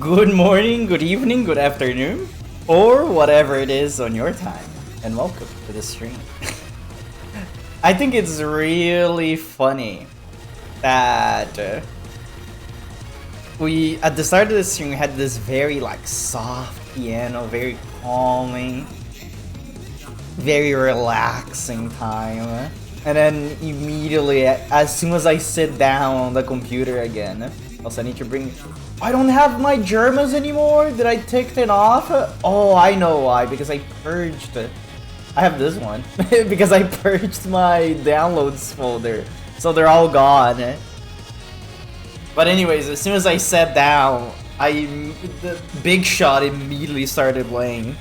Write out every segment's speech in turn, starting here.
Good morning, good evening, good afternoon, or whatever it is on your time, and welcome to the stream. I think it's really funny that we, at the start of the stream, had this very soft piano, very calming, very relaxing time. And then immediately, as soon as I sit down on the computer again, also I need to bring... I don't have my Germans anymore? Did I take it off? Oh, I know why. Because I purged it. I have this one. Because I purged my downloads folder. So they're all gone. But anyways, as soon as I sat down, the Big Shot immediately started playing.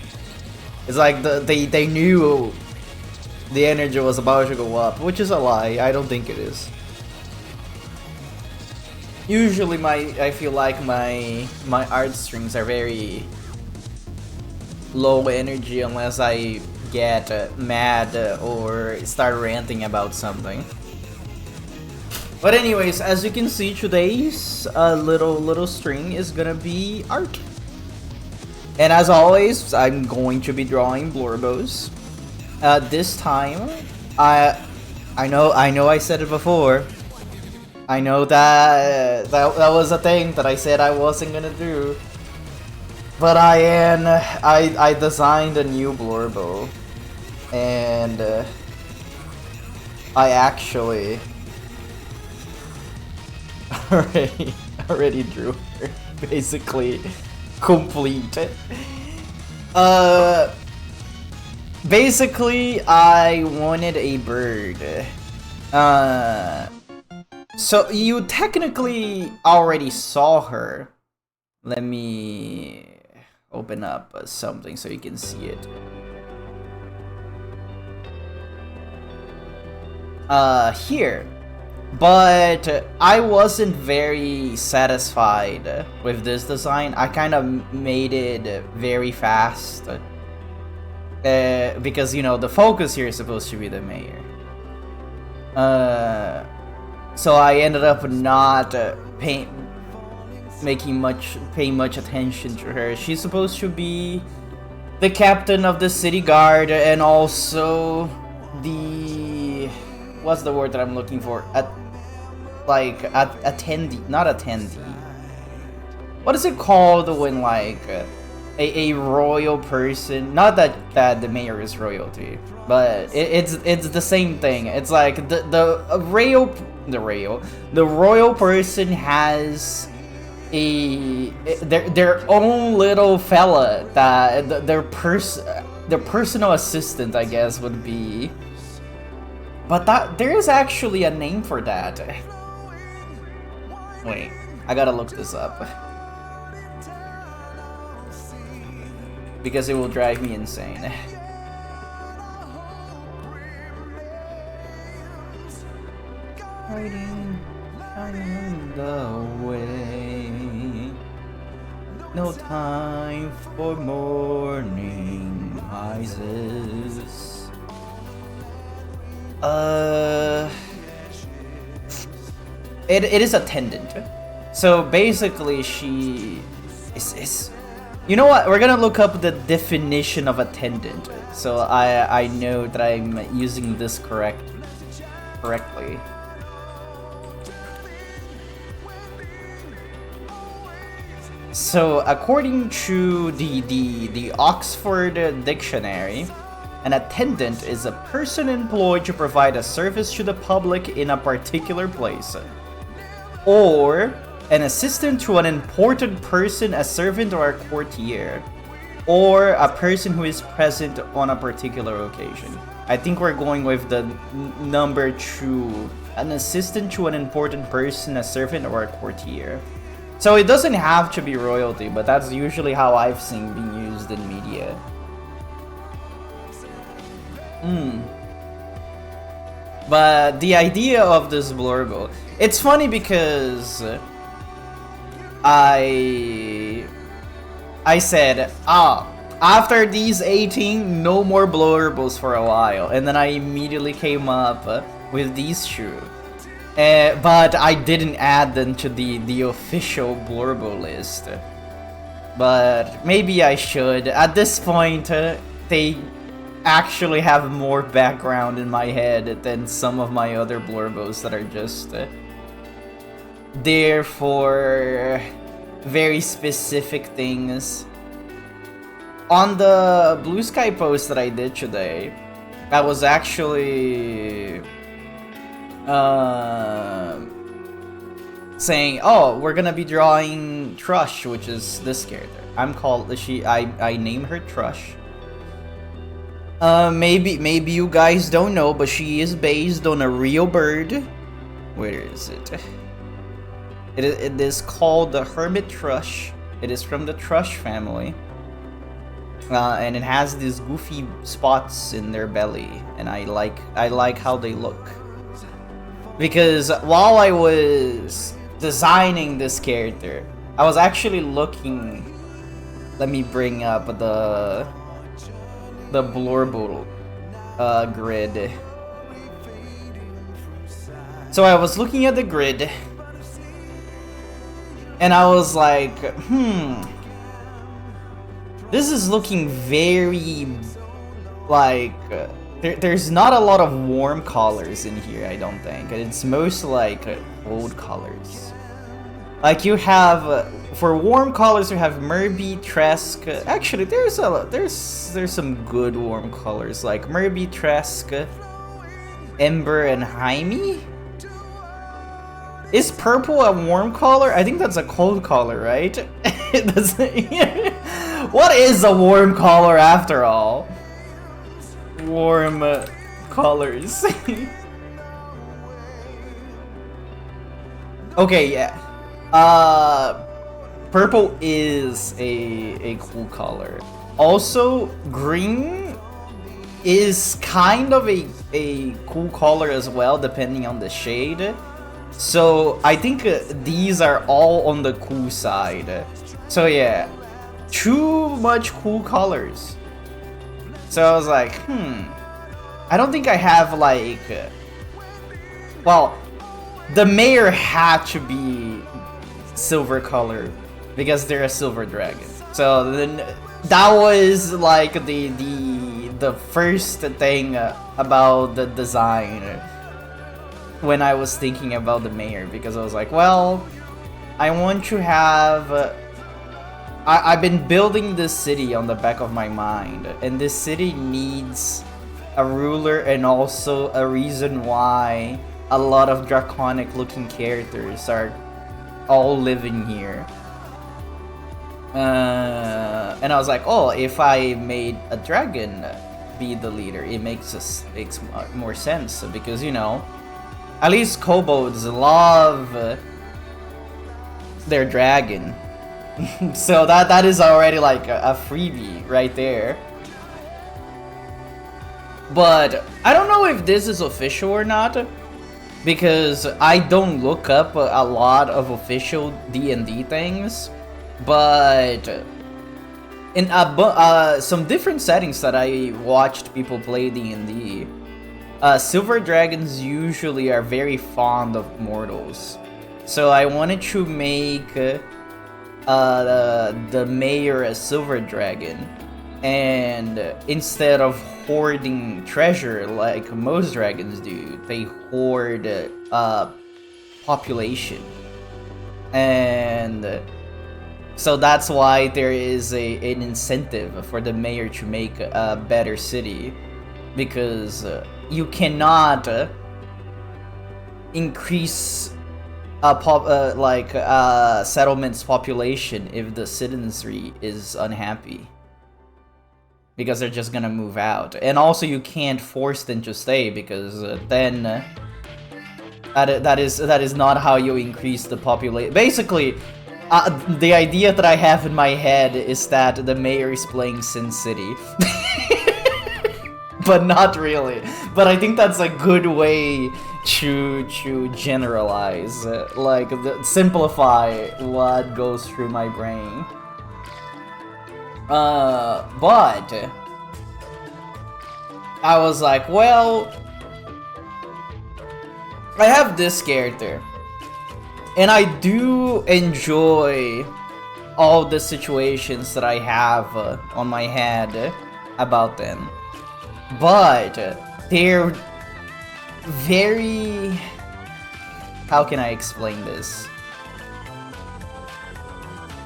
It's like they knew the energy was about to go up, which is a lie. I don't think it is. Usually I feel like my art streams are very low energy unless I get mad or start ranting about something. But anyways, as you can see, today's little stream is gonna be art. And as always, I'm going to be drawing Blorbos. This time, I know I said it before. I know that was a thing that I said I wasn't gonna do. But I designed a new Blorbo, and I actually already drew her, basically complete. Basically, I wanted a bird. So you technically already saw her. Let me open up something so you can see it. Here. But I wasn't very satisfied with this design. I kind of made it very fast. Because, you know, the focus here is supposed to be the mayor. So I ended up not paying much attention to her. She's supposed to be the captain of the city guard and also the... what's the word that I'm looking for? Attendee, not attendee. What is it called when like a royal person? Not that the mayor is royalty, but it's the same thing. It's like the royal person has their own little fella that their personal assistant, I guess, would be. But there is actually a name for that. Wait, I gotta look this up. Because it will drive me insane. Hiding the way. No time for morning rises. It is attendant. So basically she is. You know what? We're gonna look up the definition of attendant, so I know that I'm using this correctly. So according to the Oxford Dictionary, an attendant is a person employed to provide a service to the public in a particular place, or an assistant to an important person, a servant or a courtier, or a person who is present on a particular occasion. I think we're going with the number 2, an assistant to an important person, a servant, or a courtier. So it doesn't have to be royalty, but that's usually how I've seen being used in media. But the idea of this Blorbo, it's funny because I said, after these 18, no more Blorbos for a while, and then I immediately came up with these 2. But I didn't add them to the official Blorbo list. But maybe I should. At this point, they actually have more background in my head than some of my other Blorbos that are just there for very specific things. On the Blue Sky post that I did today, I was actually saying, oh, we're gonna be drawing Trush, which is this character. I name her Trush. Maybe you guys don't know, but she is based on a real bird. Where is it? It is called the Hermit Thrush. It is from the thrush family. And it has these goofy spots in their belly, and I like how they look. Because while I was designing this character, I was actually looking. Let me bring up the Blorbo grid. So I was looking at the grid, and I was like, this is looking very like there's not a lot of warm colors in here, I don't think. It's most like cold colors. Like you have for warm colors you have Murby, Tresk. Actually, there's some good warm colors like Murby, Tresk, Ember, and Jaime. Is purple a warm color? I think that's a cold color, right? What is a warm color after all? Warm colors. Okay, yeah. Purple is a cool color. Also, green is kind of a cool color as well, depending on the shade. So I think these are all on the cool side. So yeah, too much cool colors. So I was like, I don't think I have like, well, the mayor had to be silver color because they're a silver dragon. So then that was like the first thing about the design when I was thinking about the mayor, because I was like, well, I want to have I've been building this city on the back of my mind, and this city needs a ruler and also a reason why a lot of draconic looking characters are all living here. And I was like, oh, if I made a dragon be the leader, it makes more sense, because, you know, at least kobolds love their dragon. So that is already like a freebie right there. But I don't know if this is official or not, because I don't look up a lot of official D&D things. But in some different settings that I watched people play D&D, silver dragons usually are very fond of mortals. So I wanted to make the mayor a silver dragon, and instead of hoarding treasure like most dragons do, they hoard population. And so that's why there is an incentive for the mayor to make a better city, because you cannot increase settlement's population if the citizenry is unhappy, because they're just gonna move out. And also you can't force them to stay, because then that is not how you increase the population. Basically, the idea that I have in my head is that the mayor is playing Sin City. But not really. But I think that's a good way to generalize, like simplify what goes through my brain. But I was like, well, I have this character, and I do enjoy all the situations that I have on my head about them. But they're very... How can I explain this?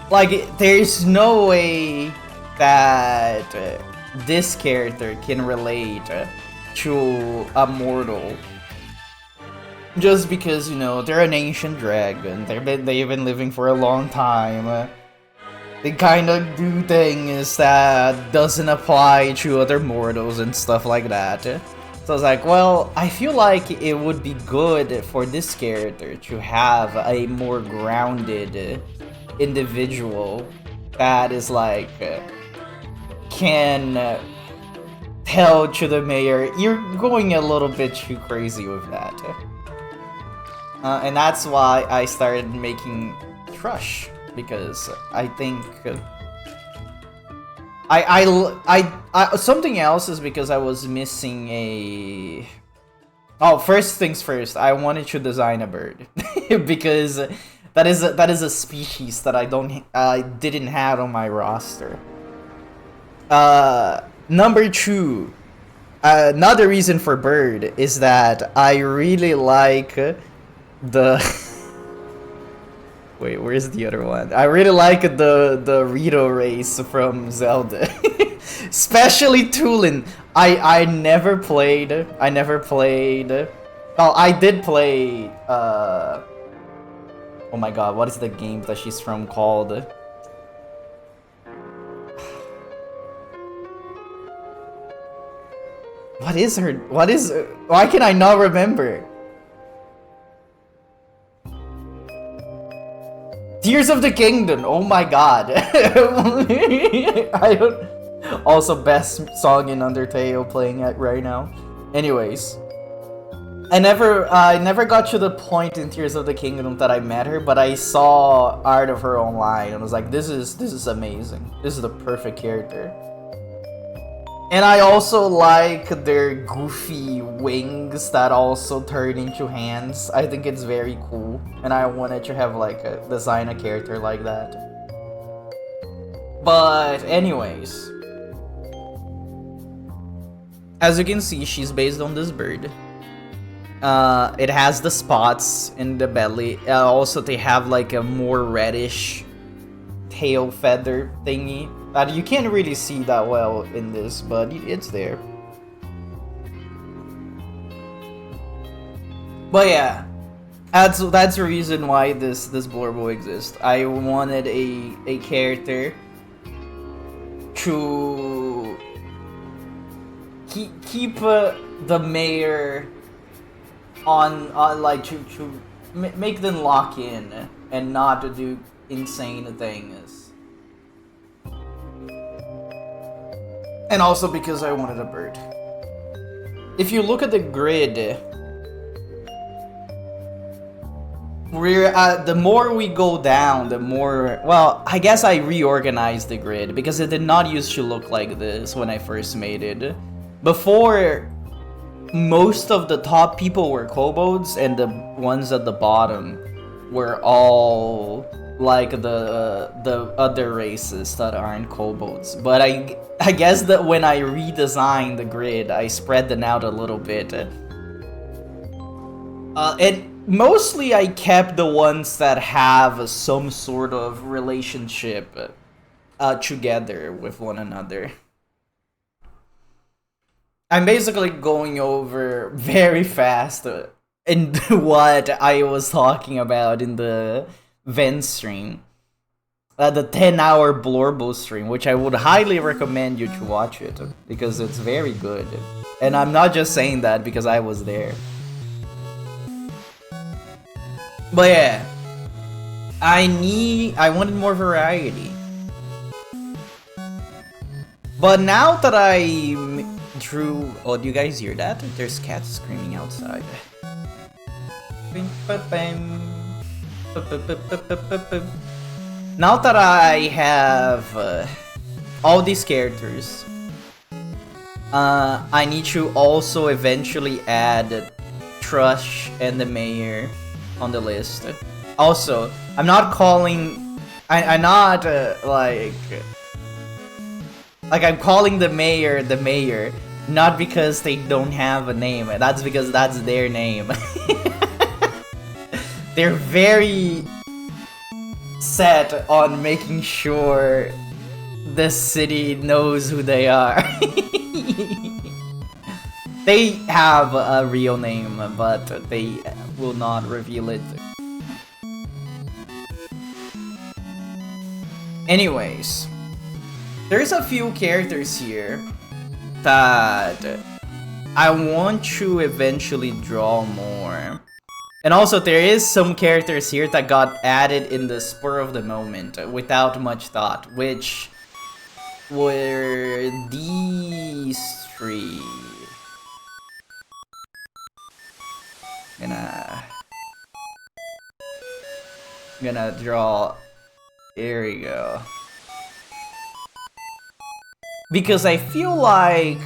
Like, there's no way that this character can relate to a mortal. Just because, you know, they're an ancient dragon. They've been living for a long time. They kind of do things that doesn't apply to other mortals and stuff like that. So I was like, well, I feel like it would be good for this character to have a more grounded individual that is like, can tell to the mayor, you're going a little bit too crazy with that. And that's why I started making Thrush, because I think something else is because I was missing a... Oh, first things first, I wanted to design a bird because that is a species that I didn't have on my roster. Number 2, another reason for bird is that I really like the... Wait, where's the other one? I really like the Rito race from Zelda. Especially Tulin. I never played. Oh, I did play oh my god, what is the game that she's from called? Why can I not remember? Tears of the Kingdom, oh my god. I don't... Also, best song in Undertale playing it right now. Anyways. I never got to the point in Tears of the Kingdom that I met her, but I saw art of her online and was like, this is amazing. This is the perfect character. And I also like their goofy wings that also turn into hands. I think it's very cool. And I wanted to have like design a character like that. But anyways. As you can see, she's based on this bird. It has the spots in the belly. Also, they have like a more reddish tail feather thingy. You can't really see that well in this, but it's there. But yeah, that's the reason why this Blorbo exists. I wanted a character to keep the mayor on like to make them lock in and not to do insane things. And also because I wanted a bird. If you look at the grid, the more we go down, the more... Well, I guess I reorganized the grid because it did not used to look like this when I first made it. Before, most of the top people were kobolds and the ones at the bottom were all like the other races that aren't kobolds. But I guess that when I redesigned the grid, I spread them out a little bit. And mostly I kept the ones that have some sort of relationship together with one another. I'm basically going over very fast in what I was talking about in the Ven stream. The 10-hour Blorbo stream, which I would highly recommend you to watch it, because it's very good. And I'm not just saying that because I was there. But yeah, I wanted more variety. But now that I drew... Oh, do you guys hear that? There's cats screaming outside. Now that I have all these characters, I need to also eventually add Thrush and the mayor on the list. Also, I'm not calling I'm not like I'm calling the mayor, not because they don't have a name. That's because that's their name. They're very set on making sure the city knows who they are. They have a real name, but they will not reveal it. Anyways, there's a few characters here that I want to eventually draw more. And also, there is some characters here that got added in the spur of the moment without much thought, which were these three. Gonna draw. Here we go. Because I feel like,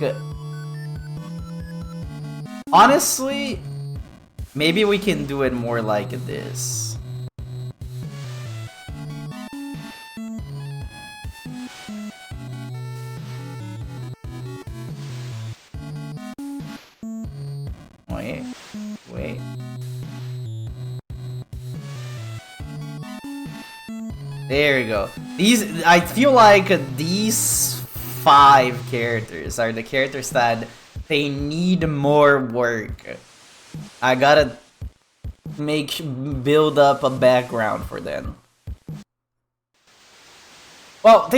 honestly, maybe we can do it more like this. Wait. There we go. I feel like these 5 characters are the characters that they need more work. I gotta build up a background for them. Well,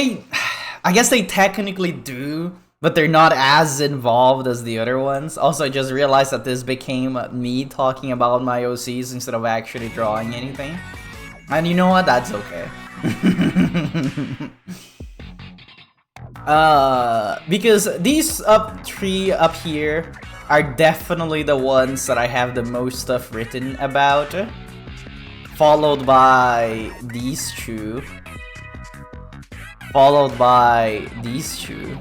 I guess they technically do, but they're not as involved as the other ones. Also, I just realized that this became me talking about my OCs instead of actually drawing anything. And you know what? That's okay. Because these 3 up here are definitely the ones that I have the most stuff written about, followed by these 2, followed by these 2,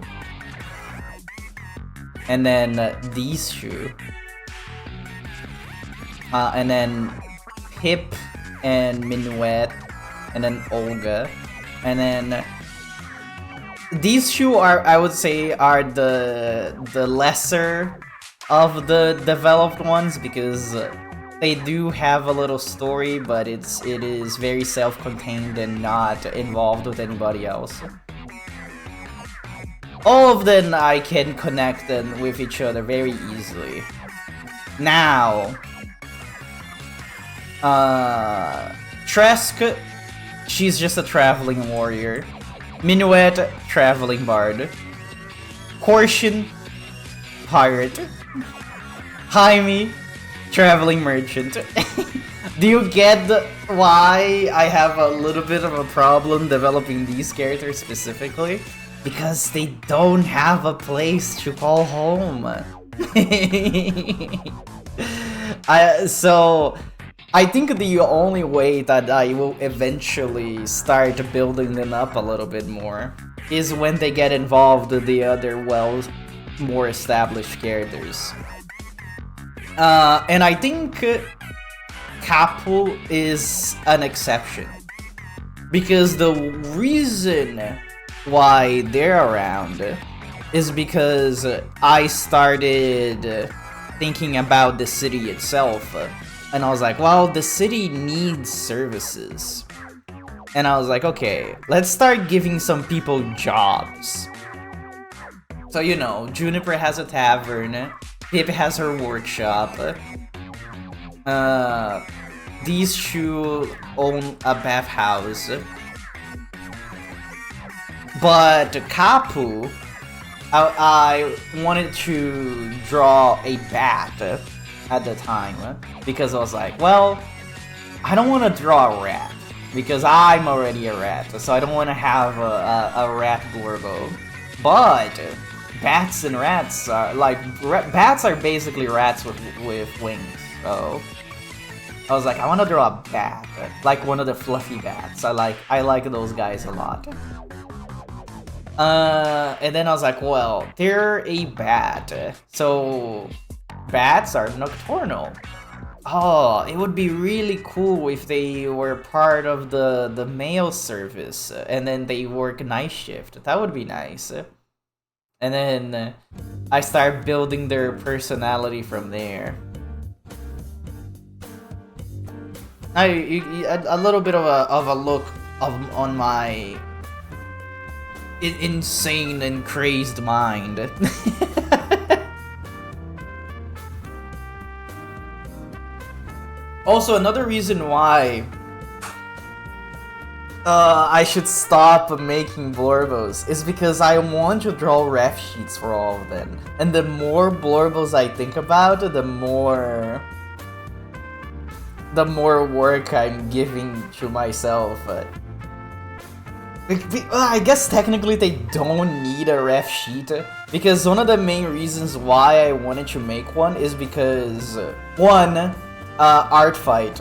and then these 2, and then Pip and Minuet, and then Olga, and then these 2 are, I would say, are the lesser of the developed ones, because they do have a little story, but it is very self-contained and not involved with anybody else. All of them I can connect them with each other very easily. Now, Tresk, she's just a traveling warrior. Minuet, traveling bard. Korshin, pirate. Jaime, traveling merchant. Do you get why I have a little bit of a problem developing these characters specifically? Because they don't have a place to call home. So I think the only way that I will eventually start building them up a little bit more is when they get involved with the other, well, more established characters. And I think Kapu is an exception. Because the reason why they're around is because I started thinking about the city itself. And I was like, well, the city needs services. And I was like, okay, let's start giving some people jobs. So, you know, Juniper has a tavern, Pip has her workshop, these 2 own a bathhouse. But Kapu, I wanted to draw a bat at the time, because I was like, well, I don't want to draw a rat, because I'm already a rat, so I don't want to have a rat Blorbo. But bats and rats are like, bats are basically rats with wings, so I was like, I want to draw a bat, like one of the fluffy bats. I like those guys a lot. And then I was like, well, they're a bat, so bats are nocturnal. Oh, it would be really cool if they were part of the mail service and then they work night shift. That would be nice. And then I start building their personality from there. A little bit of a look on my insane and crazed mind. Also, another reason why I should stop making Blorbos is because I want to draw ref sheets for all of them. And the more Blorbos I think about, the more work I'm giving to myself. I guess technically they don't need a ref sheet, because one of the main reasons why I wanted to make one is because, one, art fight.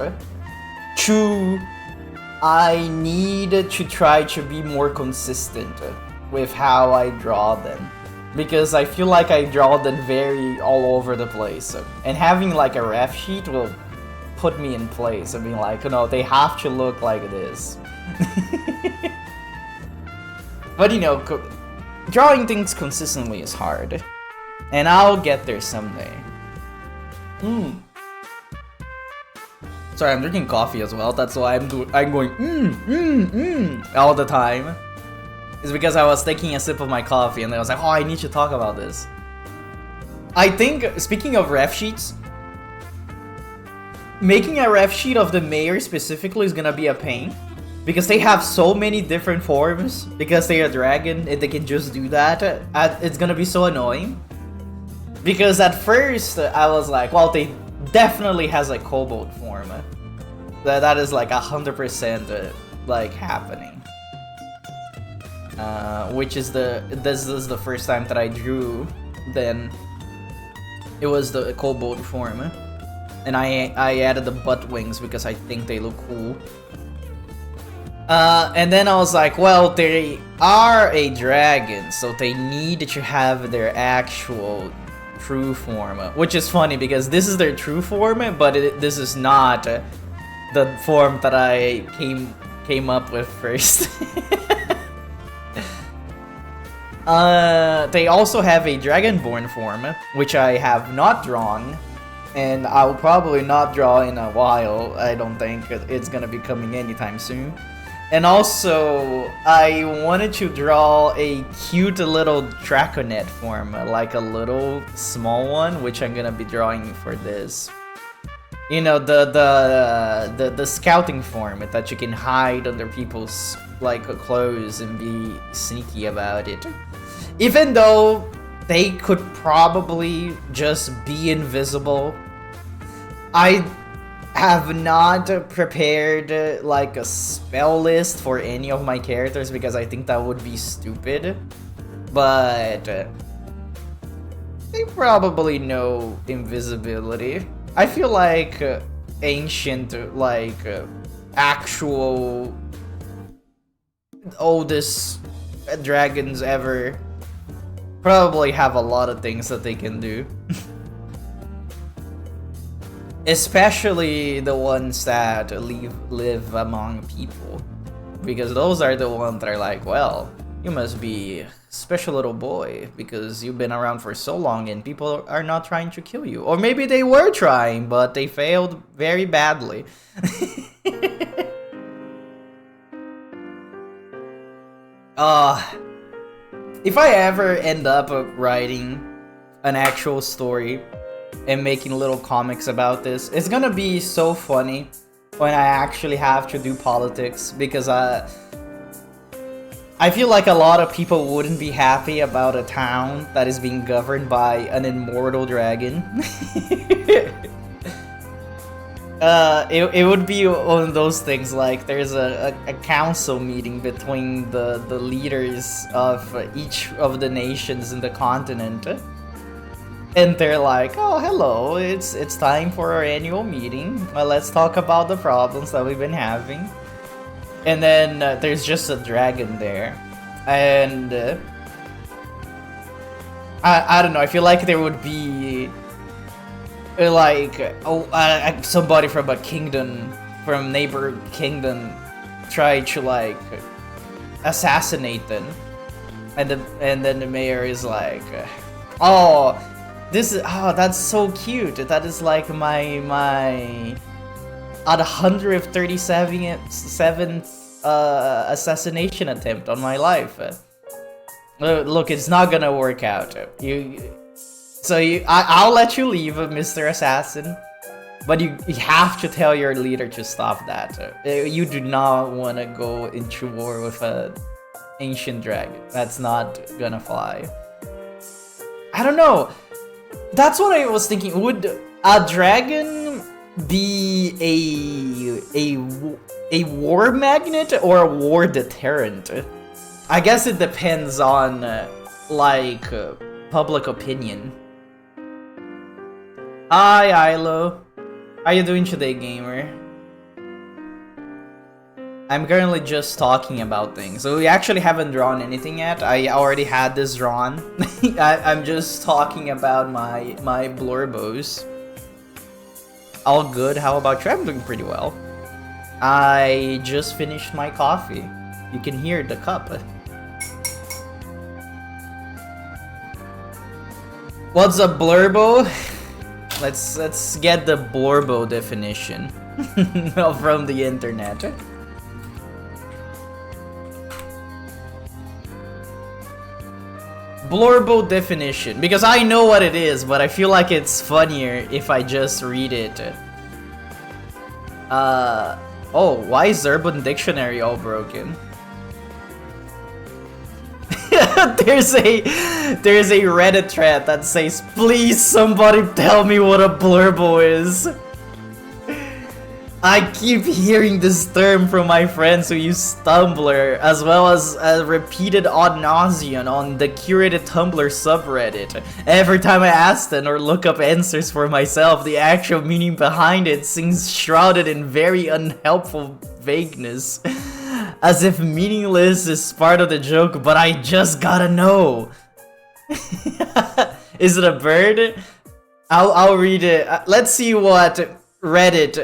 Two, I need to try to be more consistent with how I draw them, because I feel like I draw them very all over the place, and having like a ref sheet will put me in place and be like, no, they have to look like this. But you know, drawing things consistently is hard, and I'll get there someday. Sorry, I'm drinking coffee as well. That's why I'm going all the time. It's because I was taking a sip of my coffee and I was like, oh, I need to talk about this. I think, speaking of ref sheets, making a ref sheet of the mayor specifically is gonna be a pain, because they have so many different forms. Because they're a dragon and they can just do that, it's gonna be so annoying. Because at first I was like, well, they definitely has a kobold form. That is like 100% like happening. Which is this is the first time that I drew. Then it was the kobold form, and I added the butt wings because I think they look cool. And then I was like, well, they are a dragon, so they need to have their actual true form, which is funny because this is their true form, but this is not the form that I came up with first. They also have a dragonborn form, which I have not drawn, and I'll probably not draw in a while. I don't think it's gonna be coming anytime soon. And also, I wanted to draw a cute little Draconet form, like a little small one, which I'm gonna be drawing for this. You know, the scouting form that you can hide under people's like clothes and be sneaky about it. Even though they could probably just be invisible, I have not prepared like a spell list for any of my characters because I think that would be stupid. But they probably know invisibility. I feel like ancient, like actual oldest dragons ever probably have a lot of things that they can do. Especially the ones that live among people, because those are the ones that are like, well, you must be a special little boy because you've been around for so long and people are not trying to kill you. Or maybe they were trying, but they failed very badly. If I ever end up writing an actual story and making little comics about this, it's gonna be so funny when I actually have to do politics, because I feel like a lot of people wouldn't be happy about a town that is being governed by an immortal dragon. It would be one of those things like there's a council meeting between the leaders of each of the nations in the continent. And they're like, oh, hello, it's time for our annual meeting. Well, let's talk about the problems that we've been having. And then there's just a dragon there. And I don't know, I feel like there would be somebody from a kingdom, from neighbor kingdom, tried to like assassinate them, and then the mayor is like, oh, that's so cute. That is like my 137th assassination attempt on my life. Look, it's not gonna work out. I'll let you leave, Mr. Assassin, but you have to tell your leader to stop that. You do not want to go into war with an ancient dragon. That's not gonna fly. I don't know. That's what I was thinking. Would a dragon be a war magnet or a war deterrent? I guess it depends on public opinion. Hi, Ilo. How you doing today, gamer? I'm currently just talking about things. So we actually haven't drawn anything yet. I already had this drawn. I'm just talking about my Blorbos. All good. How about you? I'm doing pretty well. I just finished my coffee. You can hear the cup. What's a Blorbo? Let's get the Blorbo definition from the internet. Blorbo definition, because I know what it is, but I feel like it's funnier if I just read it. Oh, why is Urban Dictionary all broken? There's a Reddit thread that says, please somebody tell me what a Blorbo is. I keep hearing this term from my friends who use Tumblr, as well as repeated ad nauseum on the curated Tumblr subreddit. Every time I ask them or look up answers for myself, the actual meaning behind it seems shrouded in very unhelpful vagueness. As if meaningless is part of the joke, but I just gotta know. Is it a bird? I'll read it. Let's see what Reddit,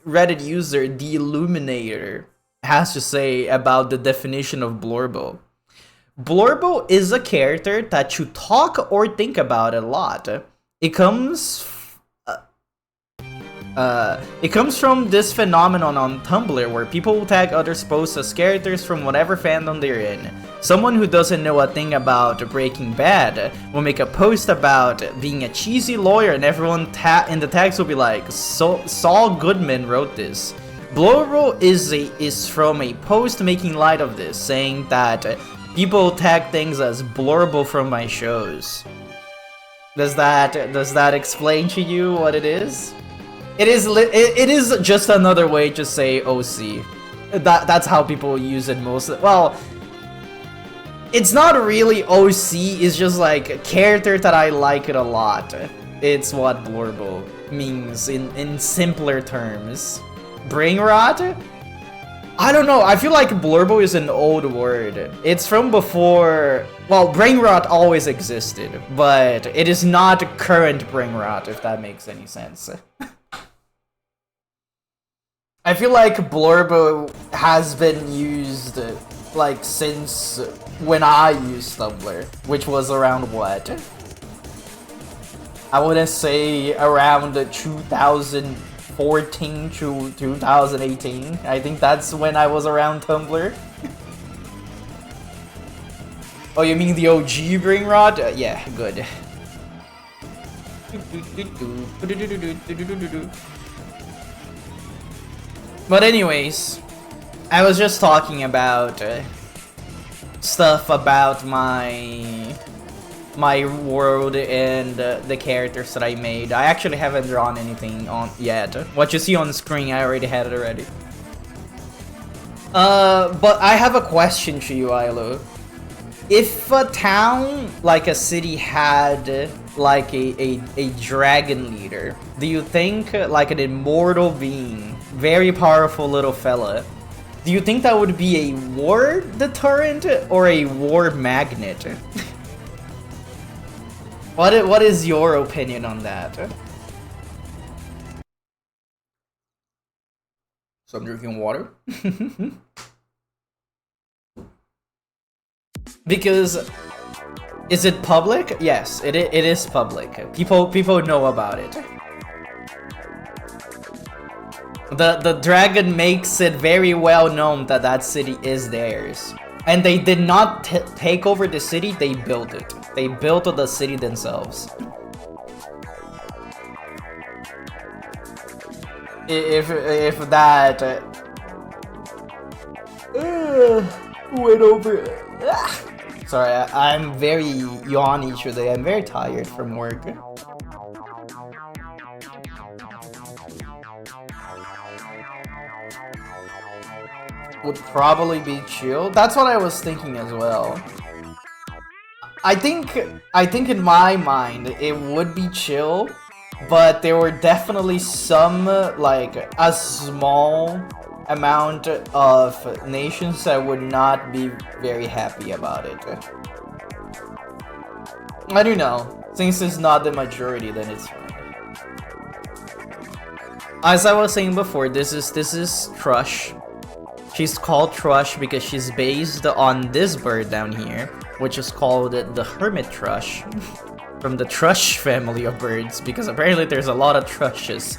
Reddit user The Illuminator has to say about the definition of Blorbo. Blorbo is a character that you talk or think about a lot. It comes from this phenomenon on Tumblr where people will tag others' posts as characters from whatever fandom they're in. Someone who doesn't know a thing about Breaking Bad will make a post about being a cheesy lawyer, and everyone in the tags will be like, Saul Goodman wrote this. Blorbo is from a post making light of this, saying that people tag things as Blorbo from my shows. Does that explain to you what it is? It is just another way to say OC. That's how people use it most. Well, it's not really OC. It's just like a character that I like it a lot. It's what Blorbo means in simpler terms. Brain rot? I don't know. I feel like Blorbo is an old word. It's from before. Well, brain rot always existed, but it is not current brain rot, if that makes any sense. I feel like Blorbo has been used like since when I used Tumblr, which was around what? I wouldn't say around 2014 to 2018. I think that's when I was around Tumblr. Oh, you mean the OG Brain Rot? Yeah, good. But anyways, I was just talking about stuff about my world and the characters that I made. I actually haven't drawn anything on yet. What you see on the screen, I already had it already. But I have a question to you, Ilo. If a town, like a city, had like a dragon leader, do you think like an immortal being, very powerful little fella, do you think that would be a war deterrent or a war magnet? What is your opinion on that? So I'm drinking water. Because is it public? Yes, it is public. People know about it. The dragon makes it very well known that that city is theirs. And they did not take over the city, they built it. They built the city themselves. If that went over. Sorry, I'm very yawny today. I'm very tired from work. Would probably be chill. That's what I was thinking as well. I think in my mind it would be chill, but there were definitely some like a small amount of nations that would not be very happy about it. I don't know. Since it's not the majority, then it's fine. As I was saying before, this is Trush. She's called Trush because she's based on this bird down here, which is called the hermit thrush, from the thrush family of birds, because apparently there's a lot of thrushes.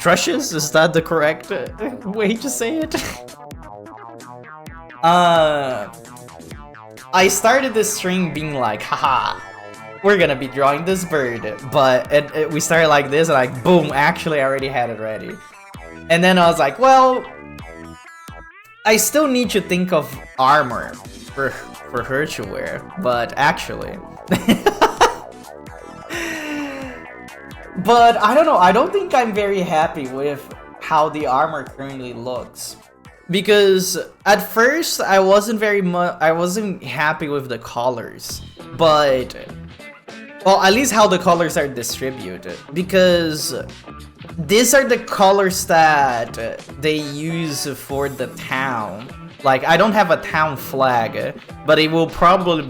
Thrushes? Is that the correct way to say it? I started this string being like, haha, we're gonna be drawing this bird, but we started like this, and like, boom, actually I already had it ready. And then I was like, well, I still need to think of armor for her to wear, but actually. But I don't know, I don't think I'm very happy with how the armor currently looks. Because at first I wasn't happy with the colors, but well, at least how the colors are distributed, because these are the colors that they use for the town. Like, I don't have a town flag, but it will probably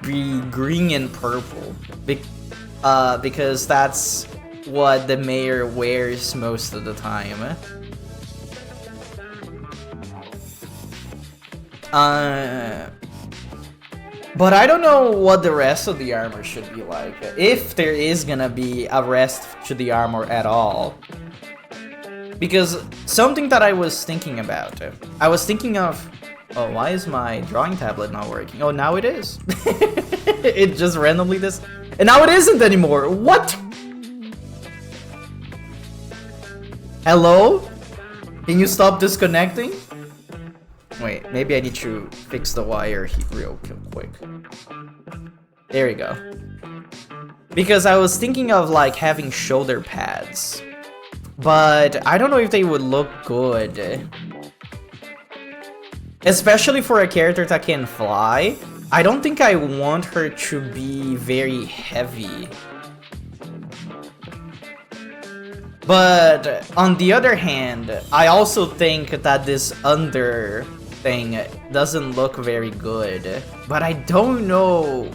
be green and purple, because that's what the mayor wears most of the time. But I don't know what the rest of the armor should be like, if there is gonna be a rest to the armor at all. Because something that I was thinking about, I was thinking of, oh, why is my drawing tablet not working? Oh, now it is. It just randomly this, and now it isn't anymore. What? Hello? Can you stop disconnecting? Wait, maybe I need to fix the wire real quick. There we go. Because I was thinking of like having shoulder pads, but I don't know if they would look good. Especially for a character that can fly. I don't think I want her to be very heavy. But on the other hand, I also think that this under thing doesn't look very good. But I don't know.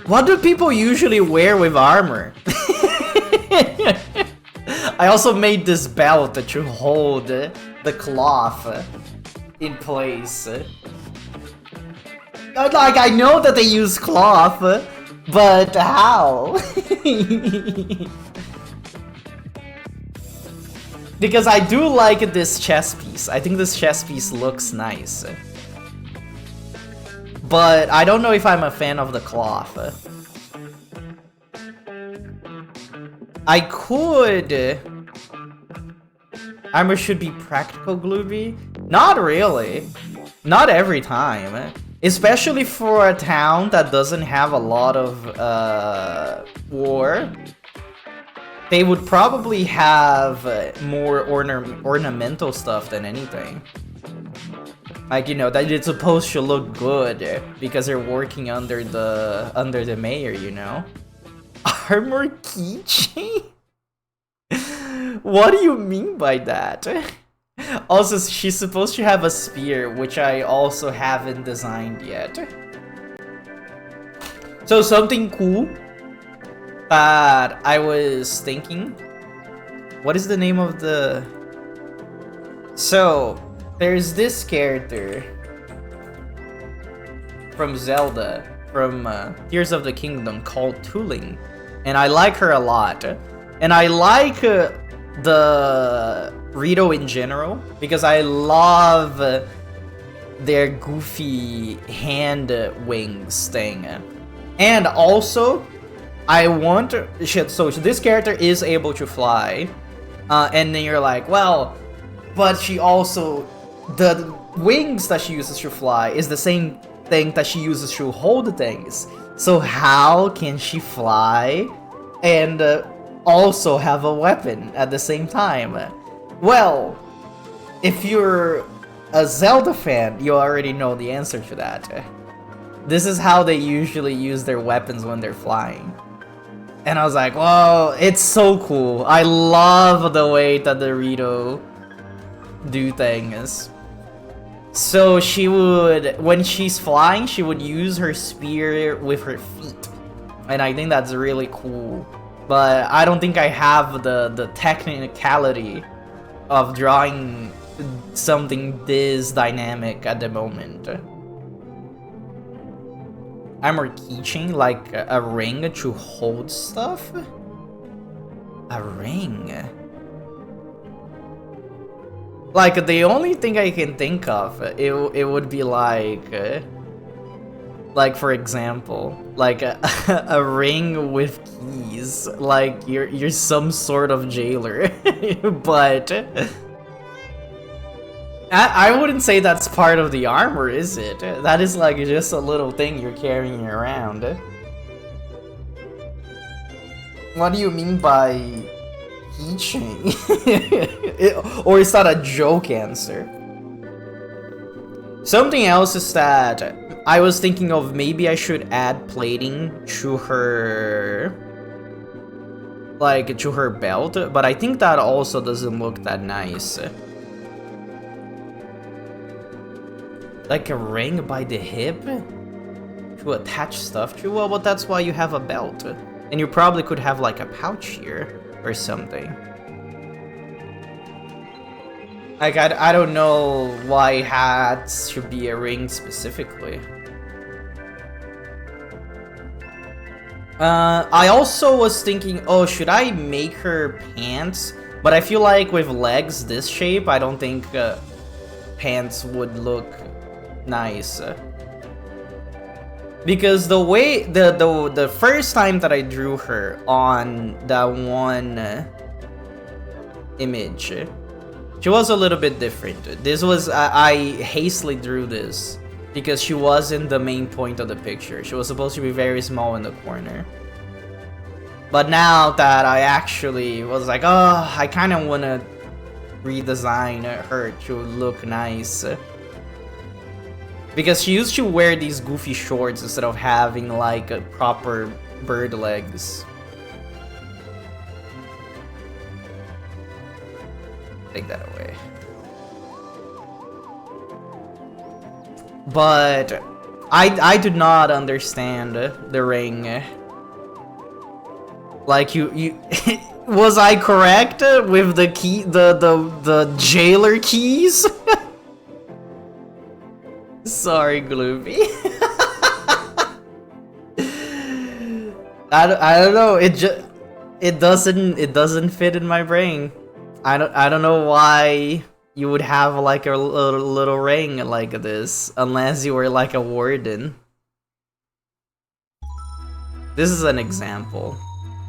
What do people usually wear with armor? I also made this belt to hold the cloth in place. Like, I know that they use cloth, but how? Because I do like this chess piece. I think this chess piece looks nice. But I don't know if I'm a fan of the cloth. I could... Armor should be practical Glooby? Not really. Not every time. Especially for a town that doesn't have a lot of war. They would probably have more ornamental stuff than anything. Like, you know, that it's supposed to look good because they're working under the mayor, you know? Armor keychain? What do you mean by that? Also, she's supposed to have a spear, which I also haven't designed yet. So something cool that I was thinking. What is the name of the... So, there's this character from Zelda, from Tears of the Kingdom, called Tooling. And I like her a lot. And I like the Rito in general, because I love their goofy hand wings thing. And also, I want... so this character is able to fly. And then you're like, well, but she also... the wings that she uses to fly is the same thing that she uses to hold things. So how can she fly and also have a weapon at the same time? Well, if you're a Zelda fan, you already know the answer to that. This is how they usually use their weapons when they're flying. And I was like, whoa, it's so cool. I love the way that the Rito do things. So she would, when she's flying, she would use her spear with her feet. And I think that's really cool. But I don't think I have the technicality of drawing something this dynamic at the moment. Armor keychain, like a ring to hold stuff? A ring? Like, the only thing I can think of, it would be like for example, like a ring with keys, like you're some sort of jailer. But I wouldn't say that's part of the armor, is it? That is like just a little thing you're carrying around. What do you mean by keychain? Or is that a joke answer? Something else is that I was thinking of, maybe I should add plating to her, like to her belt, but I think that also doesn't look that nice. Like a ring by the hip to attach stuff to? Well, but that's why you have a belt. And you probably could have like a pouch here or something. Like, I don't know why hats should be a ring specifically. I also was thinking, oh, should I make her pants? But I feel like with legs this shape, I don't think pants would look nice. Because the way the first time that I drew her on that one image, she was a little bit different. This was I hastily drew this because she wasn't the main point of the picture. She was supposed to be very small in the corner. But now that I actually was like, oh, I kind of want to redesign her to look nice. Because she used to wear these goofy shorts instead of having like a proper bird legs. Take that away. But I do not understand the ring. Like you was I correct with the key, the jailer keys? Sorry, Gloomy. I don't know. It doesn't fit in my brain. I don't know why you would have like a little ring like this unless you were like a warden. This is an example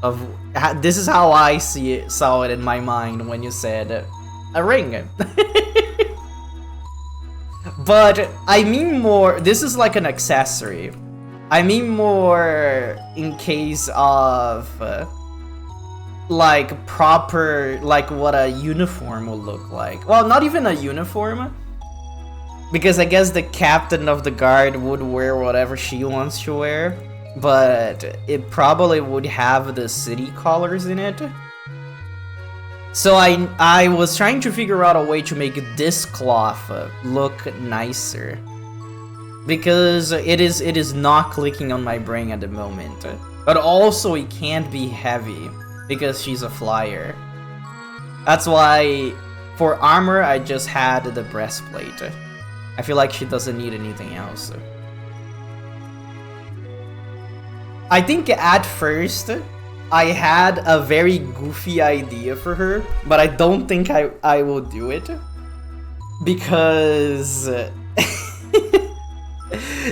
of this is how I saw it in my mind when you said a ring. But I mean more, this is like an accessory. I mean more in case of like proper, like what a uniform will look like. Well, not even a uniform, because I guess the captain of the guard would wear whatever she wants to wear, but it probably would have the city colors in it. So I was trying to figure out a way to make this cloth look nicer, because it is not clicking on my brain at the moment. But also it can't be heavy because she's a flyer. That's why for armor I just had the breastplate. I feel like she doesn't need anything else. I think at first I had a very goofy idea for her, but I don't think I will do it, because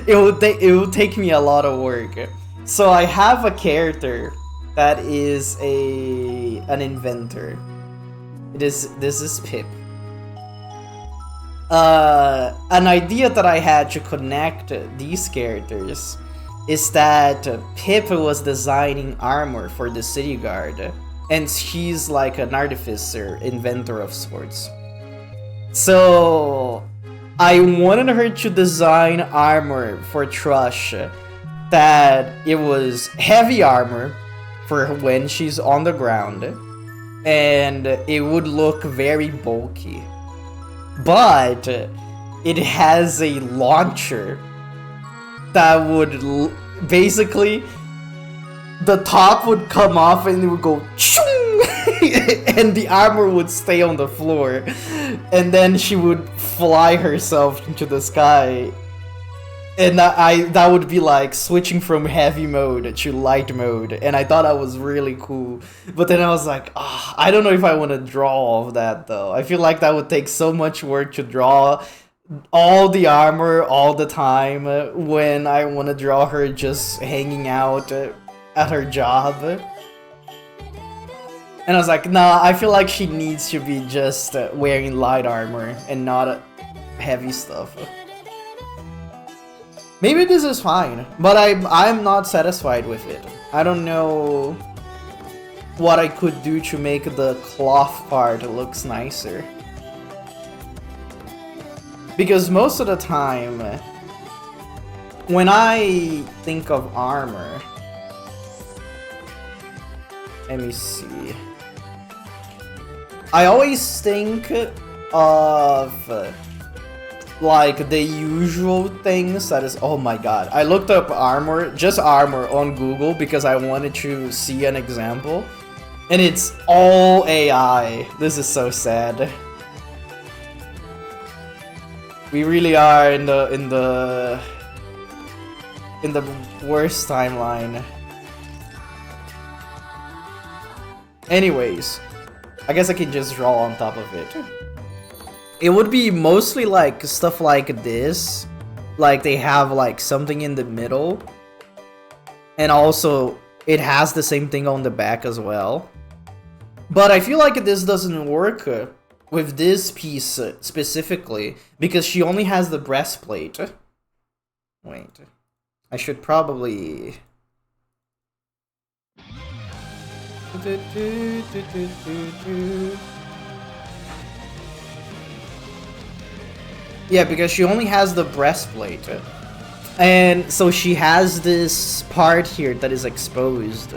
it will take me a lot of work. So I have a character that is an inventor. This is Pip. An idea that I had to connect these characters is that Pip was designing armor for the city guard, and she's like an artificer, inventor of sorts. So I wanted her to design armor for Trush that it was heavy armor for when she's on the ground, and it would look very bulky. But it has a launcher that would basically, the top would come off and it would go and the armor would stay on the floor, and then she would fly herself into the sky, and that would be like switching from heavy mode to light mode, and I thought that was really cool. But then I was like, I don't know if I want to draw all of that though. I feel like that would take so much work to draw all the armor all the time when I want to draw her just hanging out at her job. And I was like, nah, I feel like she needs to be just wearing light armor and not heavy stuff. Maybe this is fine, but I'm not satisfied with it. I don't know what I could do to make the cloth part looks nicer. Because most of the time, when I think of armor, let me see, I always think of like the usual things that is, oh my god, I looked up armor, just armor on Google because I wanted to see an example, and it's all AI. This is so sad. We really are in the worst timeline. Anyways, I guess I can just draw on top of it. It would be mostly like stuff like this, like they have like something in the middle, and also it has the same thing on the back as well. But I feel like this doesn't work with this piece specifically, because she only has the breastplate. Wait, I should probably... Yeah, because she only has the breastplate. And so she has this part here that is exposed.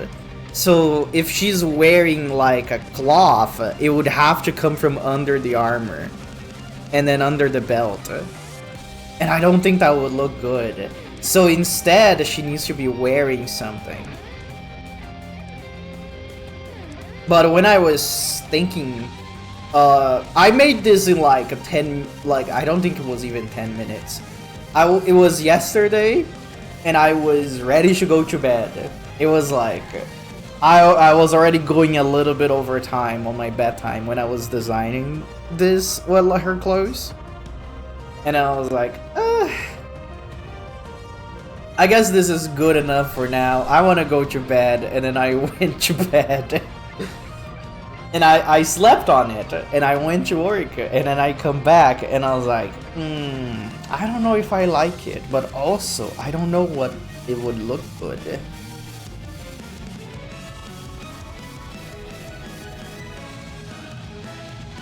So if she's wearing like a cloth, it would have to come from under the armor and then under the belt. And I don't think that would look good. So instead, she needs to be wearing something. But when I was thinking, I made this in like I don't think it was even 10 minutes. It was yesterday, and I was ready to go to bed. It was like, I was already going a little bit over time on my bedtime when I was designing this, well, her clothes. And I was like, I guess this is good enough for now. I want to go to bed, and then I went to bed. And I slept on it, and I went to work, and then I come back, and I was like, I don't know if I like it, but also, I don't know what it would look good.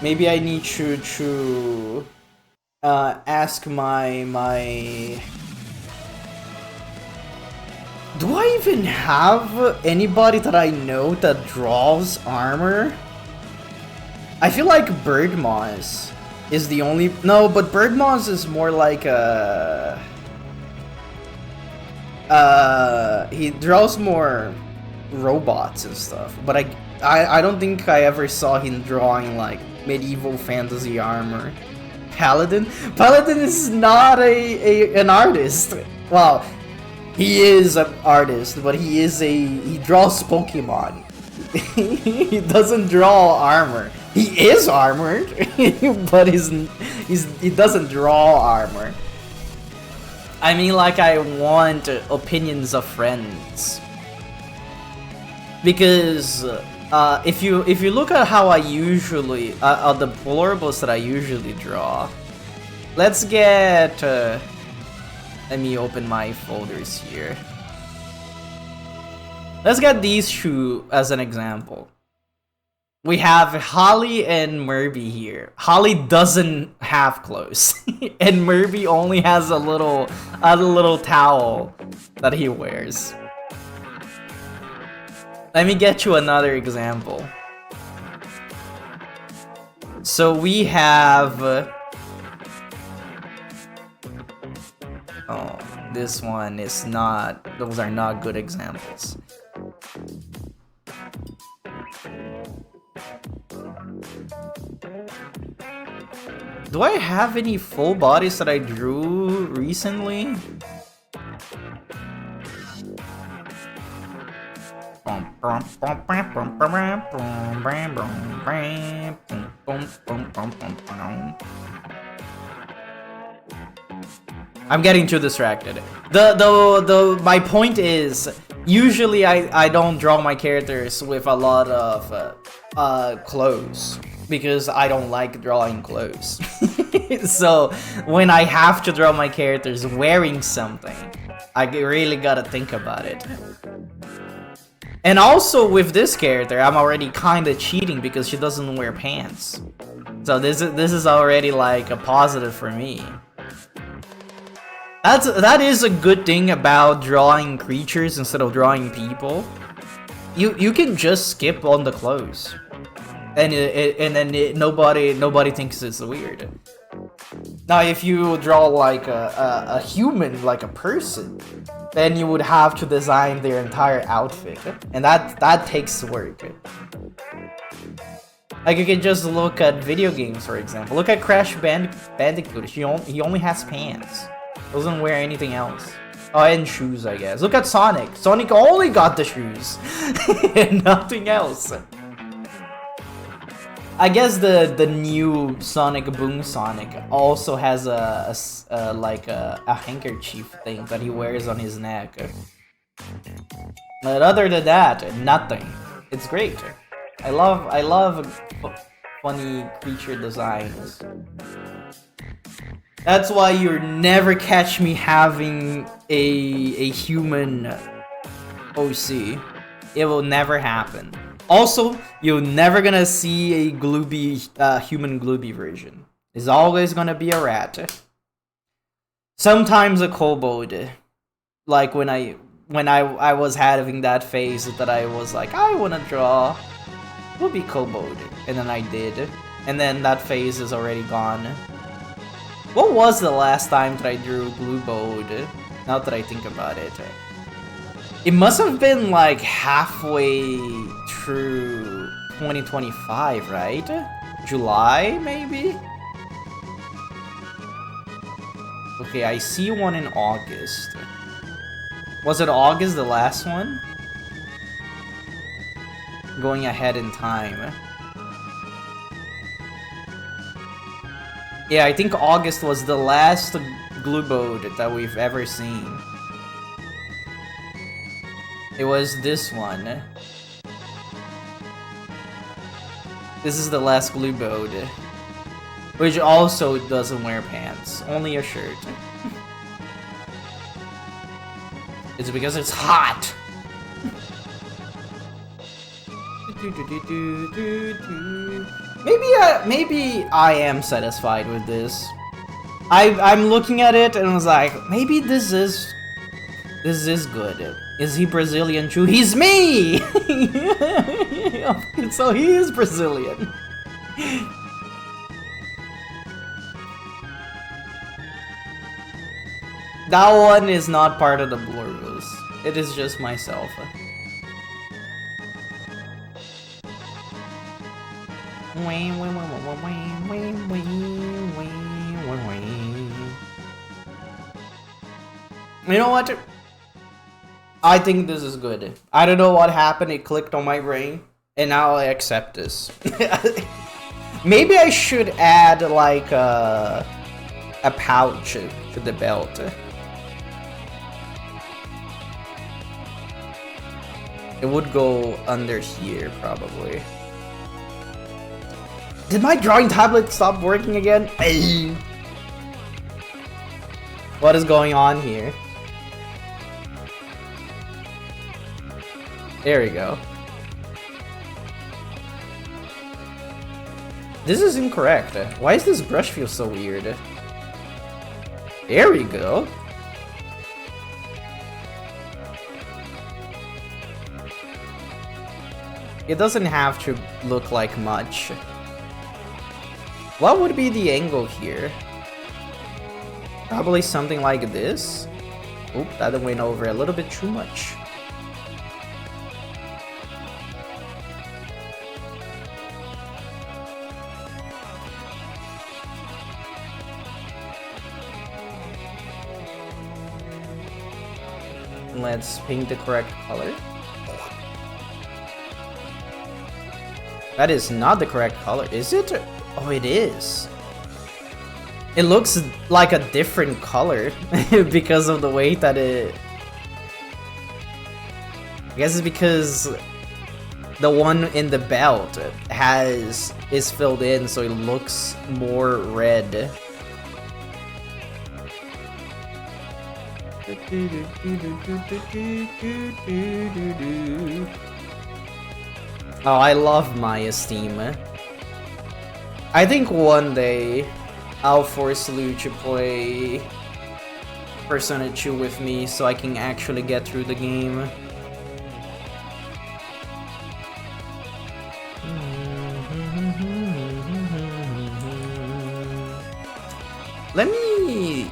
Maybe I need to ask my... Do I even have anybody that I know that draws armor? I feel like Birdmoss is the only... No, but Birdmoss is more like a... he draws more robots and stuff, but I don't think I ever saw him drawing like medieval fantasy armor. Paladin is not an artist. Well, he is an artist, but he draws Pokemon. He doesn't draw armor. He is armored, but he doesn't draw armor. I mean, like, I want opinions of friends, because if you look at how I usually the Blorbos that I usually draw, let's get let me open my folders here. Let's get these two as an example. We have Holly and Murby here. Holly doesn't have clothes, and Murby only has a little towel that he wears. Let me get you another example. So we have... oh, this one is not... those are not good examples. Do I have any full bodies that I drew recently? I'm getting too distracted. My point is, usually I don't draw my characters with a lot of clothes, because I don't like drawing clothes. So when I have to draw my characters wearing something, I really gotta think about it. And also with this character, I'm already kinda cheating because she doesn't wear pants. So this is already like a positive for me. That is a good thing about drawing creatures instead of drawing people. You can just skip on the clothes, and then nobody thinks it's weird. Now, if you draw like a human, like a person, then you would have to design their entire outfit, and that takes work. Like, you can just look at video games, for example. Look at Crash Bandicoot. He only has pants. Doesn't wear anything else. Oh, and shoes, I guess. Look at Sonic. Sonic only got the shoes and nothing else. I guess the new Sonic Boom Sonic also has a handkerchief thing that he wears on his neck. But other than that, nothing. It's great. I love funny creature designs. That's why you'll never catch me having a human OC. It will never happen. Also, you're never gonna see a human Glooby version. It's always gonna be a rat. Sometimes a kobold. Like when I was having that phase that I was like, I wanna draw Glooby kobold, and then I did, and then that phase is already gone. What was the last time that I drew Gloobold? Now that I think about it. It must have been like halfway through 2025, right? July, maybe? Okay, I see one in August. Was it August, the last one? Going ahead in time. Yeah, I think August was the last Gloobold that we've ever seen. It was this one. This is the last Gloobold, which also doesn't wear pants, only a shirt. It's because it's hot. Maybe I am satisfied with this. I'm looking at it and I was like, maybe this is good. Is he Brazilian too? He's me! So he is Brazilian. That one is not part of the Blorbos. It is just myself. You know what? I think this is good. I don't know what happened. It clicked on my brain, and now I accept this. Maybe I should add like a pouch to the belt. It would go under here, probably. Did my drawing tablet stop working again? Hey. What is going on here? There we go. This is incorrect. Why does this brush feel so weird? There we go. It doesn't have to look like much. What would be the angle here? Probably something like this. Oop, that went over a little bit too much. Let's paint the correct color. That is not the correct color, is it? Oh, it is. It looks like a different color because of the way that it... I guess it's because the one in the belt is filled in, so it looks more red. Oh, I love my Esteem. I think one day I'll force Lou to play Persona 2 with me so I can actually get through the game. Let me...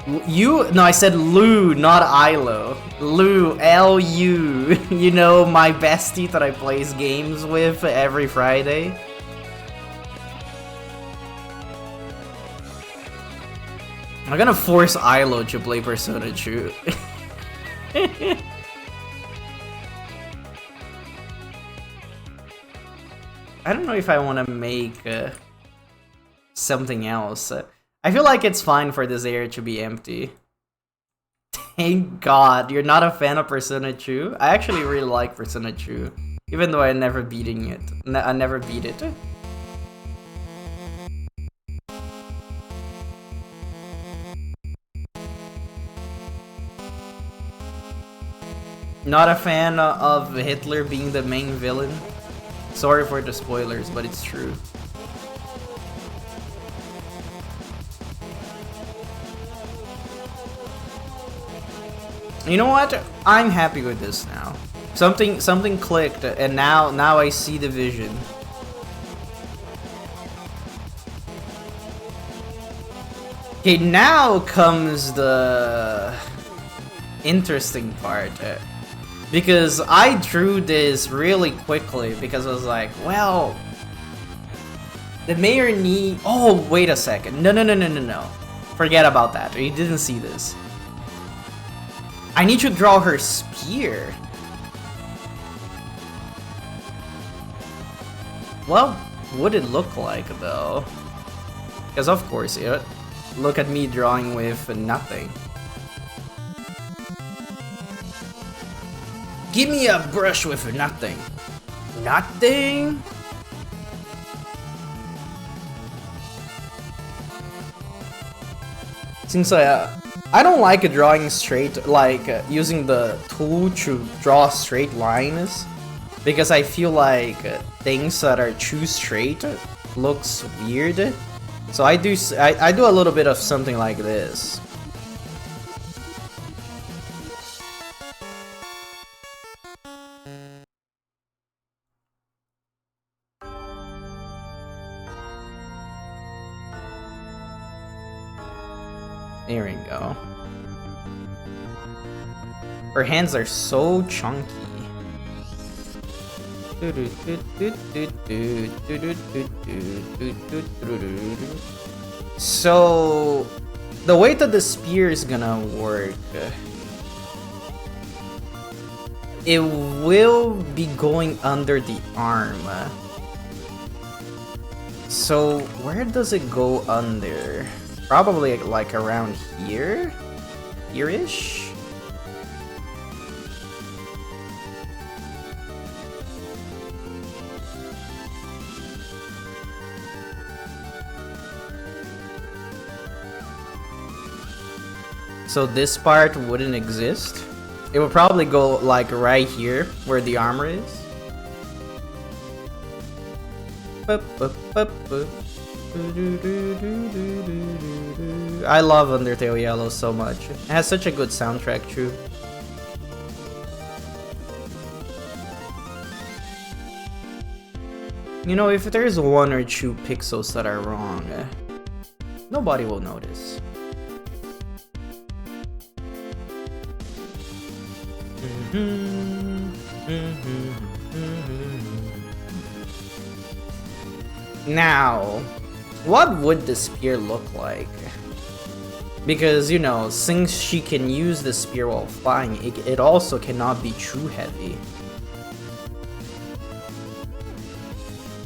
No, I said Lou, not Ilo. Lou, L-U. You know, my bestie that I plays games with every Friday. I'm gonna force Ilo to play Persona 2. I don't know if I want to make something else. I feel like it's fine for this area to be empty. Thank God, you're not a fan of Persona 2? I actually really like Persona 2, even though I never beating it. I never beat it. Not a fan of Hitler being the main villain. Sorry for the spoilers, but it's true. You know what? I'm happy with this now. Something clicked, and now I see the vision. Okay, now comes the interesting part. Because I drew this really quickly because I was like, well, the mayor need... Oh, wait a second. No. Forget about that. You didn't see this. I need to draw her spear. What would it look like, though? Because of course, look at me drawing with nothing. Give me a brush with nothing. Nothing? Since I don't like drawing straight, like using the tool to draw straight lines, because I feel like things that are too straight looks weird. So I do a little bit of something like this. There we go. Her hands are so chunky. So, the way that the spear is gonna work, it will be going under the arm. So, where does it go under? Probably like around here? Here-ish? So this part wouldn't exist. It would probably go like right here where the armor is. I love Undertale Yellow so much. It has such a good soundtrack too. You know, if there's 1 or 2 pixels that are wrong, nobody will notice. Now, what would the spear look like? Because, you know, since she can use the spear while flying, it also cannot be too heavy.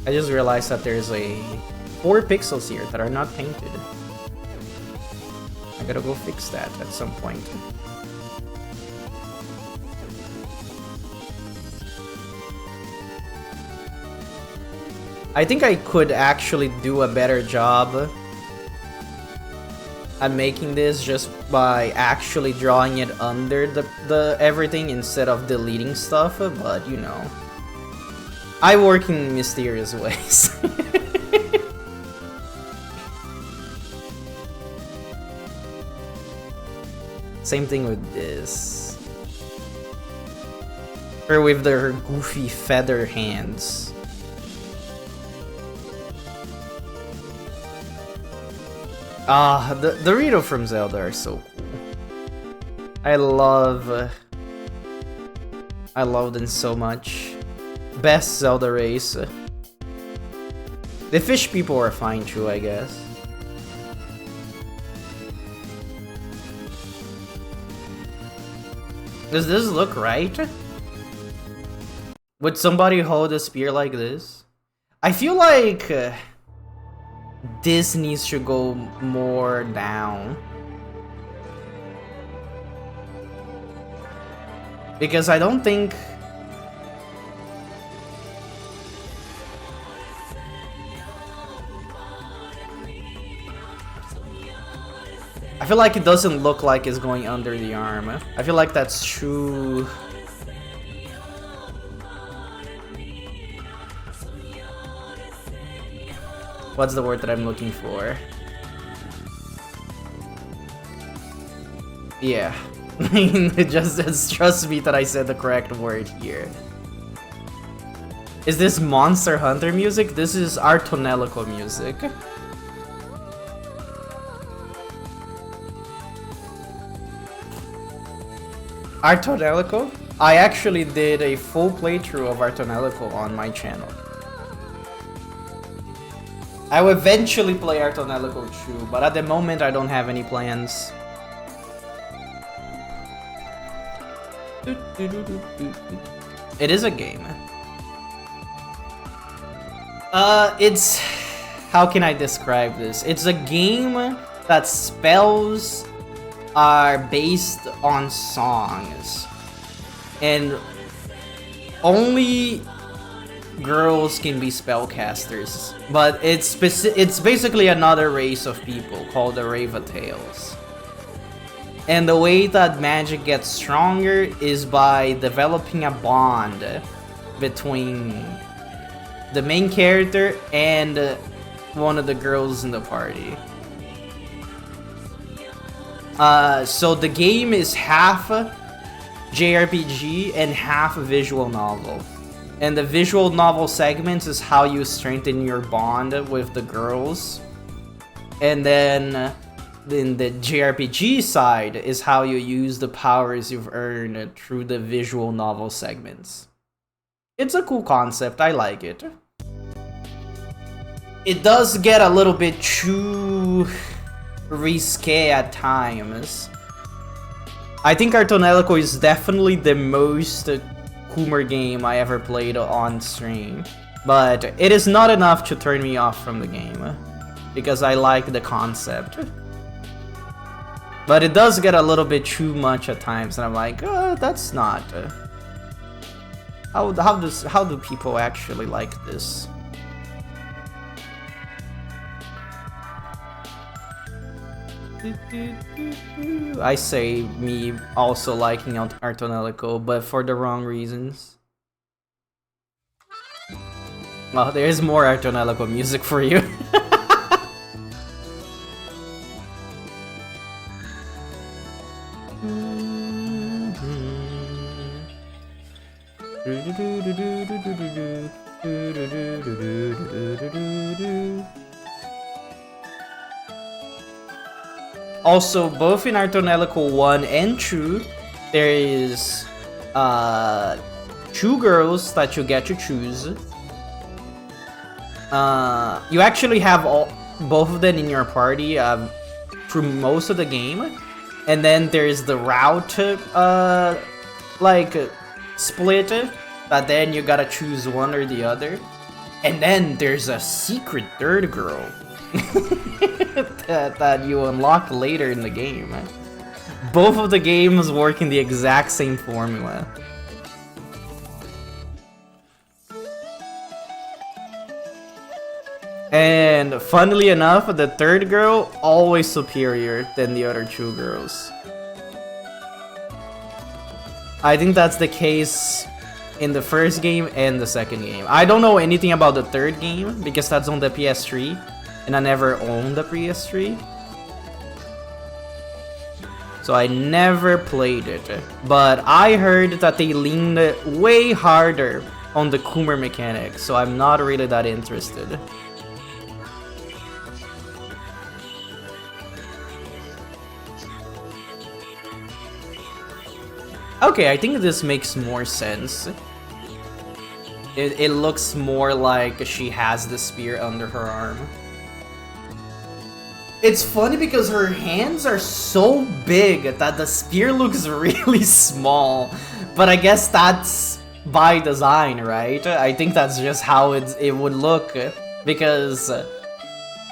I just realized that there's 4 pixels here that are not painted. I gotta go fix that at some point. I think I could actually do a better job at making this just by actually drawing it under the everything instead of deleting stuff, but you know, I work in mysterious ways. Same thing with this. Or with her goofy feather hands. The Rito from Zelda are so cool. I love them so much. Best Zelda race. The fish people are fine too, I guess. Does this look right? Would somebody hold a spear like this? I feel like this needs to go more down. Because I don't think... I feel like it doesn't look like it's going under the arm. I feel like that's true. What's the word that I'm looking for? Yeah. just trust me that I said the correct word here. Is this Monster Hunter music? This is Artonelico music. Artonelico? I actually did a full playthrough of Artonelico on my channel. I will eventually play Artonelico too, but at the moment I don't have any plans. It is a game. It's... How can I describe this? It's a game that spells are based on songs. And only girls can be spellcasters, but it's basically another race of people called the Ravatales. And the way that magic gets stronger is by developing a bond between the main character and one of the girls in the party. So the game is half JRPG and half visual novel. And the visual novel segments is how you strengthen your bond with the girls. And then in the JRPG side is how you use the powers you've earned through the visual novel segments. It's a cool concept, I like it. It does get a little bit too risque at times. I think Artonelico is definitely the most Coomer game I ever played on stream. But it is not enough to turn me off from the game, because I like the concept. But it does get a little bit too much at times, and I'm like, that's not... How do people actually like this? I say me also liking Artonelico, but for the wrong reasons. Well, there's more Artonelico music for you. Also, both in Artonelico 1 and 2, there is 2 girls that you get to choose. You actually have both of them in your party through most of the game. And then there's the route split, but then you gotta choose one or the other. And then there's a secret third girl that you unlock later in the game. Both of the games work in the exact same formula. And funnily enough, the third girl always superior than the other 2 girls. I think that's the case in the first game and the second game. I don't know anything about the third game because that's on the PS3 and I never owned the PS3. So I never played it. But I heard that they leaned way harder on the Coomer mechanics, so I'm not really that interested. Okay, I think this makes more sense. It looks more like she has the spear under her arm. It's funny because her hands are so big that the spear looks really small. But I guess that's by design, right? I think that's just how it would look. Because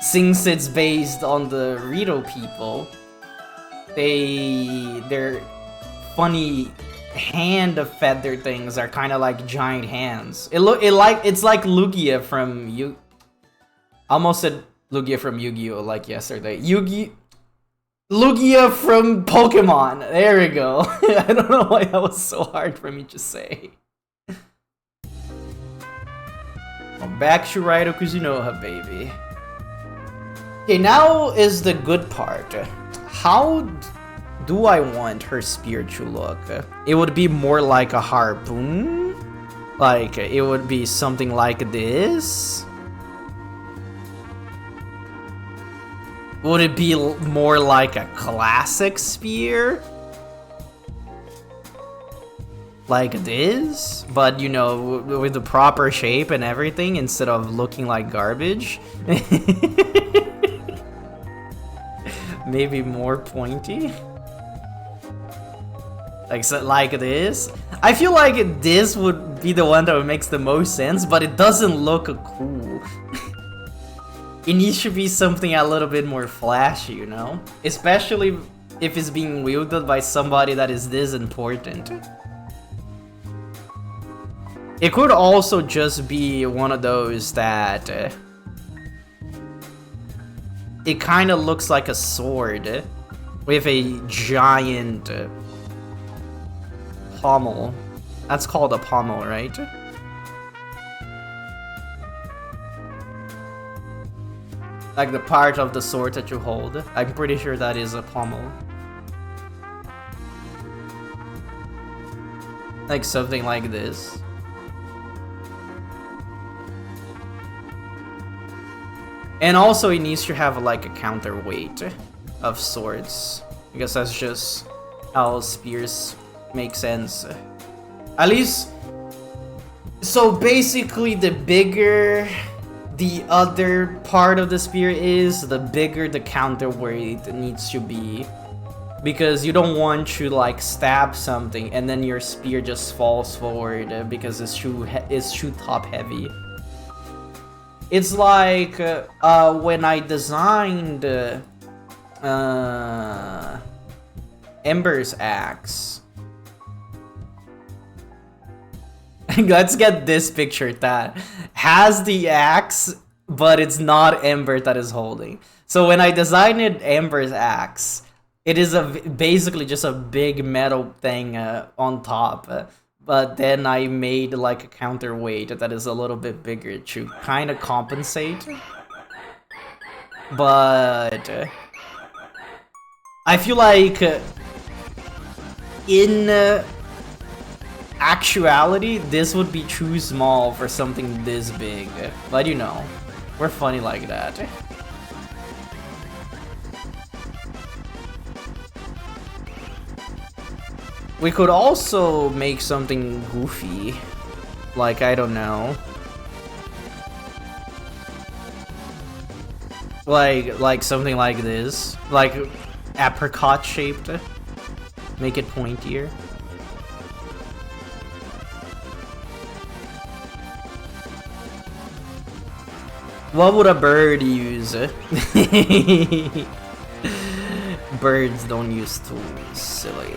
since it's based on the Rito people, their funny hand feather things are kind of like giant hands. It's like Lugia from almost said Lugia from Yu-Gi-Oh! Like yesterday. Lugia from Pokemon. There we go. I don't know why that was so hard for me to say. Well, back to Raito Kuzunoha, baby. Okay, now is the good part. How do I want her spear to look? It would be more like a harpoon? Like, it would be something like this? Would it be more like a classic spear? Like this? But, you know, with the proper shape and everything instead of looking like garbage? Maybe more pointy? Like this? I feel like this would be the one that makes the most sense, but it doesn't look cool. It needs to be something a little bit more flashy, you know? Especially if it's being wielded by somebody that is this important. It could also just be one of those that... it kind of looks like a sword with a giant pommel. That's called a pommel, right? Like the part of the sword that you hold. I'm pretty sure that is a pommel. Like something like this. And also it needs to have like a counterweight. of sorts. I guess that's just how spears make sense. At least, so basically the bigger the other part of the spear is, the bigger the counterweight needs to be. Because you don't want to like stab something and then your spear just falls forward because it's too top heavy. It's like when I designed Ember's axe. Let's get this picture that has the axe, but it's not Ember that is holding. So when I designed Ember's axe, it is basically just a big metal thing on top. But then I made like a counterweight that is a little bit bigger to kind of compensate. But I feel like in actuality, this would be too small for something this big. But you know, we're funny like that. We could also make something goofy. Like, I don't know. Like something like this. Like apricot shaped. Make it pointier. What would a bird use? Birds don't use tools, silly.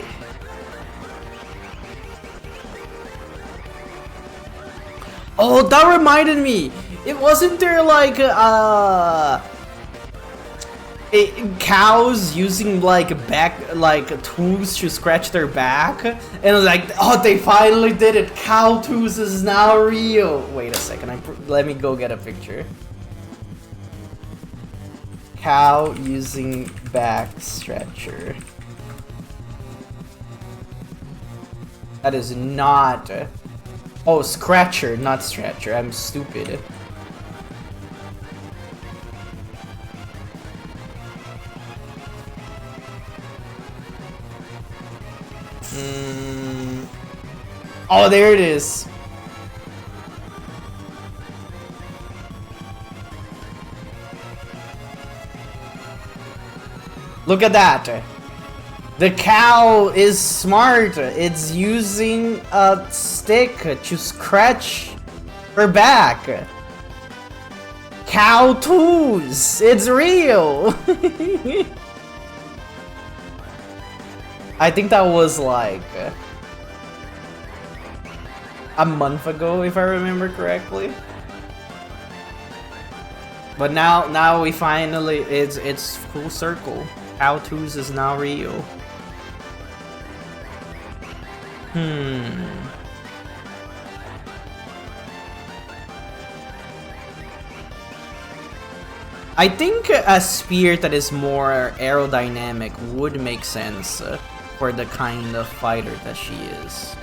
Oh, that reminded me! It wasn't there like cows using like tools to scratch their back, and it was like, oh, they finally did it! Cow tools is now real. Wait a second, let me go get a picture. Cow using back stretcher. That is not. Oh, scratcher, not stretcher. I'm stupid. Oh, there it is. Look at that. The cow is smart. It's using a stick to scratch her back. Cow tools. It's real. I think that was like a month ago, if I remember correctly. But now we finally, it's full circle. Cow tools is now real. I think a spear that is more aerodynamic would make sense for the kind of fighter that she is.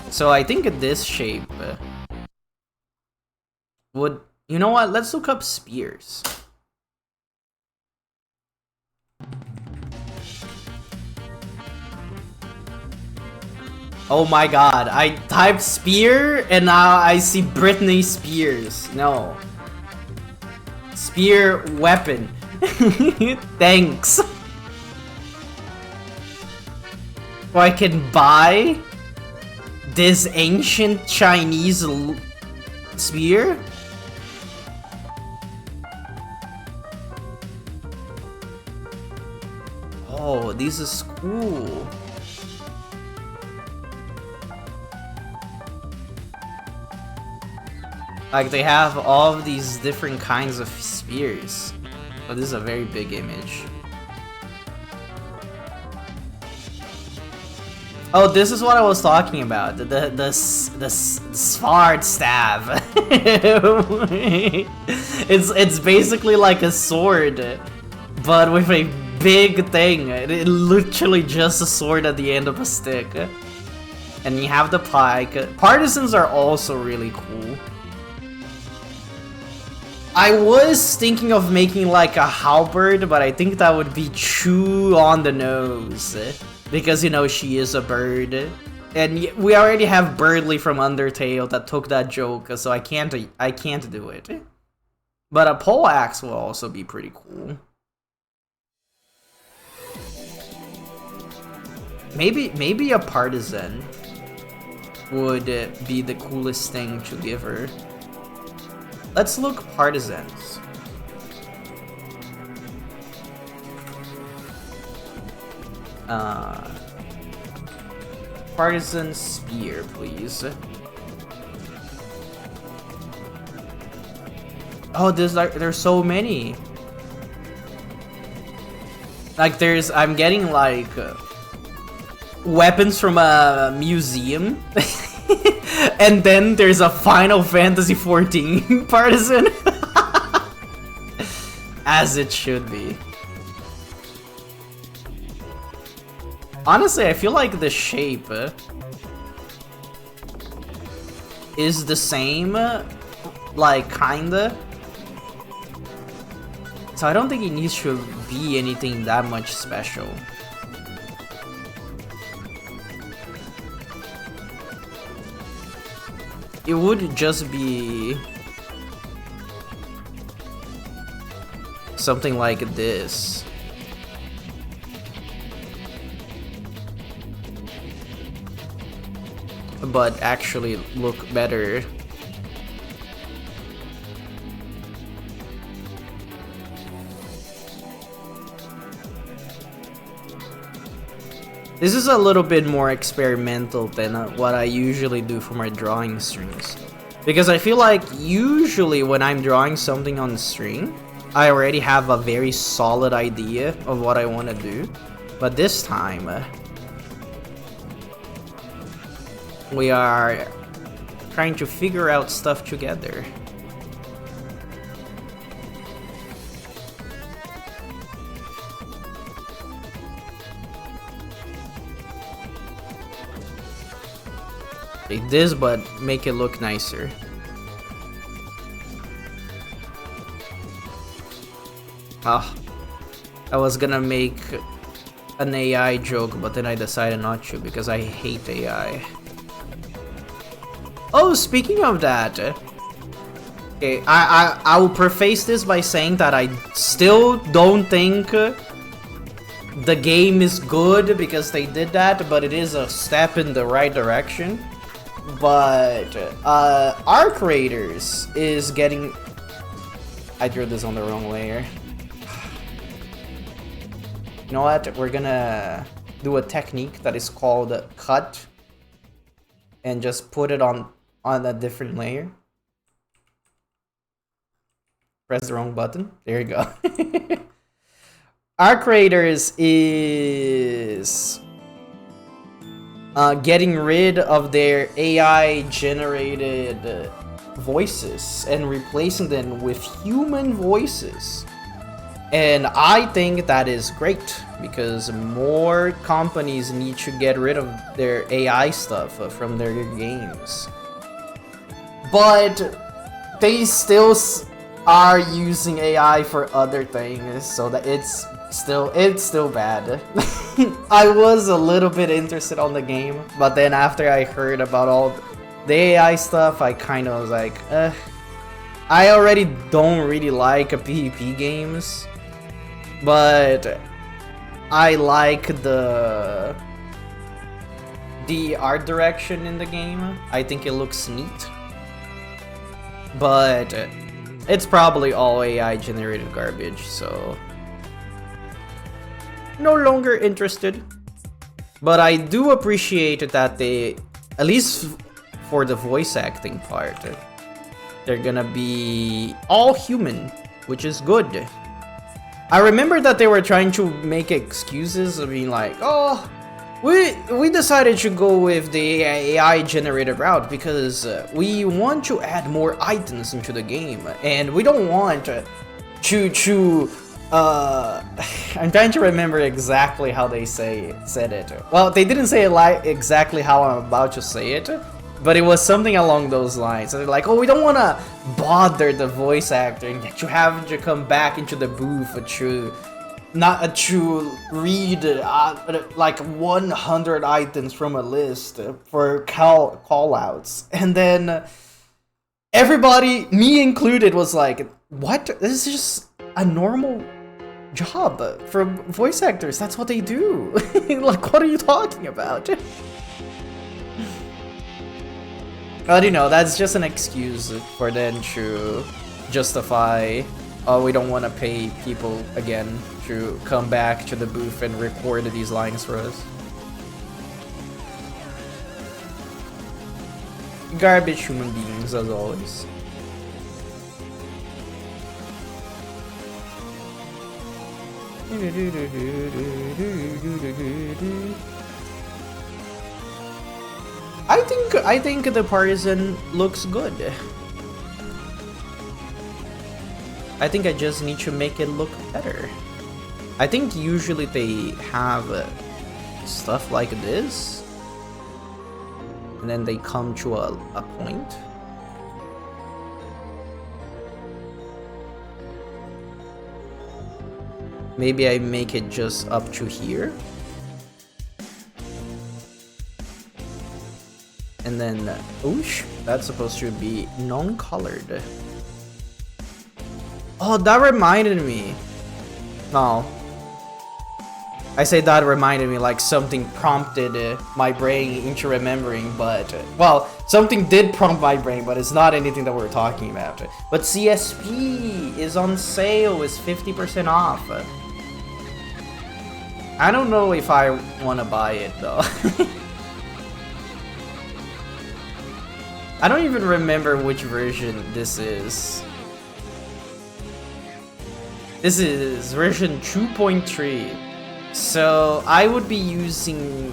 So I think this shape would... You know what? Let's look up spears. Oh my god, I typed spear and now I see Britney Spears. No. Spear weapon. Thanks. So I can buy this ancient Chinese spear? Oh, this is cool. Like, they have all of these different kinds of spears. Oh, this is a very big image. Oh, this is what I was talking about. The sword staff. It's basically like a sword, but with a big thing. It literally just a sword at the end of a stick. And you have the pike. Partisans are also really cool. I was thinking of making like a halberd, but I think that would be too on the nose. Because, you know, she is a bird. And we already have Birdly from Undertale that took that joke, so I can't do it. But a poleaxe will also be pretty cool. Maybe a partisan would be the coolest thing to give her. Let's look partisans. Partisan spear, please. Oh, there's so many. Like I'm getting like weapons from a museum. And then there's a Final Fantasy XIV partisan. As it should be. Honestly, I feel like the shape is the same, like, kinda. So I don't think it needs to be anything that much special. It would just be something like this. But actually look better. This is a little bit more experimental than what I usually do for my drawing streams. Because I feel like usually when I'm drawing something on the stream, I already have a very solid idea of what I want to do. But this time, we are trying to figure out stuff together. Like this, but make it look nicer. Ah, I was gonna make an AI joke, but then I decided not to because I hate AI. Oh, speaking of that, okay, I will preface this by saying that I still don't think the game is good because they did that, but it is a step in the right direction. But Arc Raiders is getting... I drew this on the wrong layer. You know what? We're gonna do a technique that is called cut and just put it on a different layer. Press the wrong button. There you go. Arc Raiders is getting rid of their AI generated voices and replacing them with human voices. And I think that is great because more companies need to get rid of their AI stuff from their games. But they still are using AI for other things, so that it's still bad. I was a little bit interested on the game, but then after I heard about all the AI stuff, I kind of was like, I already don't really like PvP games, but I like the art direction in the game. I think it looks neat, but it's probably all AI generated garbage, so no longer interested. But I do appreciate that they, at least for the voice acting part, they're gonna be all human, which is good. I remember that they were trying to make excuses of being like, oh, we decided to go with the AI generated route because we want to add more items into the game, and we don't want to I'm trying to remember exactly how they said it. Well, they didn't say it like exactly how I'm about to say it, But it was something along those lines. So they're like, oh, we don't want to bother the voice actor and get you having to come back into the booth to read like 100 items from a list for call outs. And then everybody, me included, was like, what? This is just a normal job for voice actors. That's what they do. Like, what are you talking about? But you know, that's just an excuse for them to justify, oh, we don't want to pay people again to come back to the booth and record these lines for us. Garbage human beings, as always. I think the Partisan looks good. I think I just need to make it look better. I think usually they have stuff like this, and then they come to a point. Maybe I make it just up to here. And then, oosh, that's supposed to be non-colored. Oh, that reminded me. No. I say that reminded me like something prompted my brain into remembering, but, well, something did prompt my brain, but it's not anything that we're talking about. But CSP is on sale, is 50% off. I don't know if I want to buy it though. I don't even remember which version this is. This is version 2.3. So I would be using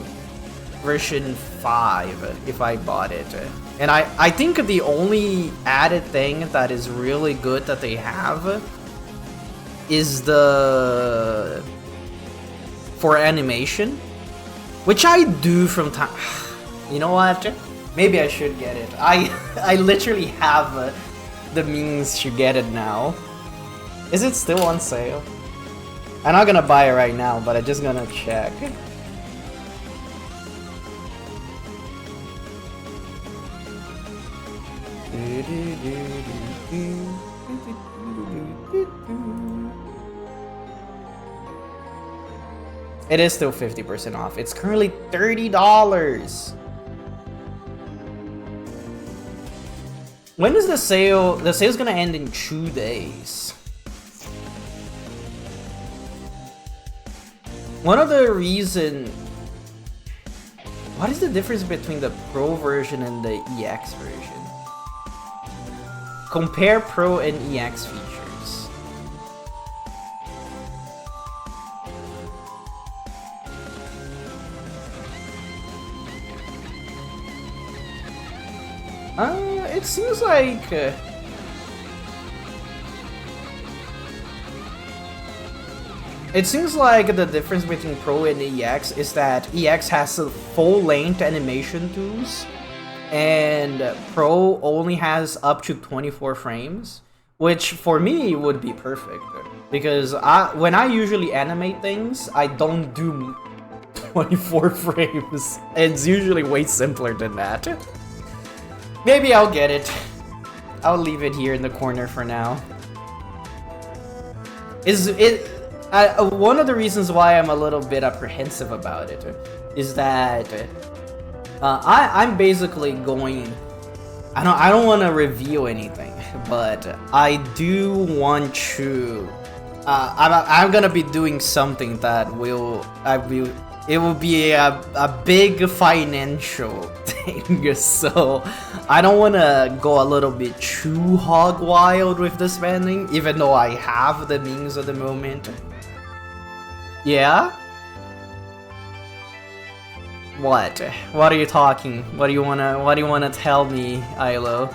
version 5 if I bought it. And I think the only added thing that is really good that they have is the for animation, which I do from time. You know what? Maybe I should get it. I literally have the means to get it now. Is it still on sale? I'm not gonna buy it right now, but I'm just gonna check. It is still 50% off. It's currently $30. When is the sale? The sale's gonna end in 2 days. One of the reason... What is the difference between the Pro version and the EX version? Compare Pro and EX features. It seems like... It seems like the difference between Pro and EX is that EX has full-length animation tools, and Pro only has up to 24 frames, which for me would be perfect, because when I usually animate things, I don't do 24 frames. It's usually way simpler than that. Maybe I'll get it. I'll leave it here in the corner for now. One of the reasons why I'm a little bit apprehensive about it is that I'm basically going... I don't want to reveal anything, but I do want to... I'm gonna be doing something that it will be a big financial thing, so I don't want to go a little bit too hog wild with the spending, even though I have the means at the moment. Yeah? What? What are you talking? What do you wanna tell me, Ilo?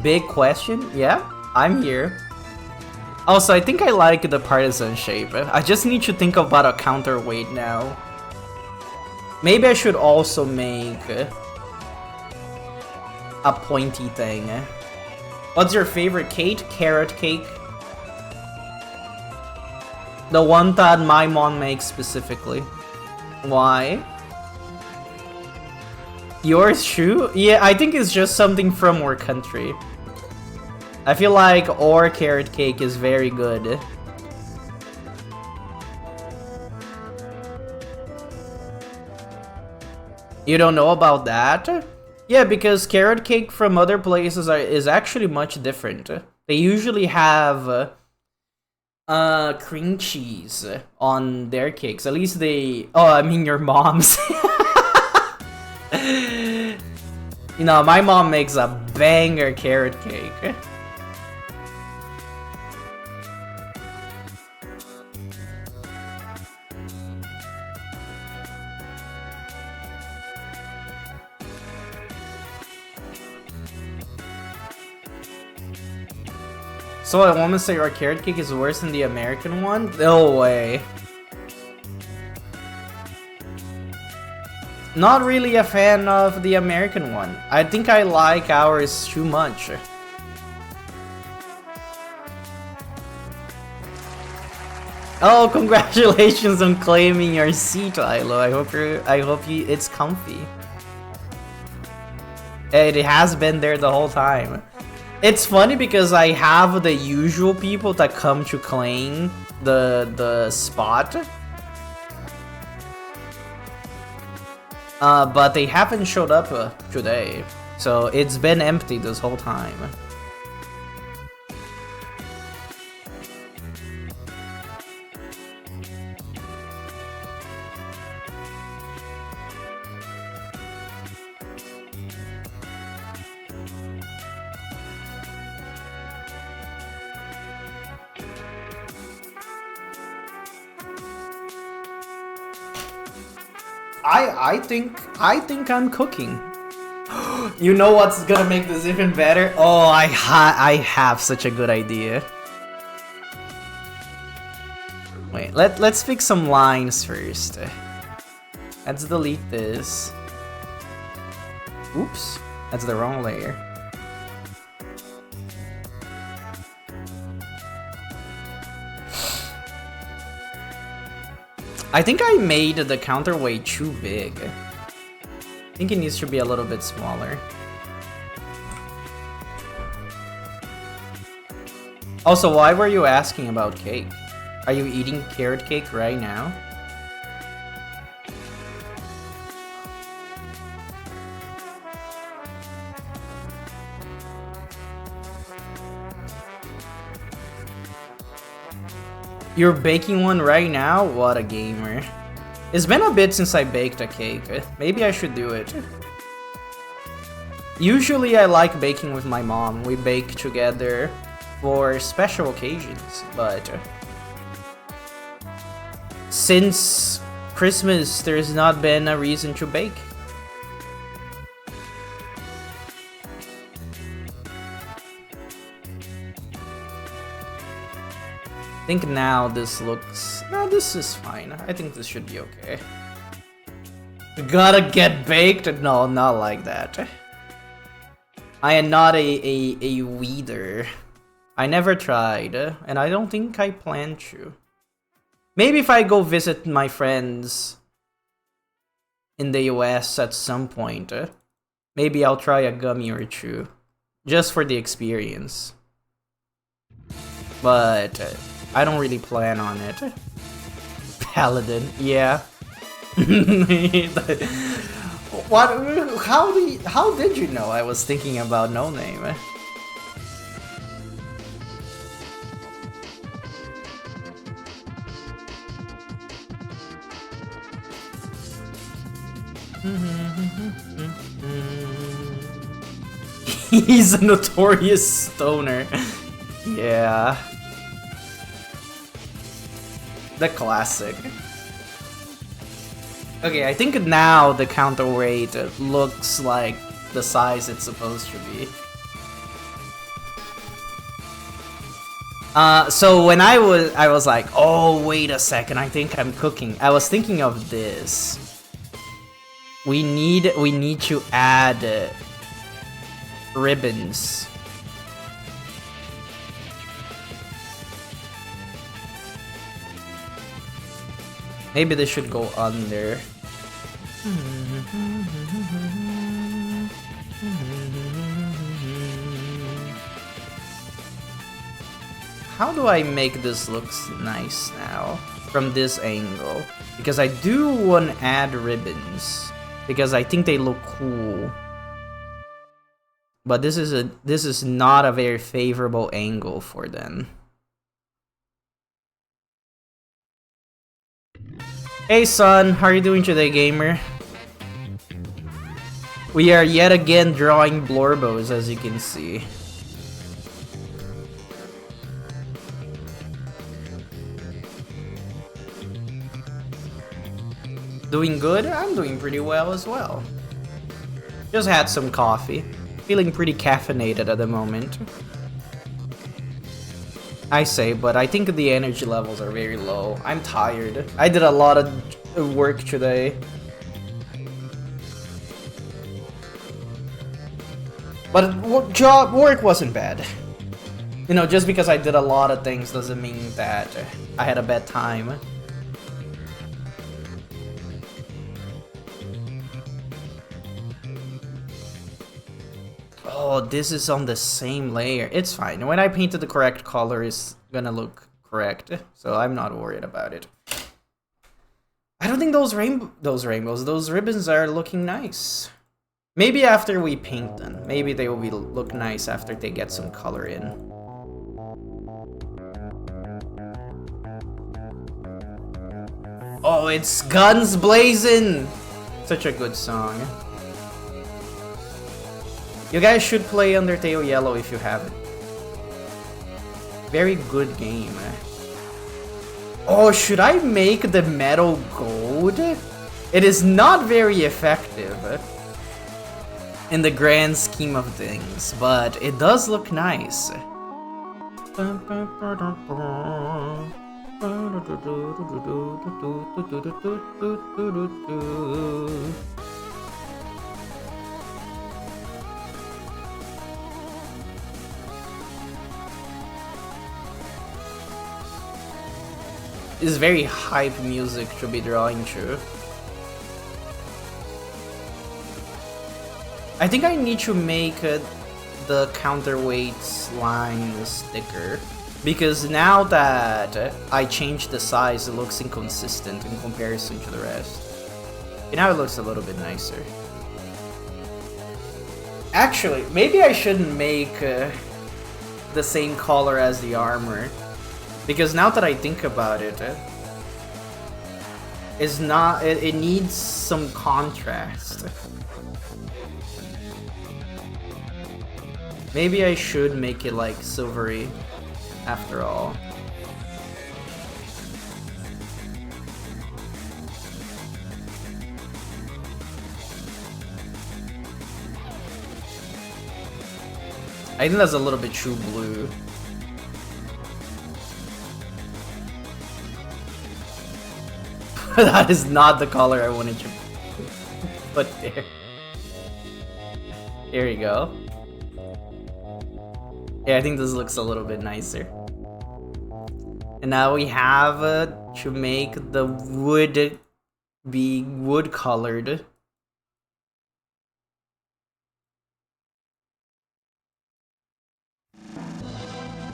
Big question? Yeah, I'm here. Also, I think I like the partisan shape. I just need to think about a counterweight now. Maybe I should also make a pointy thing. What's your favorite cake? Carrot cake. The one that my mom makes specifically. Why? Yours true? Yeah, I think it's just something from our country. I feel like our carrot cake is very good. You don't know about that? Yeah, because carrot cake from other places is actually much different. They usually have cream cheese on their cakes. At least they... Oh, I mean your mom's. You know, my mom makes a banger carrot cake. So I want to say our carrot cake is worse than the American one? No way. Not really a fan of the American one. I think I like ours too much. Oh, congratulations on claiming your seat, Ilo. I hope it's comfy. It has been there the whole time. It's funny because I have the usual people that come to claim the spot. But they haven't showed up today. So it's been empty this whole time. I think I'm cooking. You know what's gonna make this even better? Oh, I have such a good idea. Wait, let's fix some lines first. Let's delete this. Oops, that's the wrong layer. I think I made the counterweight too big. I think it needs to be a little bit smaller. Also, why were you asking about cake? Are you eating carrot cake right now? You're baking one right now? What a gamer. It's been a bit since I baked a cake. Maybe I should do it. Usually I like baking with my mom. We bake together for special occasions, but since Christmas, there's not been a reason to bake. I think now this looks... No, this is fine. I think this should be okay. Gotta get baked? No, not like that. I am not a weeder. I never tried, and I don't think I plan to. Maybe if I go visit my friends in the US at some point, maybe I'll try a gummy or two. Just for the experience. But... I don't really plan on it. Paladin, yeah. What? How did you know I was thinking about No Name? He's a notorious stoner. Yeah. The classic. Okay, I think now the counterweight looks like the size it's supposed to be. So when I was like, oh, wait a second, I think I'm cooking. I was thinking of this. We need to add ribbons. Maybe this should go under. How do I make this look nice now from this angle? Because I do want to add ribbons because I think they look cool. But this is not a very favorable angle for them. Hey son, how are you doing today, gamer? We are yet again drawing Blorbos, as you can see. Doing good? I'm doing pretty well as well. Just had some coffee. Feeling pretty caffeinated at the moment. I say, but I think the energy levels are very low. I'm tired. I did a lot of work today. But work wasn't bad. You know, just because I did a lot of things doesn't mean that I had a bad time. Oh, this is on the same layer. It's fine. When I painted the correct color, it's gonna look correct. So I'm not worried about it. I don't think those ribbons are looking nice. Maybe after we paint them. Maybe they will look nice after they get some color in. Oh, it's Guns Blazing! Such a good song. You guys should play Undertale Yellow if you haven't. Very good game. Oh, should I make the metal gold? It is not very effective in the grand scheme of things, but it does look nice. It's very hype music to be drawing to. I think I need to make the counterweights line sticker, because now that I changed the size, it looks inconsistent in comparison to the rest. Okay, now it looks a little bit nicer. Actually, maybe I shouldn't make the same color as the armor. Because now that I think about it, it needs some contrast. Maybe I should make it like silvery after all. I think that's a little bit too blue. That is not the color I wanted to put there. Here we go. Yeah, I think this looks a little bit nicer. And now we have to make the wood be wood colored.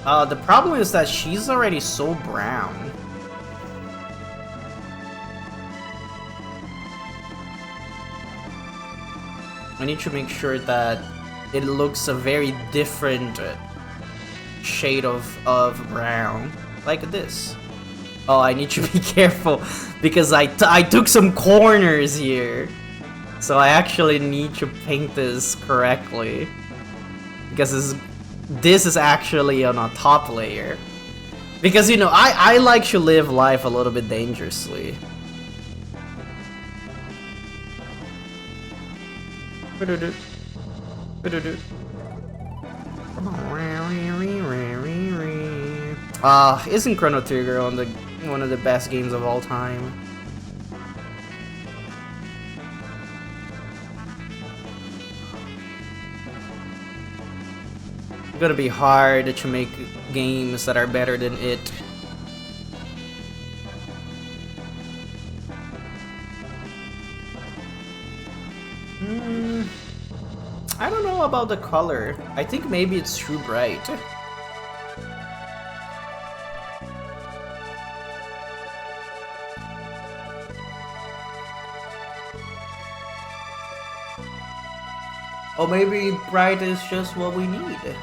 The problem is that she's already so brown. I need to make sure that it looks a very different shade of brown, like this. Oh, I need to be careful because I took some corners here. So I actually need to paint this correctly. Because this is actually on a top layer. Because, you know, I like to live life a little bit dangerously. Isn't Chrono Trigger on one of the best games of all time? gonna be hard to make games that are better than it. I don't know about the color. I think maybe it's too bright. Or maybe bright is just what we need.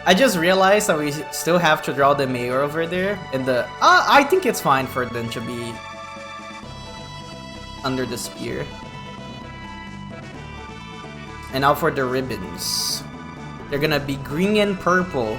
I just realized that we still have to draw the mayor over there, and I think it's fine for them to be under the spear. And now for the ribbons. They're gonna be green and purple.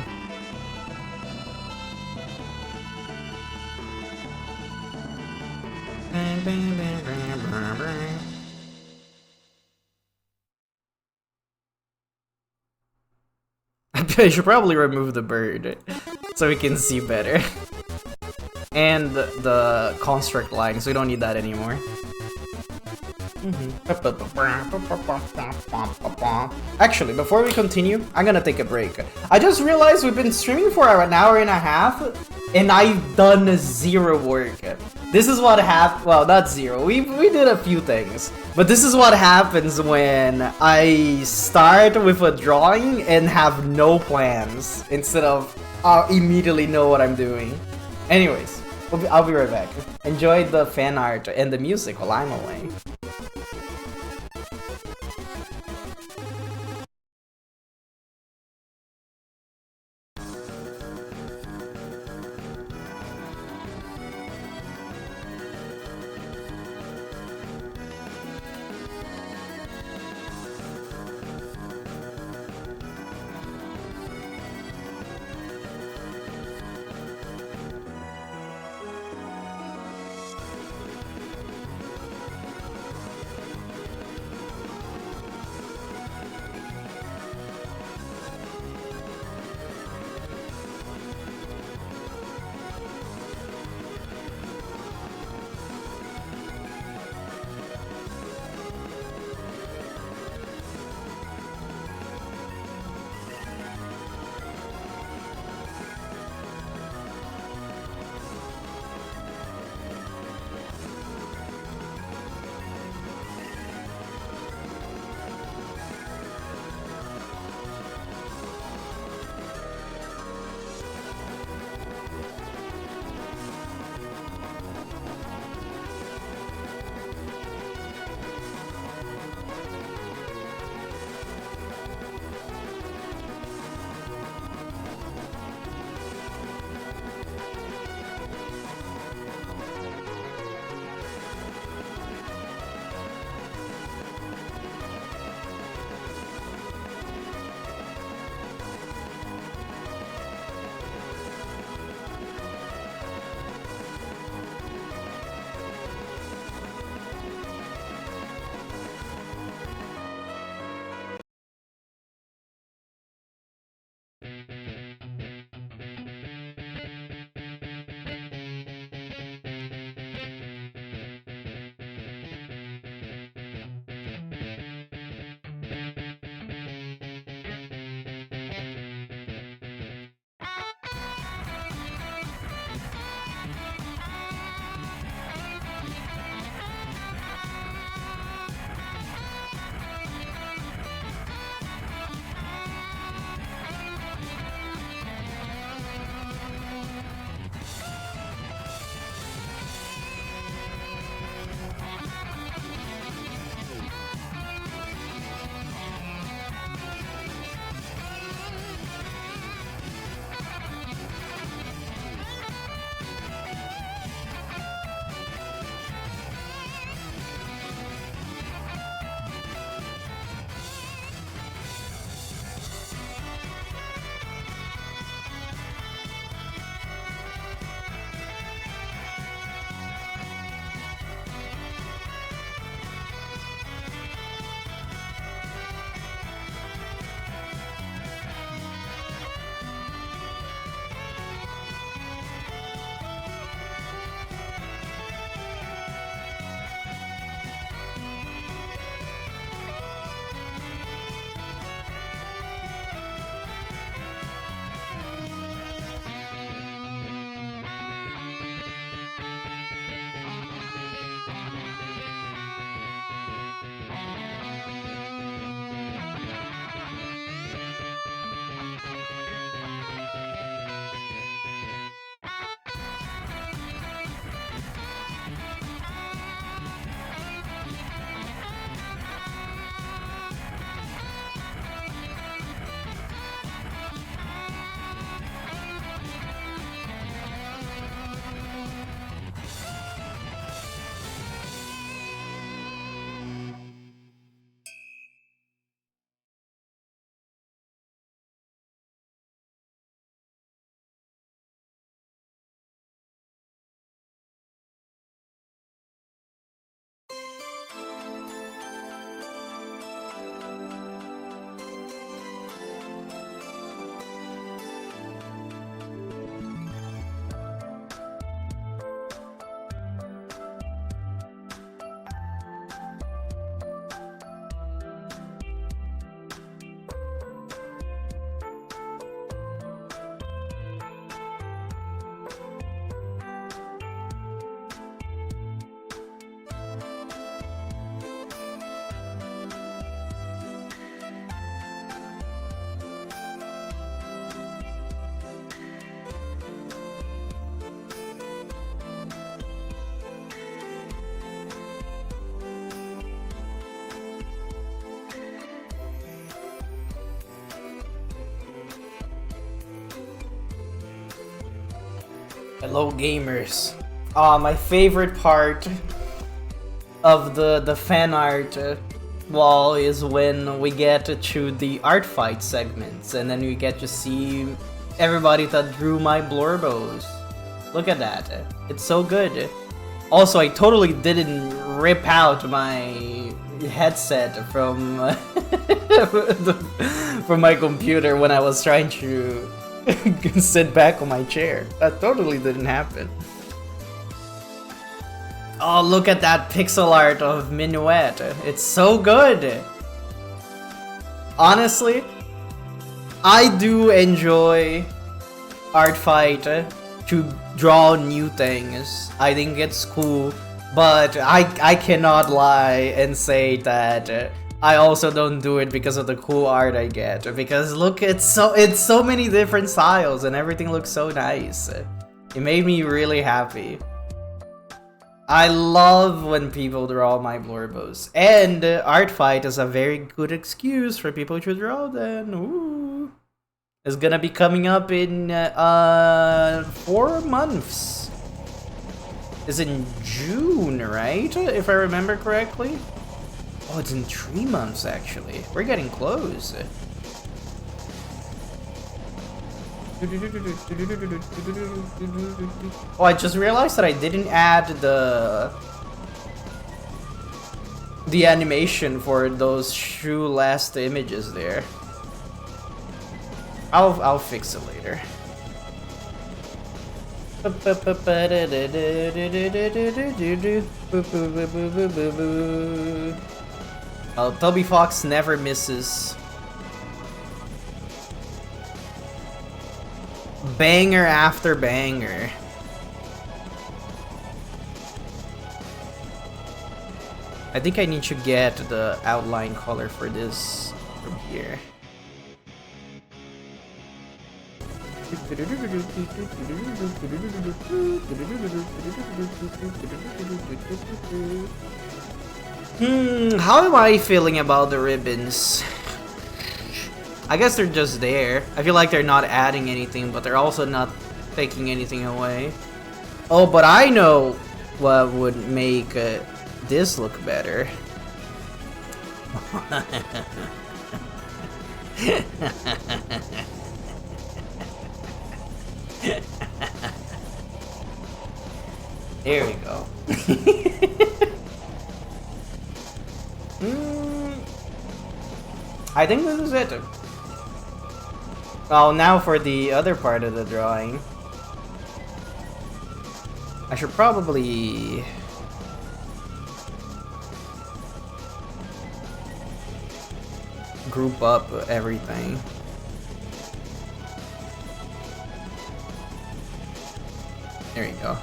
I should probably remove the bird so we can see better. And the construct lines, we don't need that anymore. Actually, before we continue, I'm gonna take a break. I just realized we've been streaming for an hour and a half, and I've done 0 work. This is what happened. Well, not 0. We did a few things, but this is what happens when I start with a drawing and have no plans instead of immediately know what I'm doing. Anyways, I'll be right back. Enjoy the fan art and the music while I'm away. Hello, gamers. My favorite part of the fan art wall is when we get to the art fight segments, and then we get to see everybody that drew my Blorbos. Look at that. It's so good. Also, I totally didn't rip out my headset from from my computer when I was trying to sit back on my chair. That totally didn't happen. Oh, look at that pixel art of Minuet. It's so good. Honestly, I do enjoy art fight to draw new things. I think it's cool, but I cannot lie and say that I also don't do it because of the cool art I get. Because look, it's so many different styles and everything looks so nice. It made me really happy. I love when people draw my Blorbos, and art fight is a very good excuse for people to draw them. Ooh. It's gonna be coming up in 4 months. It's in June, right? If I remember correctly. Oh, it's in 3 months actually. We're getting close. Oh, I just realized that I didn't add the animation for those two last images there. I'll fix it later. Oh, Toby Fox never misses. Banger after banger. I think I need to get the outline color for this from here. How am I feeling about the ribbons? I guess they're just there. I feel like they're not adding anything, but they're also not taking anything away. Oh, but I know what would make this look better. There we go. I think this is it. Well, now for the other part of the drawing. I should probably group up everything. There you go.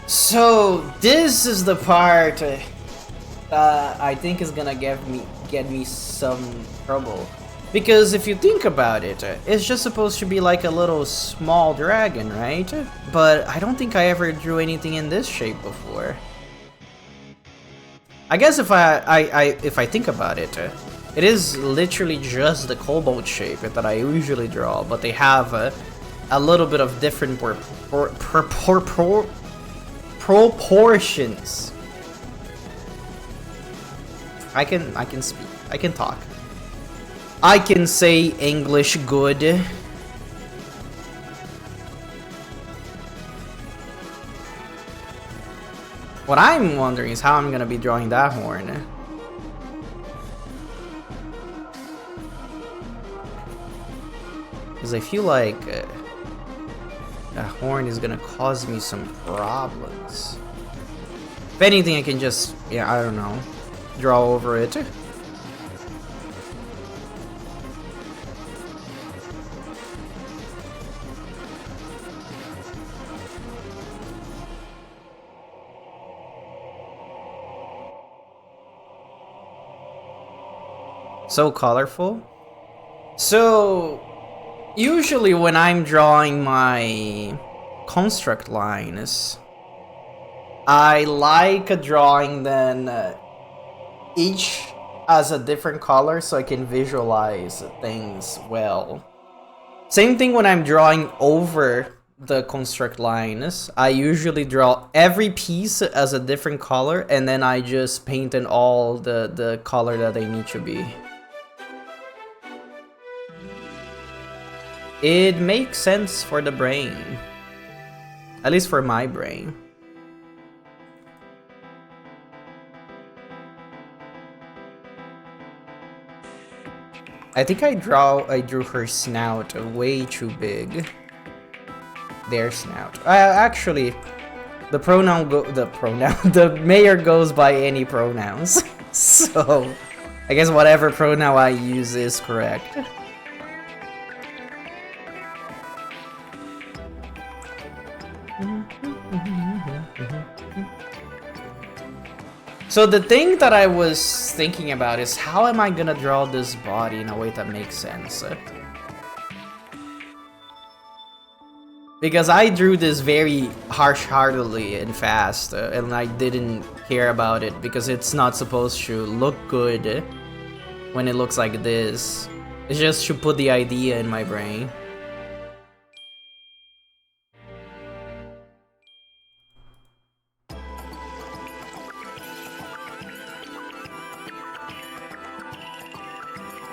So this is the part I think is gonna get me some trouble. Because if you think about it, it's just supposed to be like a little small dragon, right? But I don't think I ever drew anything in this shape before. I guess if I think about it, it is literally just the cobalt shape that I usually draw, but they have a little bit of different proportions. I can speak. I can talk. I can say English good. What I'm wondering is how I'm gonna be drawing that horn. Because I feel like that horn is gonna cause me some problems. If anything, I can just, yeah, I don't know, draw over it. So colorful. So usually when I'm drawing my construct lines, I like drawing them each as a different color so I can visualize things well. Same thing when I'm drawing over the construct lines. I usually draw every piece as a different color, and then I just paint in all the color that they need to be. It makes sense for the brain. At least for my brain. I think I drew her snout way too big. Their snout. Actually, the mayor goes by any pronouns. So, I guess whatever pronoun I use is correct. So the thing that I was thinking about is how am I gonna draw this body in a way that makes sense? Because I drew this very harsh-heartedly and fast, and I didn't care about it because it's not supposed to look good when it looks like this. It's just to put the idea in my brain.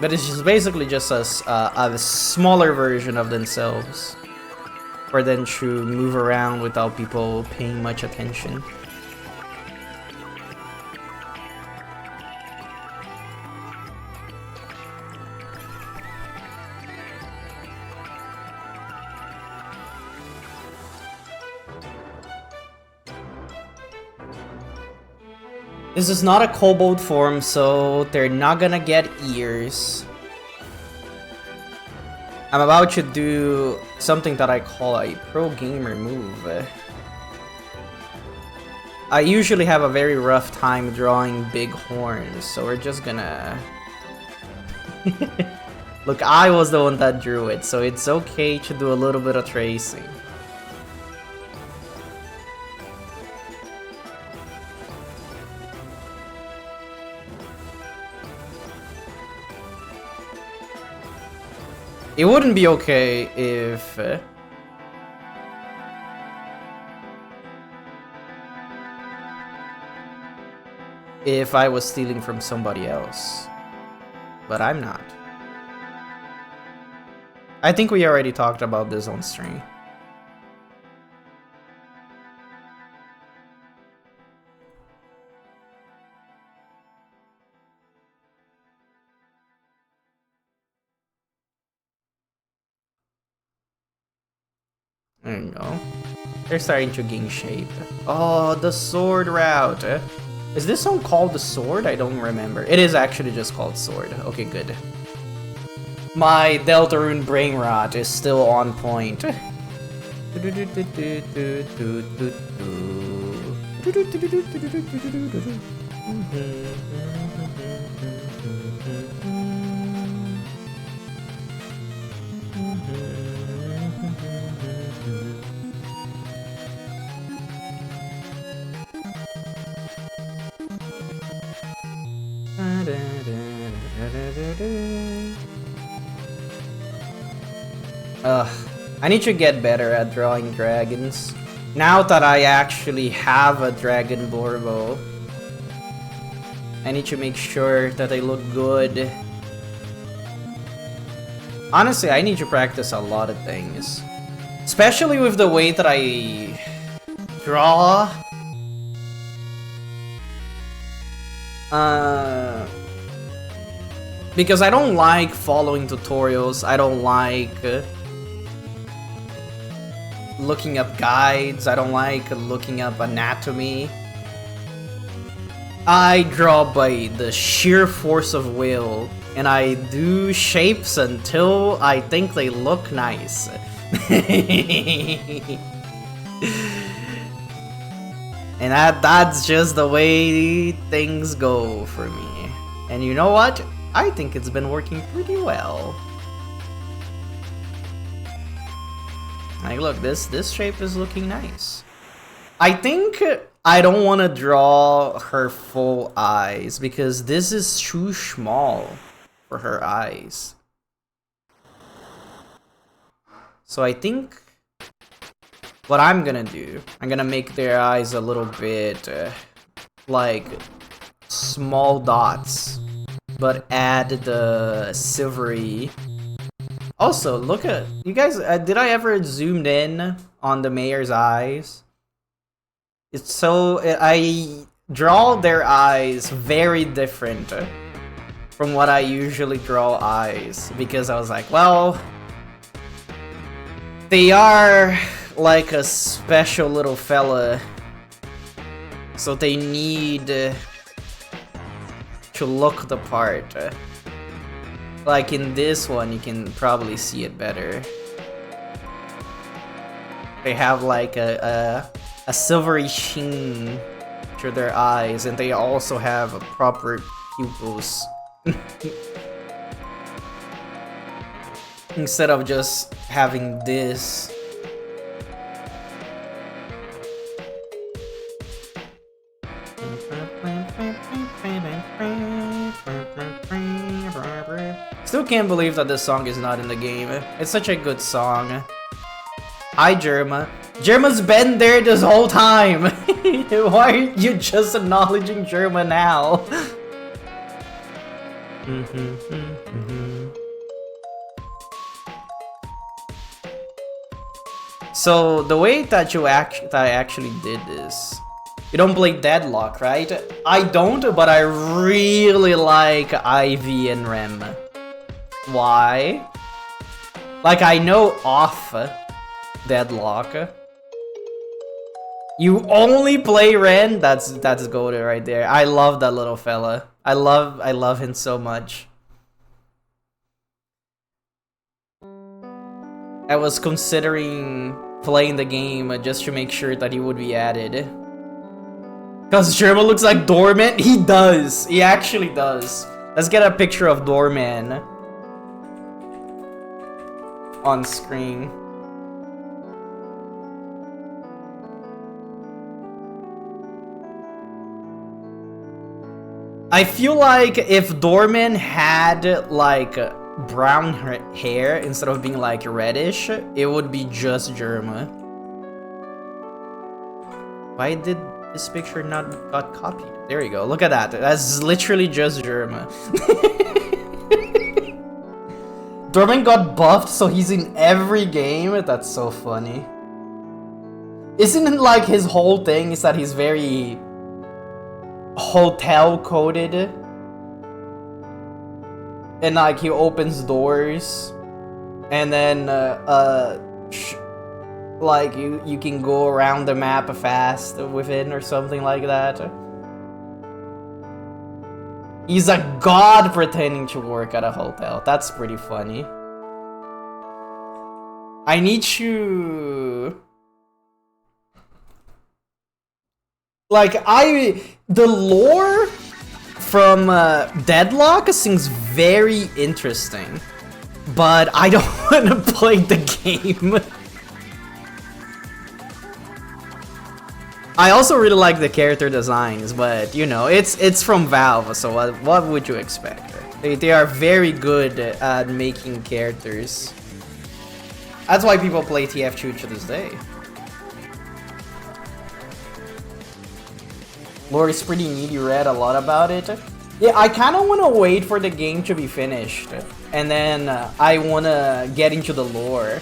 But it's just basically just a smaller version of themselves. For them to move around without people paying much attention. This is not a kobold form, so they're not gonna get ears. I'm about to do something that I call a pro gamer move. I usually have a very rough time drawing big horns, so we're just gonna... Look, I was the one that drew it, so it's okay to do a little bit of tracing. It wouldn't be okay if I was stealing from somebody else, but I'm not. I think we already talked about this on stream. There you go. They're starting to gain shape. Oh, the sword route. Is this song called The Sword? I don't remember. It is actually just called Sword. Okay, good. My Deltarune brain rot is still on point. I need to get better at drawing dragons. Now that I actually have a dragon Blorbo, I need to make sure that they look good. Honestly, I need to practice a lot of things. Especially with the way that I draw. Because I don't like following tutorials. I don't like looking up guides. I don't like looking up anatomy. I draw by the sheer force of will, and I do shapes until I think they look nice. And that's just the way things go for me. And you know what? I think it's been working pretty well. Like, look, this shape is looking nice. I think I don't want to draw her full eyes because this is too small for her eyes. So I think what I'm gonna do, I'm gonna make their eyes a little bit like small dots, but add the silvery. Also, look at you guys. Did I ever zoomed in on the mayor's eyes? It's so I draw their eyes very different from what I usually draw eyes, because I was like, well, they are like a special little fella, so they need to look the part. Like in this one, you can probably see it better. They have like a silvery sheen to their eyes, and they also have proper pupils. Instead of just having this. Still can't believe that this song is not in the game. It's such a good song. Hi, Germa. Germa's been there this whole time. Why are you just acknowledging Germa now? So the way that I actually did this, you don't play Deadlock, right? I don't, but I really like Ivy and Rem. Why? Like, I know off Deadlock. You only play Ren? That's goated right there. I love that little fella. I love him so much. I was considering playing the game just to make sure that he would be added. Cause Germa looks like Doorman? He does. He actually does. Let's get a picture of Doorman on screen. I feel like if Doorman had like brown hair instead of being like reddish, it would be just Germa. Why did this picture not got copied? There you go. Look at that. That's literally just Germa. Doorman got buffed, so he's in every game. That's so funny. Isn't it like his whole thing is that he's very hotel coded, and like he opens doors, and then like you can go around the map fast within or something like that. He's a god pretending to work at a hotel. That's pretty funny. I need to like the lore from Deadlock seems very interesting, but I don't want to play the game. I also really like the character designs, but you know, it's from Valve, so what would you expect? They are very good at making characters. That's why people play TF2 to this day. Lore is pretty neat, you read a lot about it. Yeah, I kind of want to wait for the game to be finished, and then I want to get into the lore.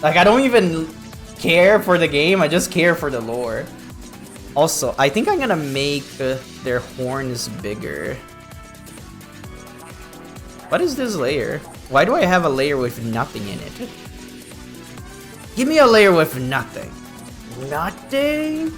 Like, I don't even care for the game, I just care for the lore. Also, I think I'm gonna make their horns bigger. What is this layer? Why do I have a layer with nothing in it? Give me a layer with nothing. Nothing?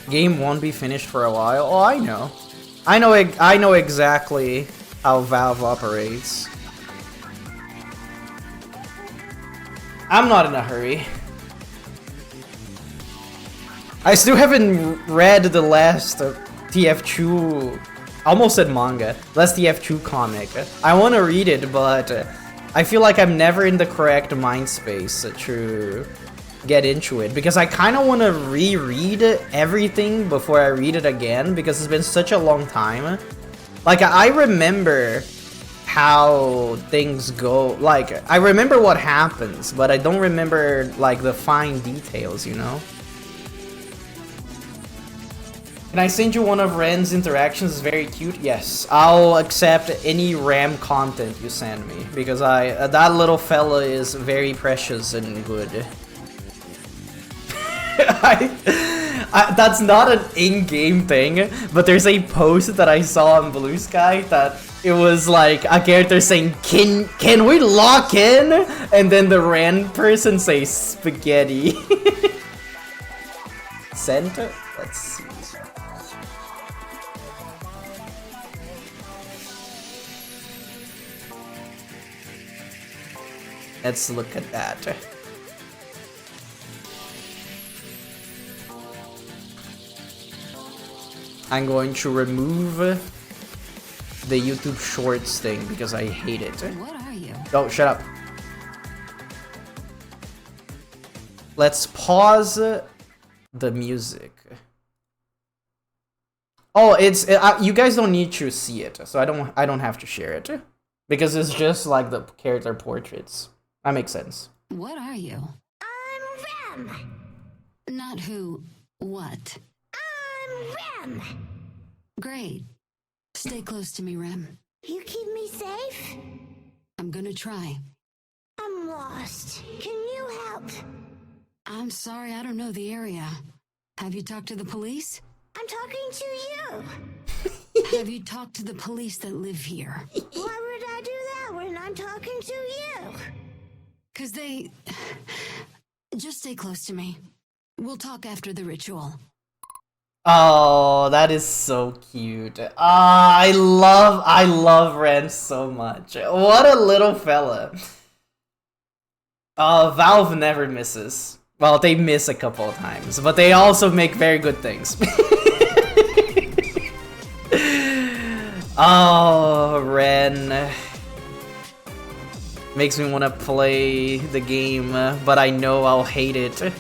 Game won't be finished for a while. Oh, I know. I know exactly how Valve operates. I'm not in a hurry. I still haven't read the last TF2, almost said manga, last TF2 comic. I want to read it, but I feel like I'm never in the correct mind space to get into it, because I kind of want to reread everything before I read it again, because it's been such a long time. Like, I remember how things go, like, I remember what happens, but I don't remember, like, the fine details, you know? Can I send you one of Ren's interactions? It's very cute. Yes, I'll accept any RAM content you send me, because that little fella is very precious and good. That's not an in-game thing, but there's a post that I saw on Blue Sky that it was like a character saying, "Can we lock in?" And then the Ran person says spaghetti. Sent? Let's see. Let's look at that. I'm going to remove the YouTube Shorts thing because I hate it. What are you? Oh, shut up. Let's pause the music. Oh, it's you guys don't need to see it, so I don't have to share it because it's just like the character portraits. That makes sense. What are you? I'm Rem. Not who, what? I'm Rem. Great. Stay close to me, Rem. You keep me safe? I'm gonna try. I'm lost. Can you help? I'm sorry, I don't know the area. Have you talked to the police? I'm talking to you. Have you talked to the police that live here? Why would I do that when I'm talking to you? 'Cause they... Just stay close to me. We'll talk after the ritual. Oh, that is so cute. I love Ren so much. What a little fella. Valve never misses. Well, they miss a couple of times, but they also make very good things. Oh, Ren. Makes me want to play the game, but I know I'll hate it.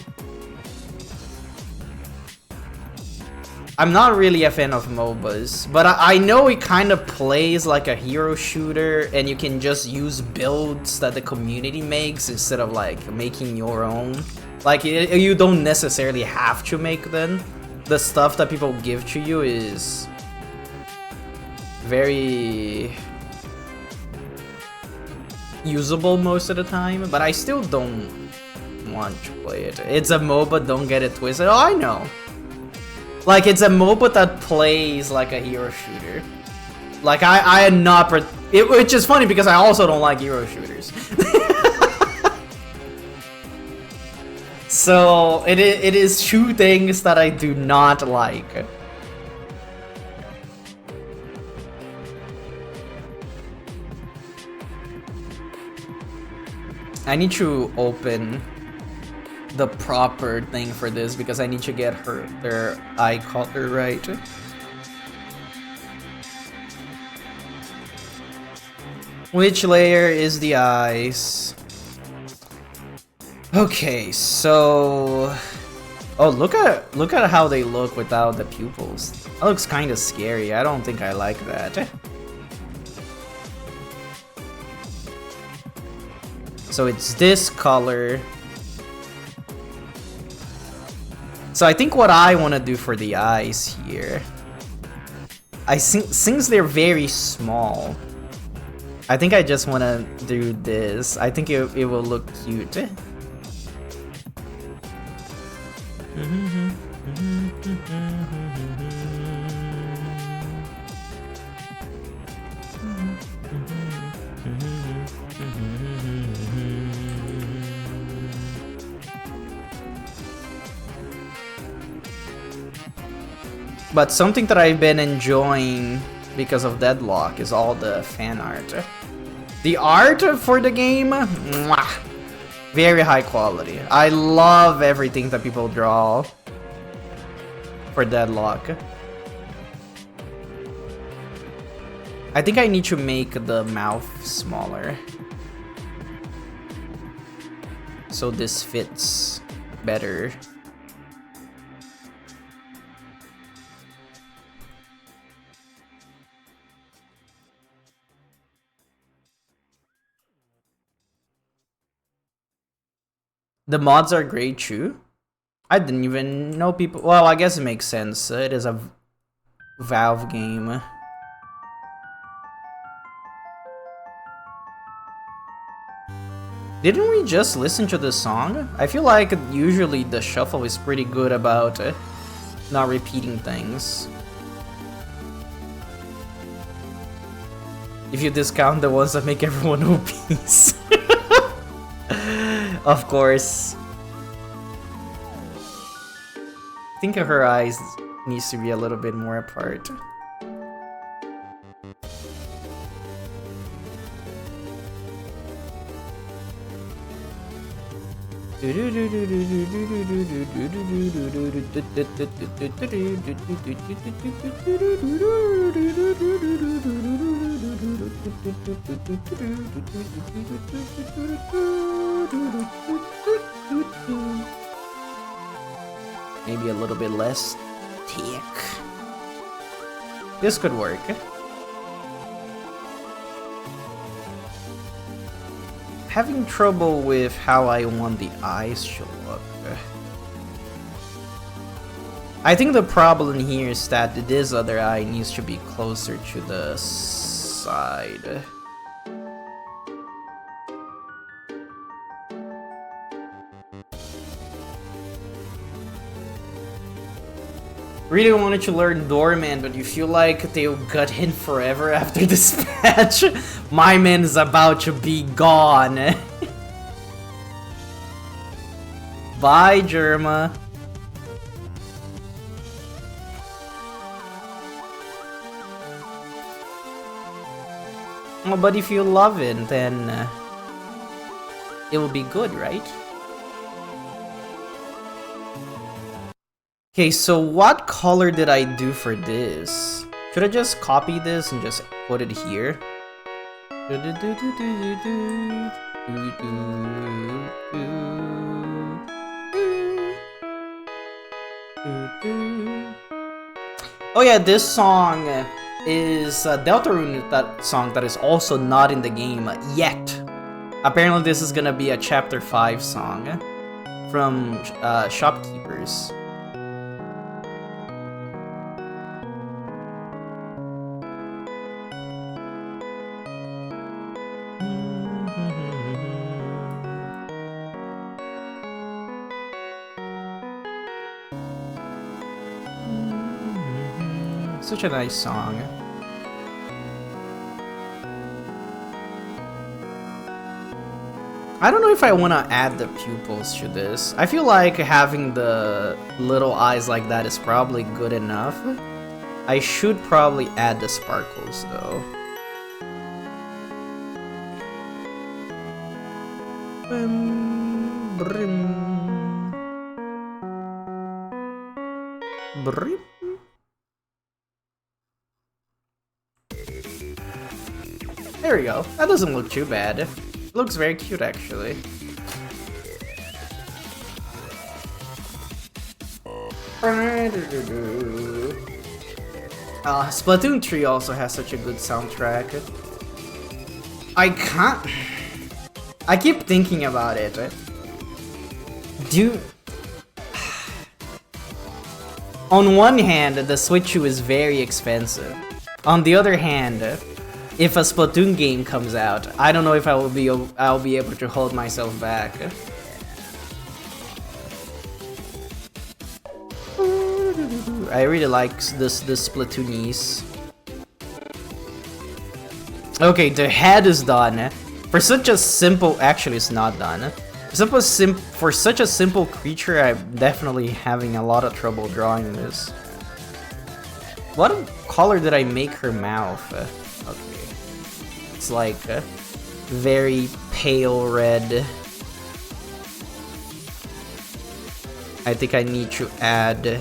I'm not really a fan of MOBAs, but I know it kind of plays like a hero shooter, and you can just use builds that the community makes instead of like making your own. Like, you don't necessarily have to make them. The stuff that people give to you is very usable most of the time, but I still don't want to play it. It's a MOBA, don't get it twisted. Oh, I know. Like, it's a MOBA that plays like a hero shooter. Like, I am not... which is funny because I also don't like hero shooters. So, it is two things that I do not like. I need to open the proper thing for this because I need to get their eye color right. Which layer is the eyes? Okay, so oh, look at how they look without the pupils. That looks kind of scary. I don't think I like that. So it's this color. So I think what I want to do for the eyes here, since they're very small, I think I just want to do this. I think it will look cute. But something that I've been enjoying because of Deadlock is all the fan art. The art for the game, mwah, very high quality. I love everything that people draw. for deadlock. I think I need to make the mouth smaller so this fits better. The mods are great too. I didn't even know people. Well, I guess it makes sense. It is a Valve game. Didn't we just listen to the song? I feel like usually the shuffle is pretty good about not repeating things. If you discount the ones that make everyone obese. Of course. I think her eyes needs to be a little bit more apart. Maybe a little bit less thick. This could work. Having trouble with how I want the eyes to look. I think the problem here is that this other eye needs to be closer to the side. Really wanted to learn Doorman, but you feel like they'll gut in forever after this patch. My man is about to be gone. Bye, Germa. Oh, but if you love it, then it will be good, right? Okay, so what color did I do for this? Should I just copy this and just put it here? Oh yeah, this song is Deltarune, that song that is also not in the game yet. Apparently this is gonna be a chapter 5 song from Shopkeepers. Such a nice song. I don't know if I want to add the pupils to this. I feel like having the little eyes like that is probably good enough. I should probably add the sparkles though. Brim. There we go. That doesn't look too bad. It looks very cute, actually. Splatoon 3 also has such a good soundtrack. I keep thinking about it. On one hand, the Switch U is very expensive. On the other hand, if a Splatoon game comes out, I don't know if I'll be able to hold myself back. I really like this Splatoonies. Okay, the head is done. For such a simple, actually it's not done. For such a simple creature, I'm definitely having a lot of trouble drawing this. What color did I make her mouth? Okay. It's like a very pale red. I think I need to add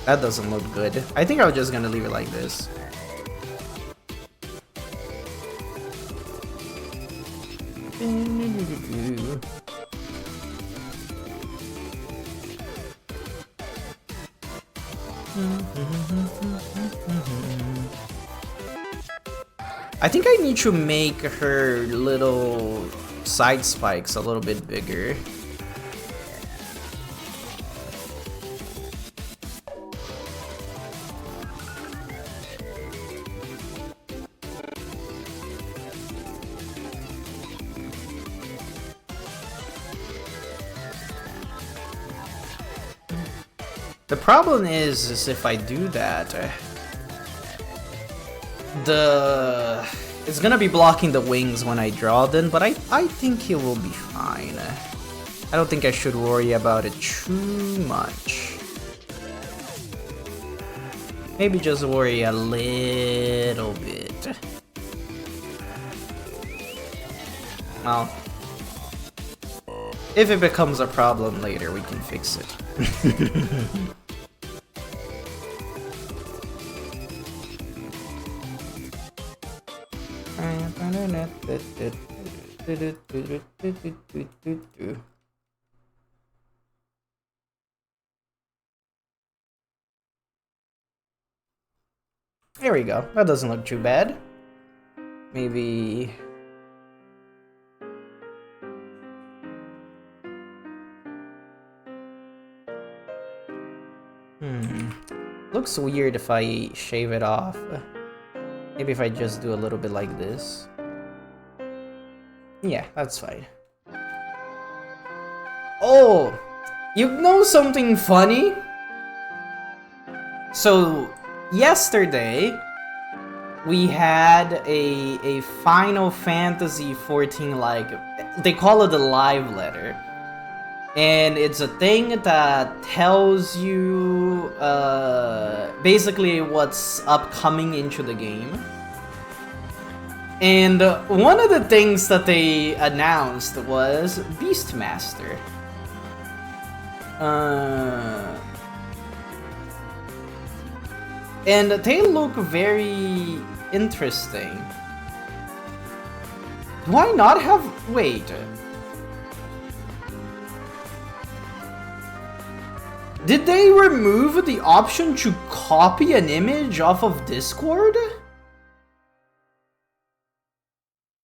That doesn't look good. I think I was just gonna leave it like this. I think I need to make her little side spikes a little bit bigger. The problem is if I do that, it's gonna be blocking the wings when I draw them, but I think it will be fine. I don't think I should worry about it too much. Maybe just worry a little bit. Well, if it becomes a problem later, we can fix it. There we go. That doesn't look too bad. Maybe... Looks weird if I shave it off. Maybe if I just do a little bit like this. Yeah, that's fine. Oh! You know something funny? So, yesterday, we had a Final Fantasy 14, like, they call it a live letter. And it's a thing that tells you basically what's upcoming into the game. And one of the things that they announced was Beastmaster. And they look very interesting. Do I not have... Wait. Did they remove the option to copy an image off of Discord?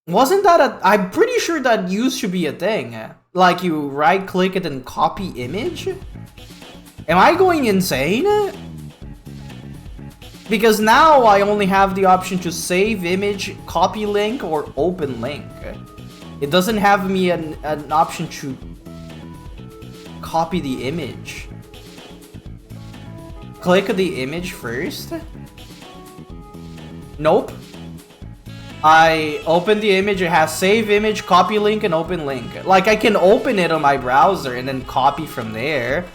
Wasn't that a... I'm pretty sure that used to be a thing. Like you right click it and copy image? Am I going insane? Because now I only have the option to save image, copy link, or open link. It doesn't have me an option to copy the image. Click the image first. Nope. I open the image, it has save image, copy link, and open link. Like, I can open it on my browser and then copy from there.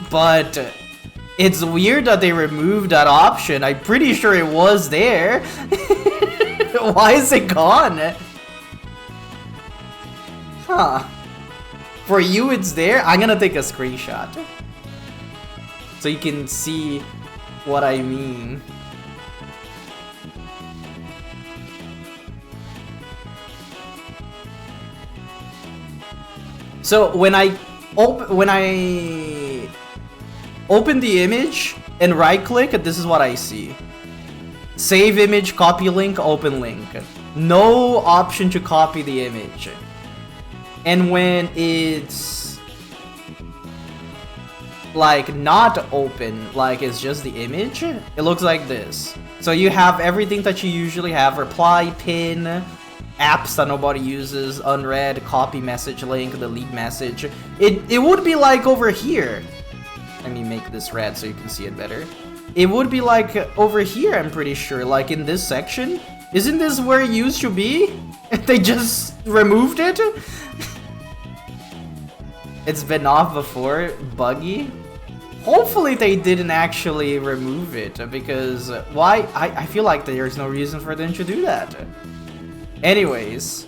But it's weird that they removed that option. I'm pretty sure it was there. Why is it gone? Huh. For you, it's there? I'm gonna take a screenshot. So you can see what I mean. So when I open the image and right click, this is what I see. Save image, copy link, open link. No option to copy the image. And when it's like not open, like it's just the image, it looks like this. So you have everything that you usually have: reply, pin, apps that nobody uses, unread, copy message link, delete message. It would be like over here. Let me make this red so you can see it better. It would be like over here, I'm pretty sure, like in this section. Isn't this where it used to be? They just removed it? It's been off before, buggy. Hopefully they didn't actually remove it, because why? I feel like there's no reason for them to do that. Anyways,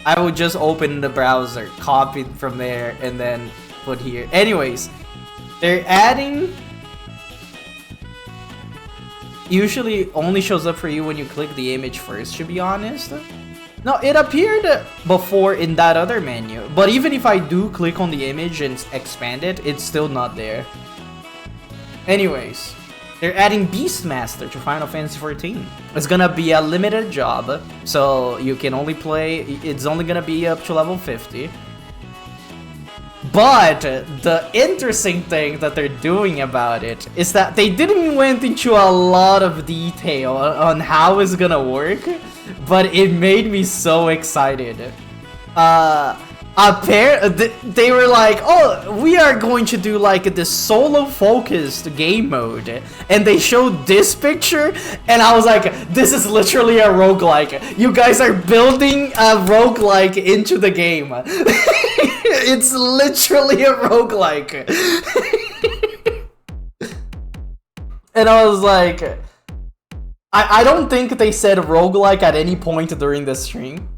I would just open the browser, copy from there, and then put here. Anyways, they're adding usually only shows up for you when you click the image first, to be honest. No, it appeared before in that other menu, but even if I do click on the image and expand it, it's still not there. Anyways, they're adding Beastmaster to Final Fantasy XIV. It's gonna be a limited job, so you can only play, it's only gonna be up to level 50. But the interesting thing that they're doing about it is that they didn't went into a lot of detail on how it's gonna work, but it made me so excited. They were like, oh, we are going to do like this solo focused game mode, and they showed this picture, and I was like, this is literally a roguelike. You guys are building a roguelike into the game. It's literally a roguelike. And I was like, I don't think they said roguelike at any point during the stream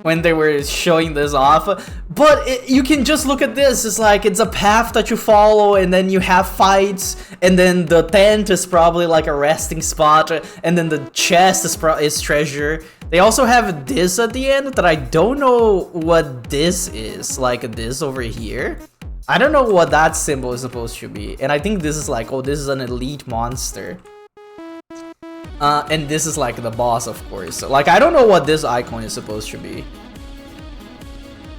when they were showing this off, but you can just look at this. It's like, it's a path that you follow, and then you have fights, and then the tent is probably like a resting spot, and then the chest is treasure. They also have this at the end that I don't know what this is, like this over here. I don't know what that symbol is supposed to be, and I think this is like, oh, this is an elite monster. And this is like the boss, of course. Like, I don't know what this icon is supposed to be.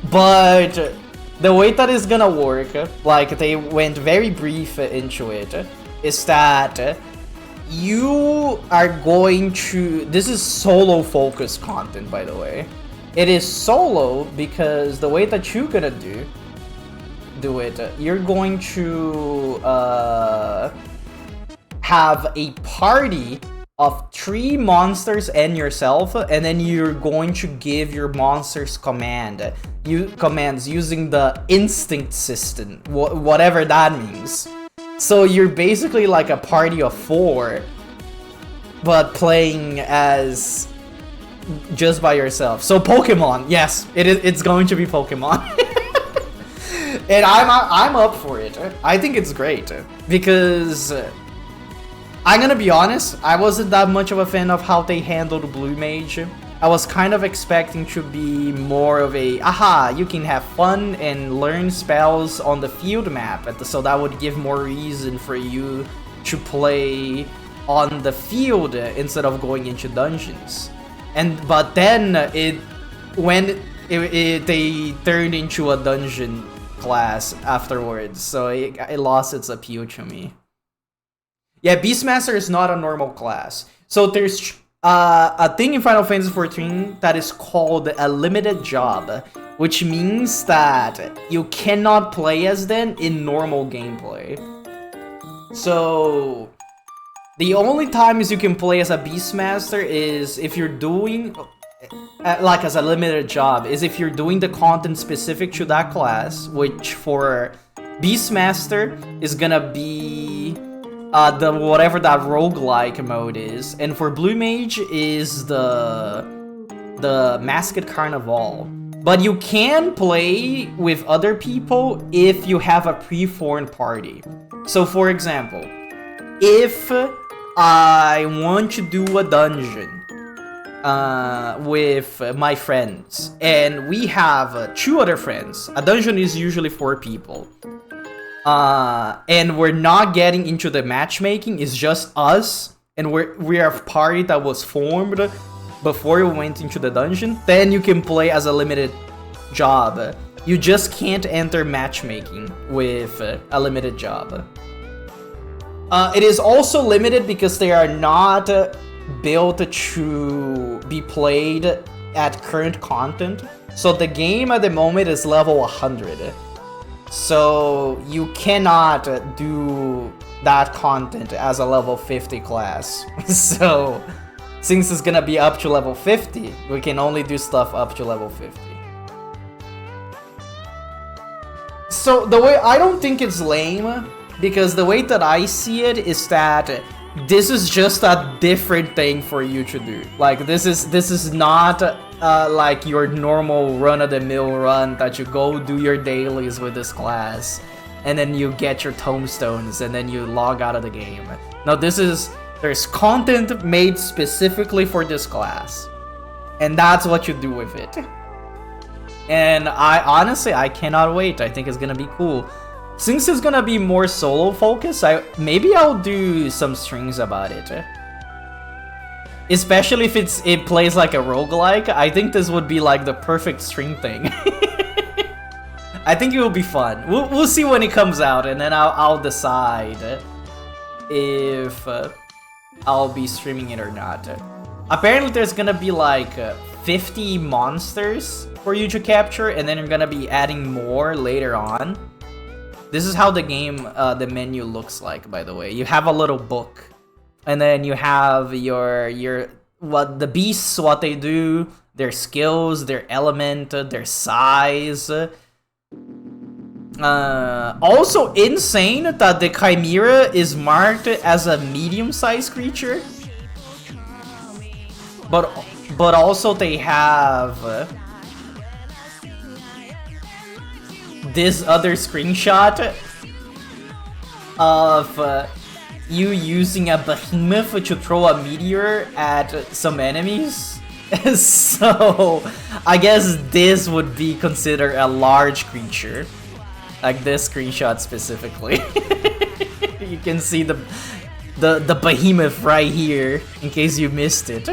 But the way that it's gonna work, like they went very brief into it, is that you are going to... This is solo focused content, by the way. It is solo because the way that you're gonna do it, you're going to have a party of 3 monsters and yourself, and then you're going to give your monsters commands using the instinct system, whatever that means. So you're basically like a party of 4, but playing as just by yourself. So Pokemon, yes, it's going to be Pokemon. And I'm up for it. I think it's great because I'm gonna be honest, I wasn't that much of a fan of how they handled Blue Mage. I was kind of expecting to be more of a, aha, you can have fun and learn spells on the field map, so that would give more reason for you to play on the field instead of going into dungeons. But then they turned into a dungeon class afterwards, so it lost its appeal to me. Yeah, Beastmaster is not a normal class. So there's a thing in Final Fantasy XIV that is called a limited job, which means that you cannot play as them in normal gameplay. So the only times you can play as a Beastmaster is if you're doing, like as a limited job, is if you're doing the content specific to that class, which for Beastmaster is gonna be the whatever that roguelike mode is, and for Blue Mage is the Masked Carnival. But you can play with other people if you have a pre-formed party. So for example, if I want to do a dungeon with my friends, and we have 2 other friends, a dungeon is usually 4 people. And we're not getting into the matchmaking, it's just us, and we are a party that was formed before we went into the dungeon, then you can play as a limited job. You just can't enter matchmaking with a limited job. It is also limited because they are not built to be played at current content. So the game at the moment is level 100. So you cannot do that content as a level 50 class. So since it's gonna be up to level 50, we can only do stuff up to level 50. So the way, I don't think it's lame, because the way that I see it is that this is just a different thing for you to do. Like this is not like your normal run-of-the-mill run that you go do your dailies with this class and then you get your tombstones and then you log out of the game. No, this is There's content made specifically for this class. And that's what you do with it. And I honestly, I cannot wait. I think it's gonna be cool. Since it's gonna be more solo focused, maybe I'll do some streams about it. Especially if it plays like a roguelike. I think this would be like the perfect stream thing. I think it will be fun. We'll see when it comes out, and then I'll decide if I'll be streaming it or not. Apparently there's gonna be like 50 monsters for you to capture, and then you're gonna be adding more later on. This is how the game, the menu looks like, by the way. You have a little book, and then you have your what the beasts, what they do, their skills, their element, their size. Also insane that the Chimera is marked as a medium-sized creature. But also they have this other screenshot of you using a behemoth to throw a meteor at some enemies. So I guess this would be considered a large creature. Like this screenshot specifically. You can see the behemoth right here, in case you missed it.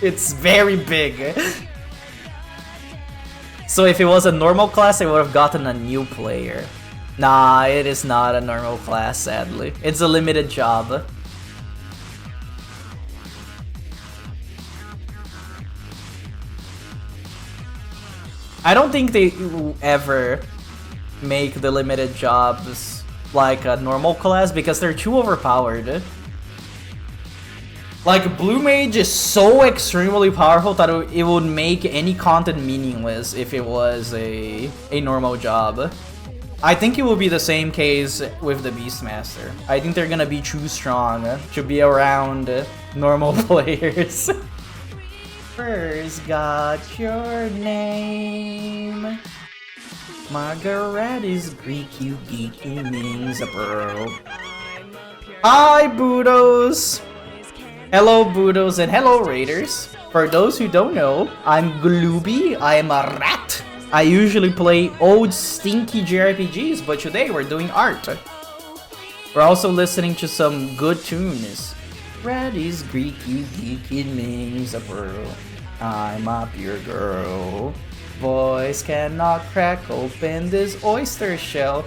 It's very big. So if it was a normal class, I would have gotten a new player. Nah, it is not a normal class, sadly. It's a limited job. I don't think they will ever make the limited jobs like a normal class because they're too overpowered. Like, Blue Mage is so extremely powerful that it would make any content meaningless if it was a normal job. I think it will be the same case with the Beastmaster. I think they're gonna be too strong to be around normal players. First got your name. Margaret is Greek, you geek, you means a bro. Hi, Budos! Hello, Budos, and hello, Raiders. For those who don't know, I'm Glooby, I am a rat. I usually play old stinky JRPGs, but today we're doing art. We're also listening to some good tunes. Red is Greek, you geek, it means a bro. I'm a pure girl. Boys cannot crack open this oyster shell.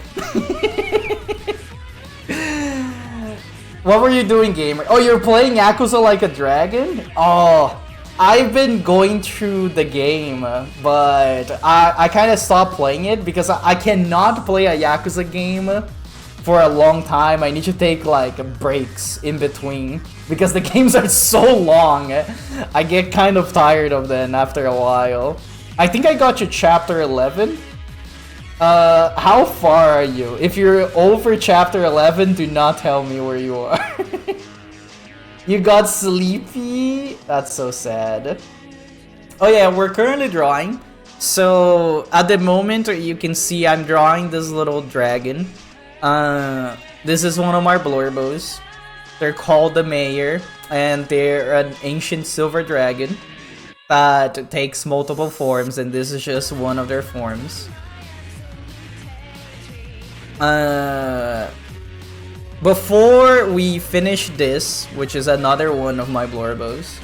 What were you doing, gamer? Oh, you're playing Yakuza Like a Dragon? Oh, I've been going through the game, but I kind of stopped playing it because I cannot play a Yakuza game for a long time. I need to take like breaks in between because the games are so long. I get kind of tired of them after a while. I think I got to chapter 11. How far are you? If you're over chapter 11, do not tell me where you are. You got sleepy? That's so sad. Oh yeah, we're currently drawing. So at the moment, you can see I'm drawing this little dragon. This is one of my Blorbos. They're called the Mayor, and they're an ancient silver dragon that takes multiple forms, and this is just one of their forms. Before we finish this, which is another one of my Blorbos,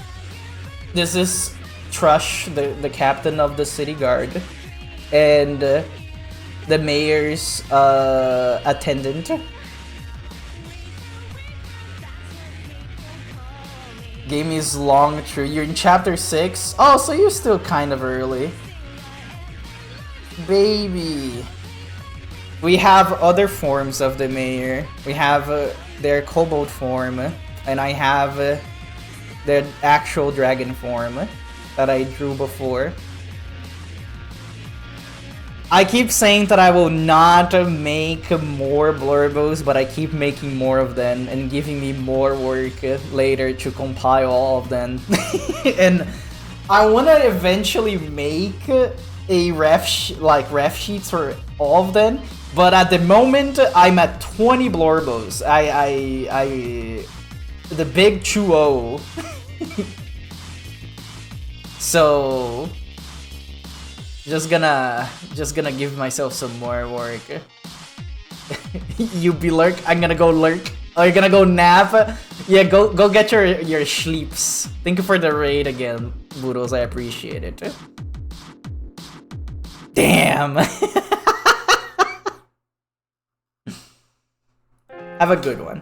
this is Trush, the captain of the city guard, and the mayor's attendant. Game is long, true. You're in chapter 6. Oh, so you're still kind of early. Baby. We have other forms of the mayor. We have their kobold form, and I have their actual dragon form that I drew before. I keep saying that I will not make more Blorbos, but I keep making more of them and giving me more work later to compile all of them. And I want to eventually make a ref sheets for all of them, but at the moment I'm at 20 Blorbos. the big 2-0. So just gonna give myself some more work. You be lurk, I'm gonna go lurk. Oh, you're gonna go nap? Yeah, go get your sleeps. Thank you for the raid again, Boodles. I appreciate it. Damn. Have a good one.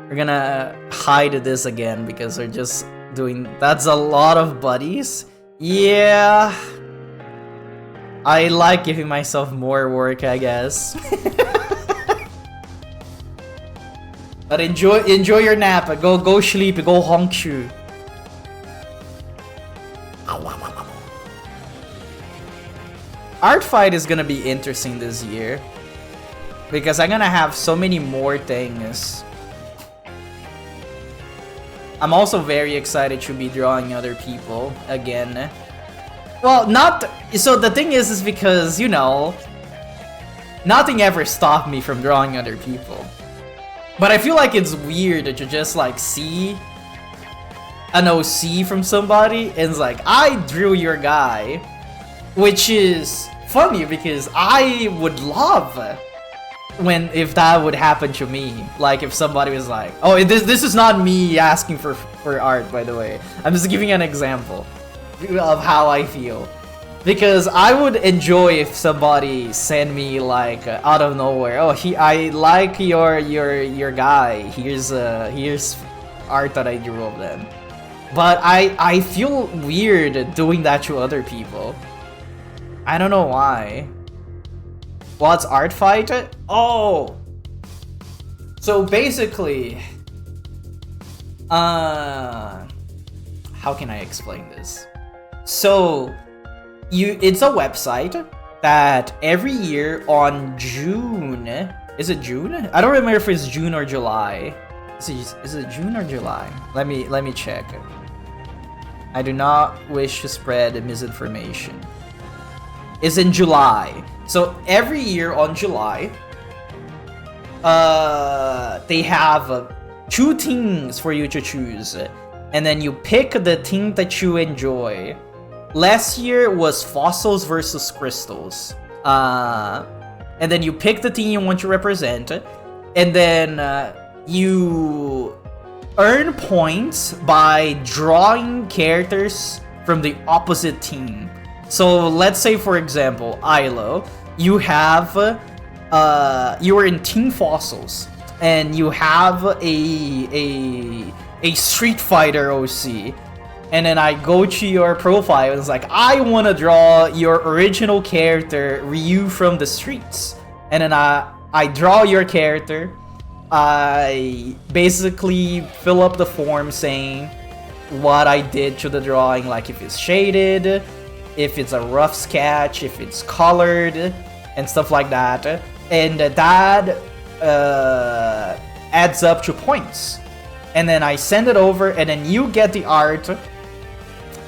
We're gonna hide this again because we're just doing... That's a lot of buddies. Yeah. I like giving myself more work, I guess. But enjoy your nap. Go sleep. Go hongshu. Art fight is gonna be interesting this year because I'm gonna have so many more things. I'm also very excited to be drawing other people again. Well, not... So the thing is because, you know, nothing ever stopped me from drawing other people. But I feel like it's weird that you just like see an OC from somebody and it's like, I drew your guy. Which is funny because I would love if that would happen to me. Like if somebody was like, oh, this is not me asking for art, by the way. I'm just giving an example of how I feel. Because I would enjoy if somebody sent me like out of nowhere, oh, I like your guy. Here's art that I drew of them. But I feel weird doing that to other people. I don't know why. What's art fight? Oh. So basically, how can I explain this? So it's a website that every year on June, is it June? I don't remember if it's June or July. Is it June or July? Let me check. I do not wish to spread misinformation. It's in July. So every year on July, they have 2 teams for you to choose, and then you pick the team that you enjoy. Last year was fossils versus crystals. And then you pick the team you want to represent, and then you earn points by drawing characters from the opposite team. So let's say, for example, Ilo, you have you are in Team Fossils, and you have a Street Fighter OC. And then I go to your profile and it's like, I want to draw your original character, Ryu from the streets. And then I draw your character. I basically fill up the form saying what I did to the drawing, like if it's shaded, if it's a rough sketch, if it's colored, and stuff like that. And that adds up to points. And then I send it over, and then you get the art,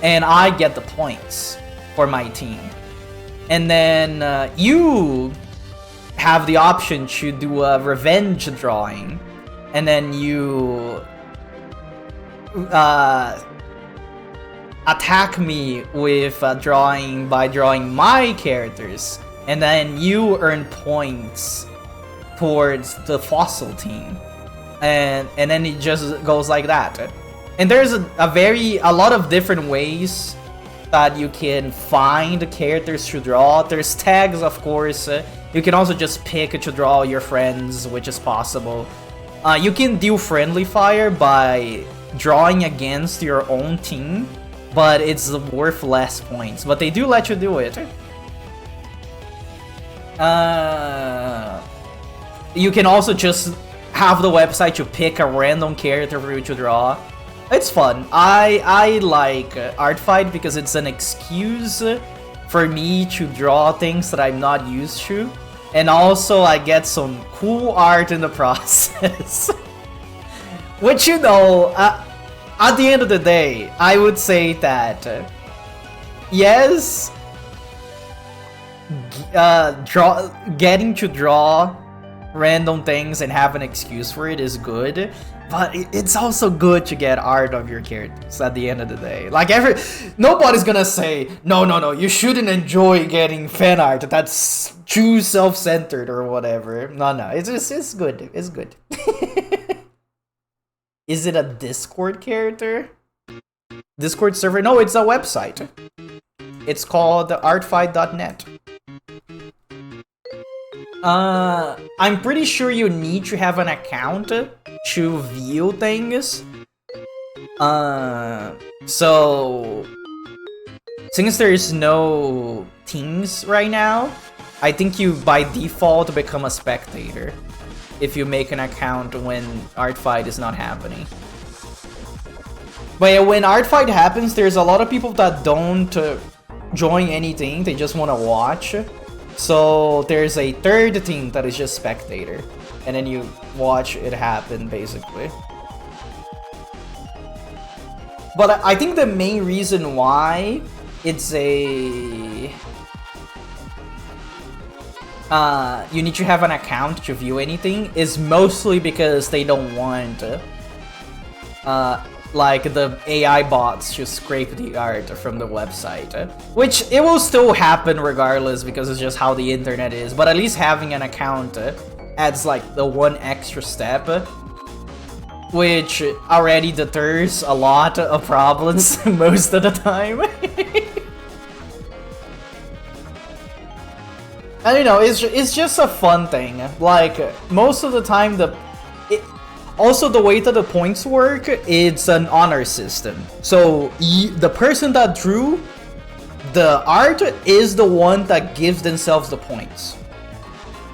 and I get the points for my team. And then you have the option to do a revenge drawing, and then you attack me with drawing by drawing my characters, and then you earn points towards the fossil team, and then it just goes like that. And there's a lot of different ways that you can find characters to draw. There's tags, of course. You can also just pick to draw your friends, which is possible. You can do friendly fire by drawing against your own team, but it's worth less points. But they do let you do it. You can also just have the website to pick a random character for you to draw. It's fun. I like art fight because it's an excuse for me to draw things that I'm not used to, and also I get some cool art in the process. Which, you know, at the end of the day, I would say that yes, getting to draw random things and have an excuse for it is good, but it's also good to get art of your characters at the end of the day. Like nobody's gonna say no, you shouldn't enjoy getting fan art that's too self-centered or whatever. No, it's good. It's good. Is it a Discord character? Discord server? No, it's a website. It's called artfight.net. I'm pretty sure you need to have an account to view things. So since there is no teams right now, I think you by default become a spectator if you make an account when Artfight is not happening. But yeah, when Artfight happens, there's a lot of people that don't join anything, they just want to watch. So there's a third team that is just spectator, and then you watch it happen basically. But I think the main reason why it's a you need to have an account to view anything is mostly because they don't want like the AI bots to scrape the art from the website, which it will still happen regardless because it's just how the internet is, but at least having an account adds like the one extra step, which already deters a lot of problems most of the time. And you know, it's just a fun thing. Like most of the time also, the way that the points work, it's an honor system. So the person that drew the art is the one that gives themselves the points.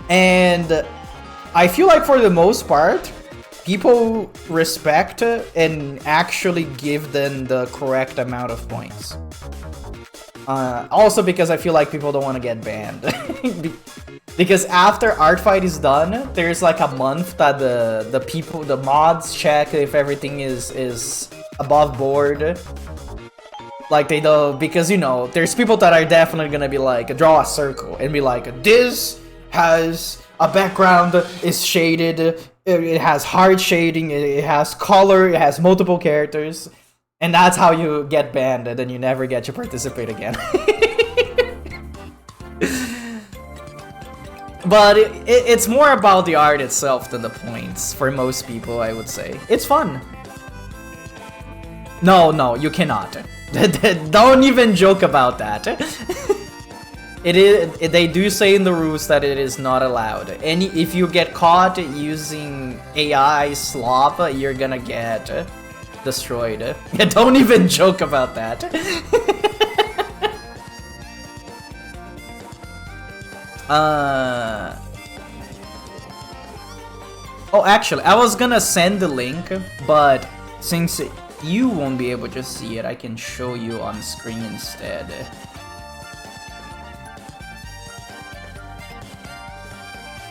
And I feel like for the most part, people respect and actually give them the correct amount of points. Also because I feel like people don't want to get banned. Because after Artfight is done, there's like a month that the mods check if everything is above board. Like they don't, because you know, there's people that are definitely gonna be like, draw a circle and be like, this has a background, is shaded, it has hard shading, it has color, it has multiple characters. And that's how you get banned, and then you never get to participate again. But it's more about the art itself than the points, for most people, I would say. It's fun. No, you cannot. Don't even joke about that. They do say in the rules that it is not allowed. If you get caught using AI slop, you're gonna get destroyed. Don't even joke about that. Oh, actually, I was gonna send the link, but since you won't be able to see it, I can show you on screen instead.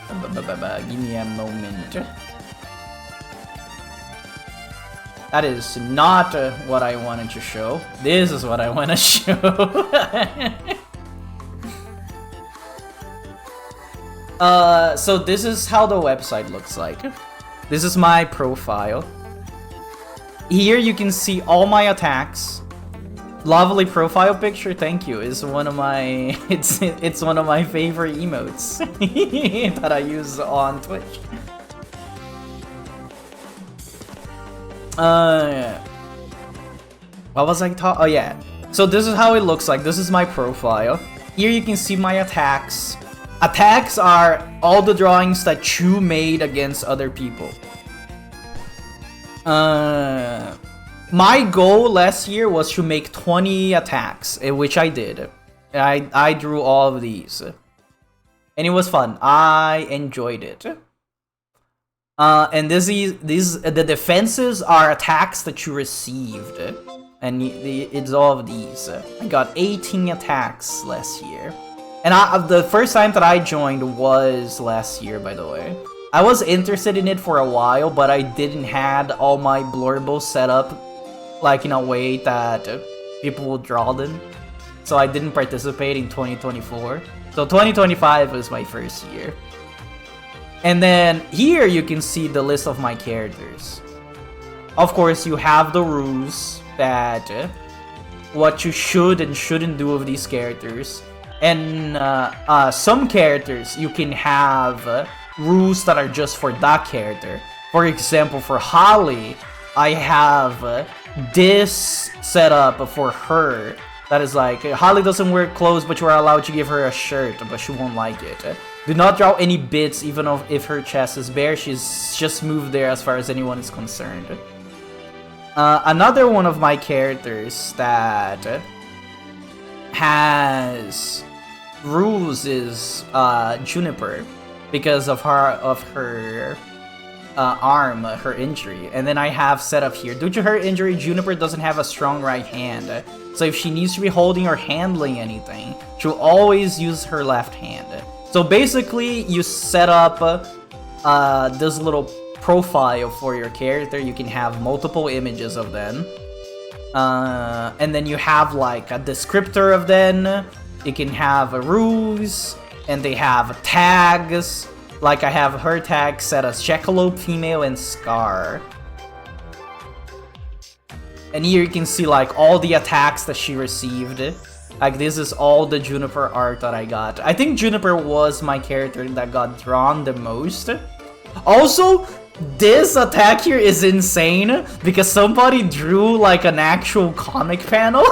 Give me a moment. That is not what I wanted to show. This is what I want to show. So this is how the website looks like. This is my profile. Here you can see all my attacks. Lovely profile picture, thank you. Is one of my it's one of my favorite emotes that I use on Twitch. What was I talking? Oh yeah. So this is how it looks like. This is my profile. Here you can see my attacks. Attacks are all the drawings that you made against other people. My goal last year was to make 20 attacks, which I did. I drew all of these. And it was fun. I enjoyed it. And the defenses are attacks that you received. And it's all of these. I got 18 attacks last year. And the first time that I joined was last year, by the way. I was interested in it for a while, but I didn't had all my Blorbo set up like in a way that people will draw them. So I didn't participate in 2024. So 2025 was my first year. And then here you can see the list of my characters. Of course, you have the rules that what you should and shouldn't do with these characters. And some characters you can have rules that are just for that character. For example, for Holly, I have this set up for her. That is like, Holly doesn't wear clothes, but you are allowed to give her a shirt, but she won't like it. Do not draw any bits, even if her chest is bare. She's just moved there as far as anyone is concerned. Another one of my characters that has rules is Juniper, because of her arm, her injury. And then I have set up here, due to her injury, Juniper doesn't have a strong right hand. So if she needs to be holding or handling anything, she'll always use her left hand. So basically, you set up this little profile for your character. You can have multiple images of them. And then you have like a descriptor of them. You can have rules, and they have tags. Like I have her tag set as Jackalope, Female, and Scar. And here you can see like all the attacks that she received. Like this is all the Juniper art that I got. I think Juniper was my character that got drawn the most. Also, this attack here is insane because somebody drew like an actual comic panel.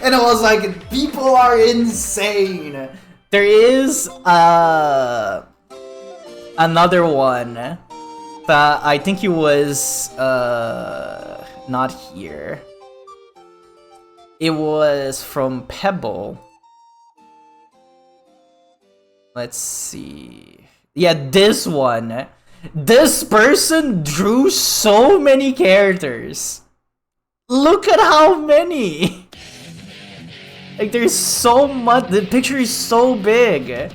And I was like, people are insane. There is another one that I think it was not here. It was from Pebble. Let's see. Yeah, this one. This person drew so many characters. Look at how many. Like there's so much. The picture is so big.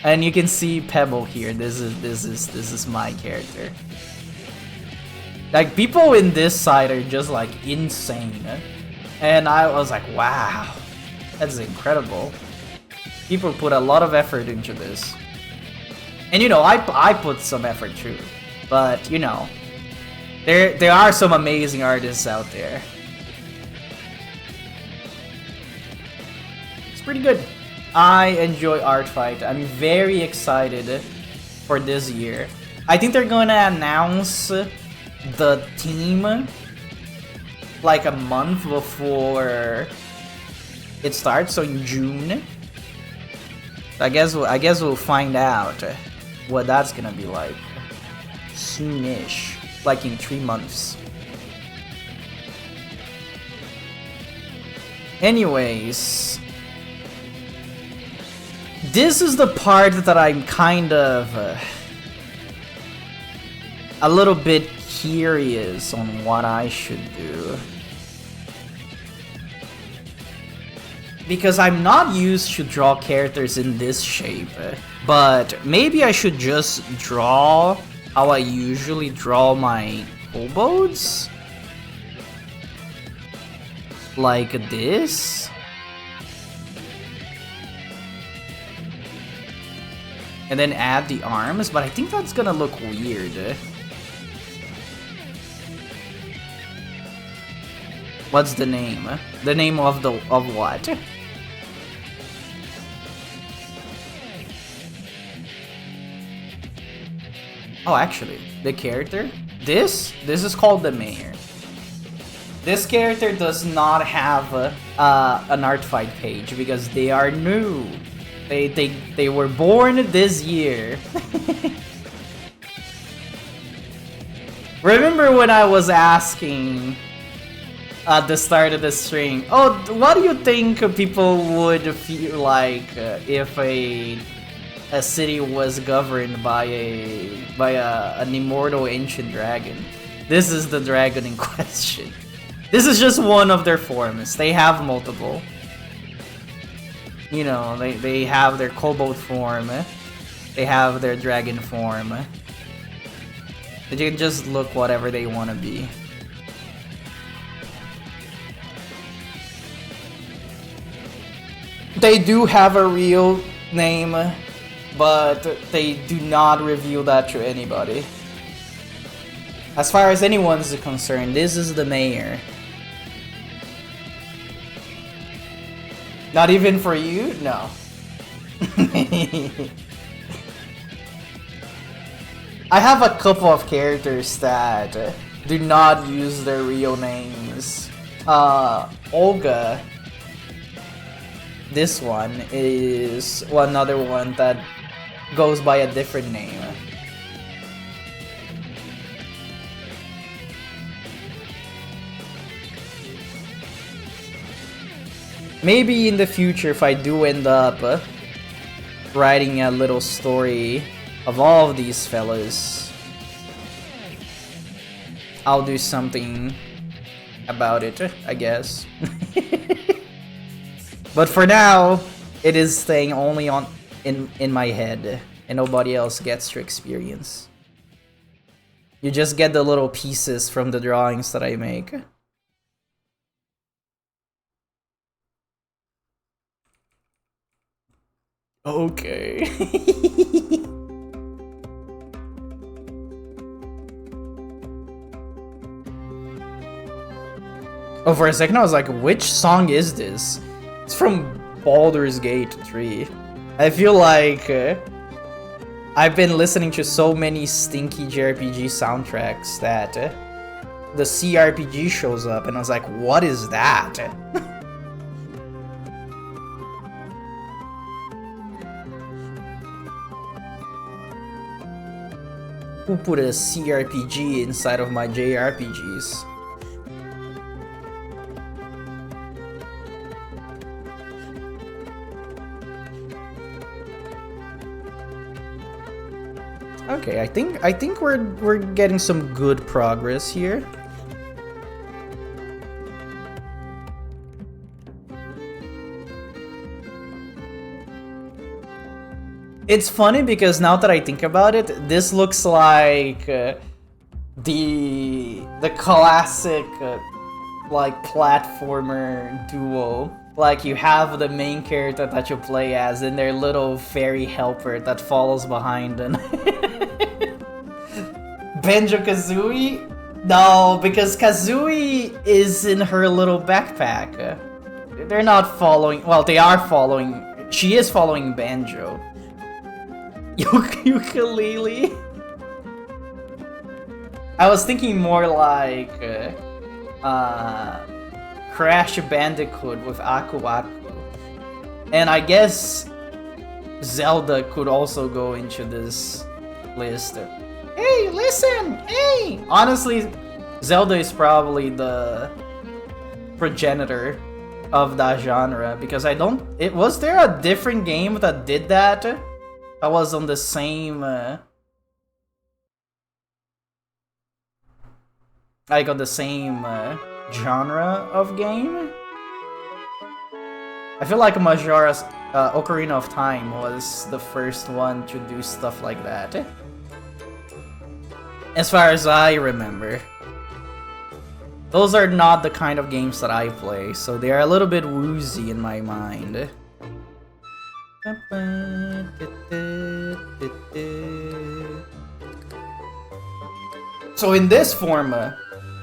And you can see Pebble here. This is my character. Like people in this side are just like insane. And I was like, wow, that's incredible. People put a lot of effort into this. And you know, I put some effort too. But you know, there are some amazing artists out there. It's pretty good. I enjoy Art Fight. I'm very excited for this year. I think they're gonna announce the team like a month before it starts, so in June. I guess we'll find out what that's gonna be like soonish, like in 3 months. Anyways, this is the part that I'm kind of a little bit curious on what I should do. Because I'm not used to draw characters in this shape, but maybe I should just draw how I usually draw my kobolds? Like this? And then add the arms, but I think that's gonna look weird. What's the name? The name of what? Oh, actually, the character? This is called the mayor. This character does not have an art fight page because they are new. They were born this year. Remember when I was asking at the start of the stream, oh, what do you think people would feel like if a city was governed by an immortal ancient dragon? This is the dragon in question. This is just one of their forms. They have multiple. You know, they have their kobold form. They have their dragon form. They can just look whatever they want to be. They do have a real name. but they do not reveal that to anybody. As far as anyone's concerned, this is the mayor. Not even for you? No. I have a couple of characters that do not use their real names. Olga. This one is another one that goes by a different name. Maybe in the future, if I do end up writing a little story of all of these fellas, I'll do something about it, I guess. But for now, it is staying only in my head, and nobody else gets to experience. You just get the little pieces from the drawings that I make. Okay. Oh, for a second I was like, which song is this? It's from Baldur's Gate 3. I feel like I've been listening to so many stinky JRPG soundtracks that the CRPG shows up and I was like, what is that? Who put a CRPG inside of my JRPGs? Okay, I think we're getting some good progress here. It's funny because now that I think about it, this looks like the classic like platformer duo. Like you have the main character that you play as and their little fairy helper that follows behind and Banjo-Kazooie? No, because Kazooie is in her little backpack. They're not following, well, they are following, she is following Banjo. Ukulele? I was thinking more like Crash Bandicoot with Aku Aku. And I guess Zelda could also go into this list. Hey, listen! Hey! Honestly, Zelda is probably the progenitor of that genre because I don't... Was there a different game that did that? I was on the same... I got the same genre of game? I feel like Majora's Ocarina of Time was the first one to do stuff like that. As far as I remember. Those are not the kind of games that I play, so they are a little bit woozy in my mind. So in this form,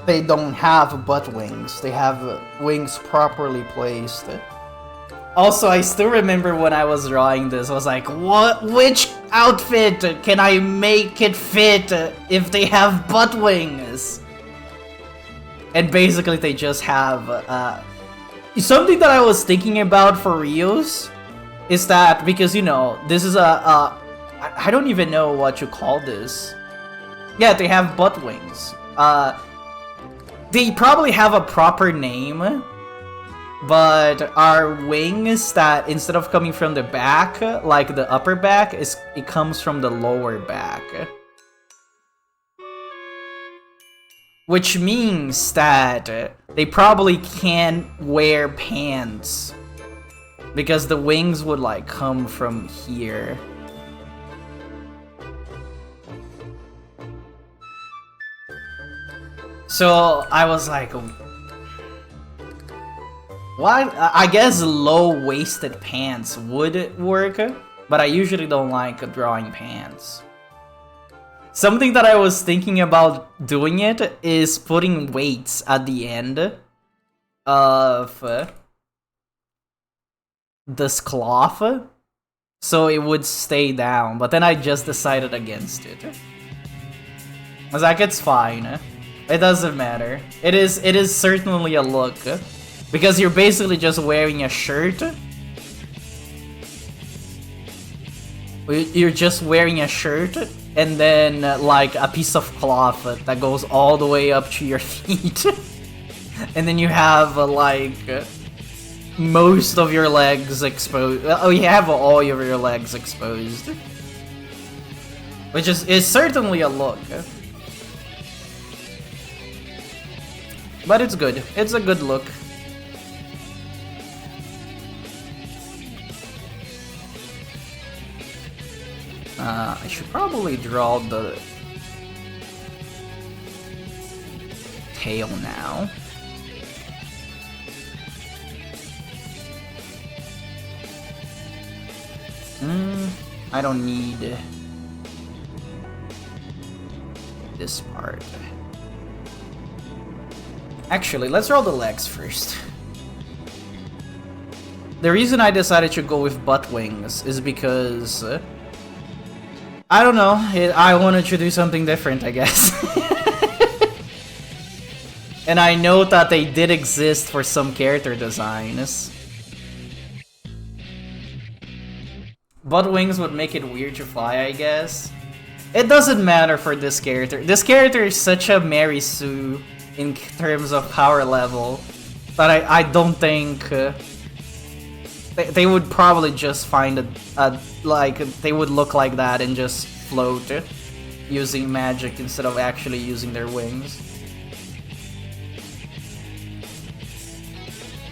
they don't have butt wings. They have wings properly placed. Also, I still remember when I was drawing this, I was like, what? Which outfit can I make it fit if they have butt wings? And basically they just have... something that I was thinking about for reals is that, because, you know, this is I don't even know what you call this. Yeah, they have butt wings. They probably have a proper name, but our wings that instead of coming from the back, like the upper back, it comes from the lower back. Which means that they probably can't wear pants because the wings would like come from here. So I was like, what? I guess low-waisted pants would work, but I usually don't like drawing pants. Something that I was thinking about doing it is putting weights at the end of this cloth so it would stay down, but then I just decided against it. I was like, it's fine. It doesn't matter. It is certainly a look. Because you're basically just wearing a shirt. You're just wearing a shirt and then like a piece of cloth that goes all the way up to your feet. And then you have like most of your legs exposed. Oh, you have all of your legs exposed. Which is certainly a look. But it's good. It's a good look. I should probably draw the tail now. I don't need this part. Actually, let's draw the legs first. The reason I decided to go with butt wings is because I don't know, I wanted to do something different, I guess. And I know that they did exist for some character designs. Butt wings would make it weird to fly, I guess. It doesn't matter for this character. This character is such a Mary Sue in terms of power level that I don't think they would probably just find like they would look like that and just float using magic instead of actually using their wings.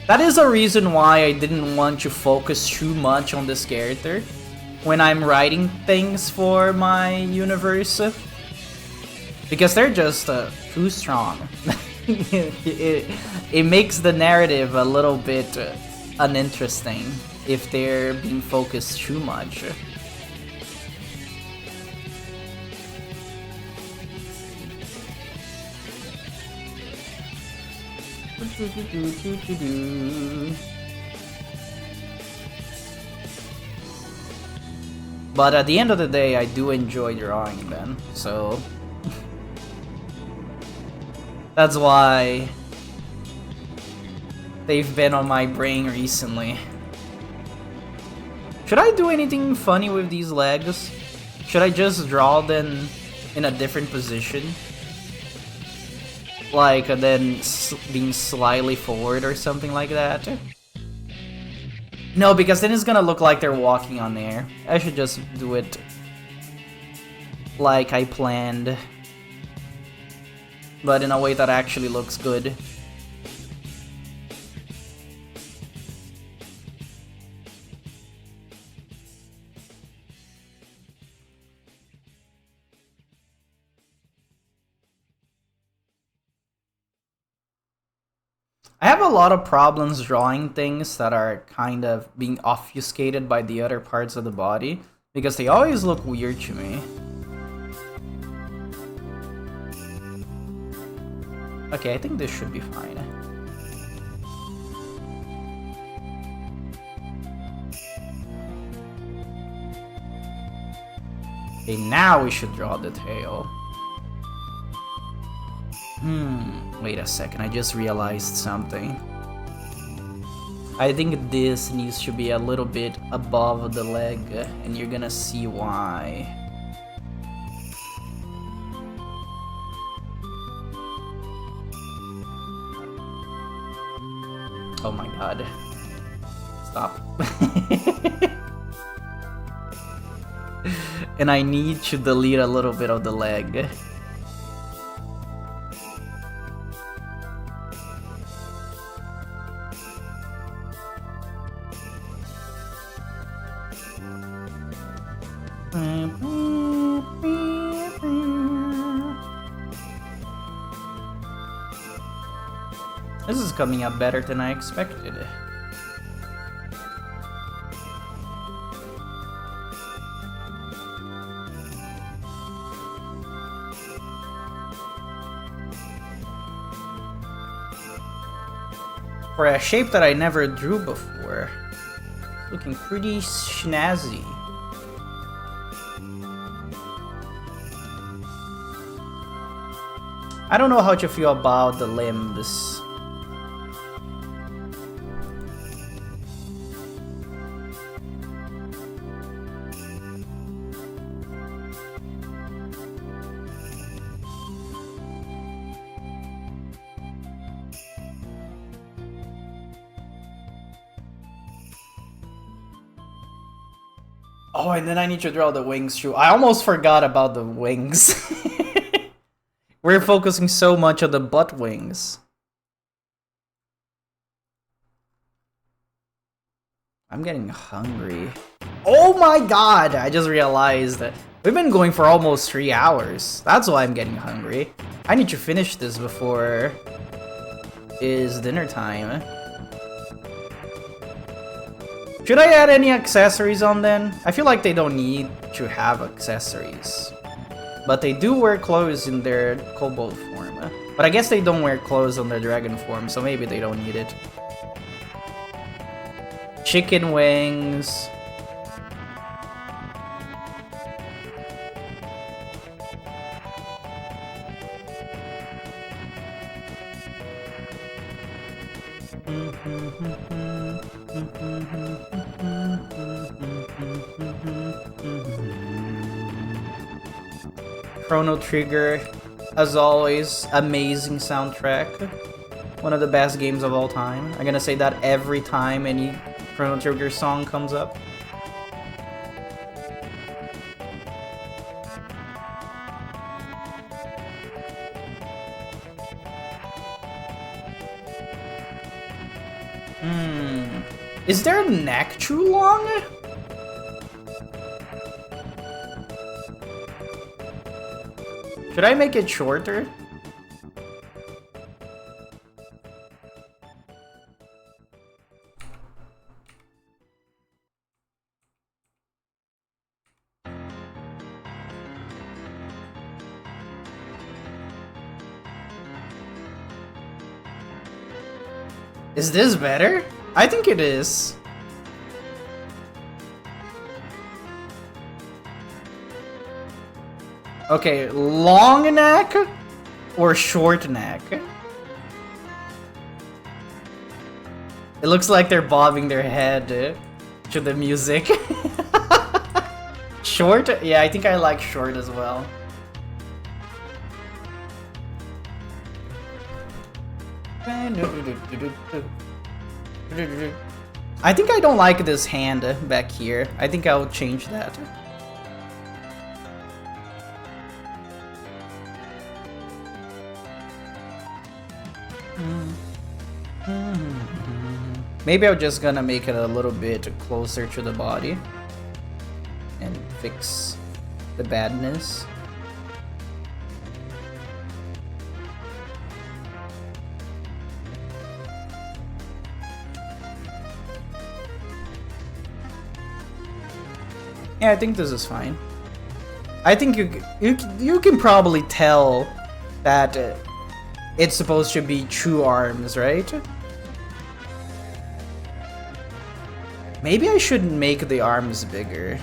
That is a reason why I didn't want to focus too much on this character when I'm writing things for my universe, because they're just too strong. it makes the narrative a little bit uninteresting if they're being focused too much. But at the end of the day, I do enjoy drawing them, so that's why they've been on my brain recently. Should I do anything funny with these legs? Should I just draw them in a different position? Like, then being slightly forward or something like that? No, because then it's gonna look like they're walking on air. I should just do it like I planned, but in a way that actually looks good. I have a lot of problems drawing things that are kind of being obfuscated by the other parts of the body, because they always look weird to me. Okay, I think this should be fine. Okay, now we should draw the tail. Wait a second, I just realized something. I think this needs to be a little bit above the leg, and you're gonna see why. Oh my god. Stop. And I need to delete a little bit of the leg. This is coming up better than I expected. For a shape that I never drew before. Looking pretty snazzy. I don't know how to feel about the limbs. Oh, and then I need to draw the wings too. I almost forgot about the wings. We're focusing so much on the butt wings. I'm getting hungry. Oh my god! I just realized that we've been going for almost 3 hours. That's why I'm getting hungry. I need to finish this before is dinner time. Should I add any accessories on then? I feel like they don't need to have accessories. But they do wear clothes in their kobold form. But I guess they don't wear clothes on their dragon form, so maybe they don't need it. Chicken wings. Chrono Trigger, as always, amazing soundtrack. One of the best games of all time. I'm gonna say that every time any Chrono Trigger song comes up. Is their neck too long? Should I make it shorter? Is this better? I think it is. Okay, long neck or short neck? It looks like they're bobbing their head to the music. Short? Yeah, I think I like short as well. I think I don't like this hand back here. I think I'll change that. Maybe I'm just gonna make it a little bit closer to the body and fix the badness. Yeah, I think this is fine. I think you can probably tell that it's supposed to be 2 arms, right? Maybe I should make the arms bigger.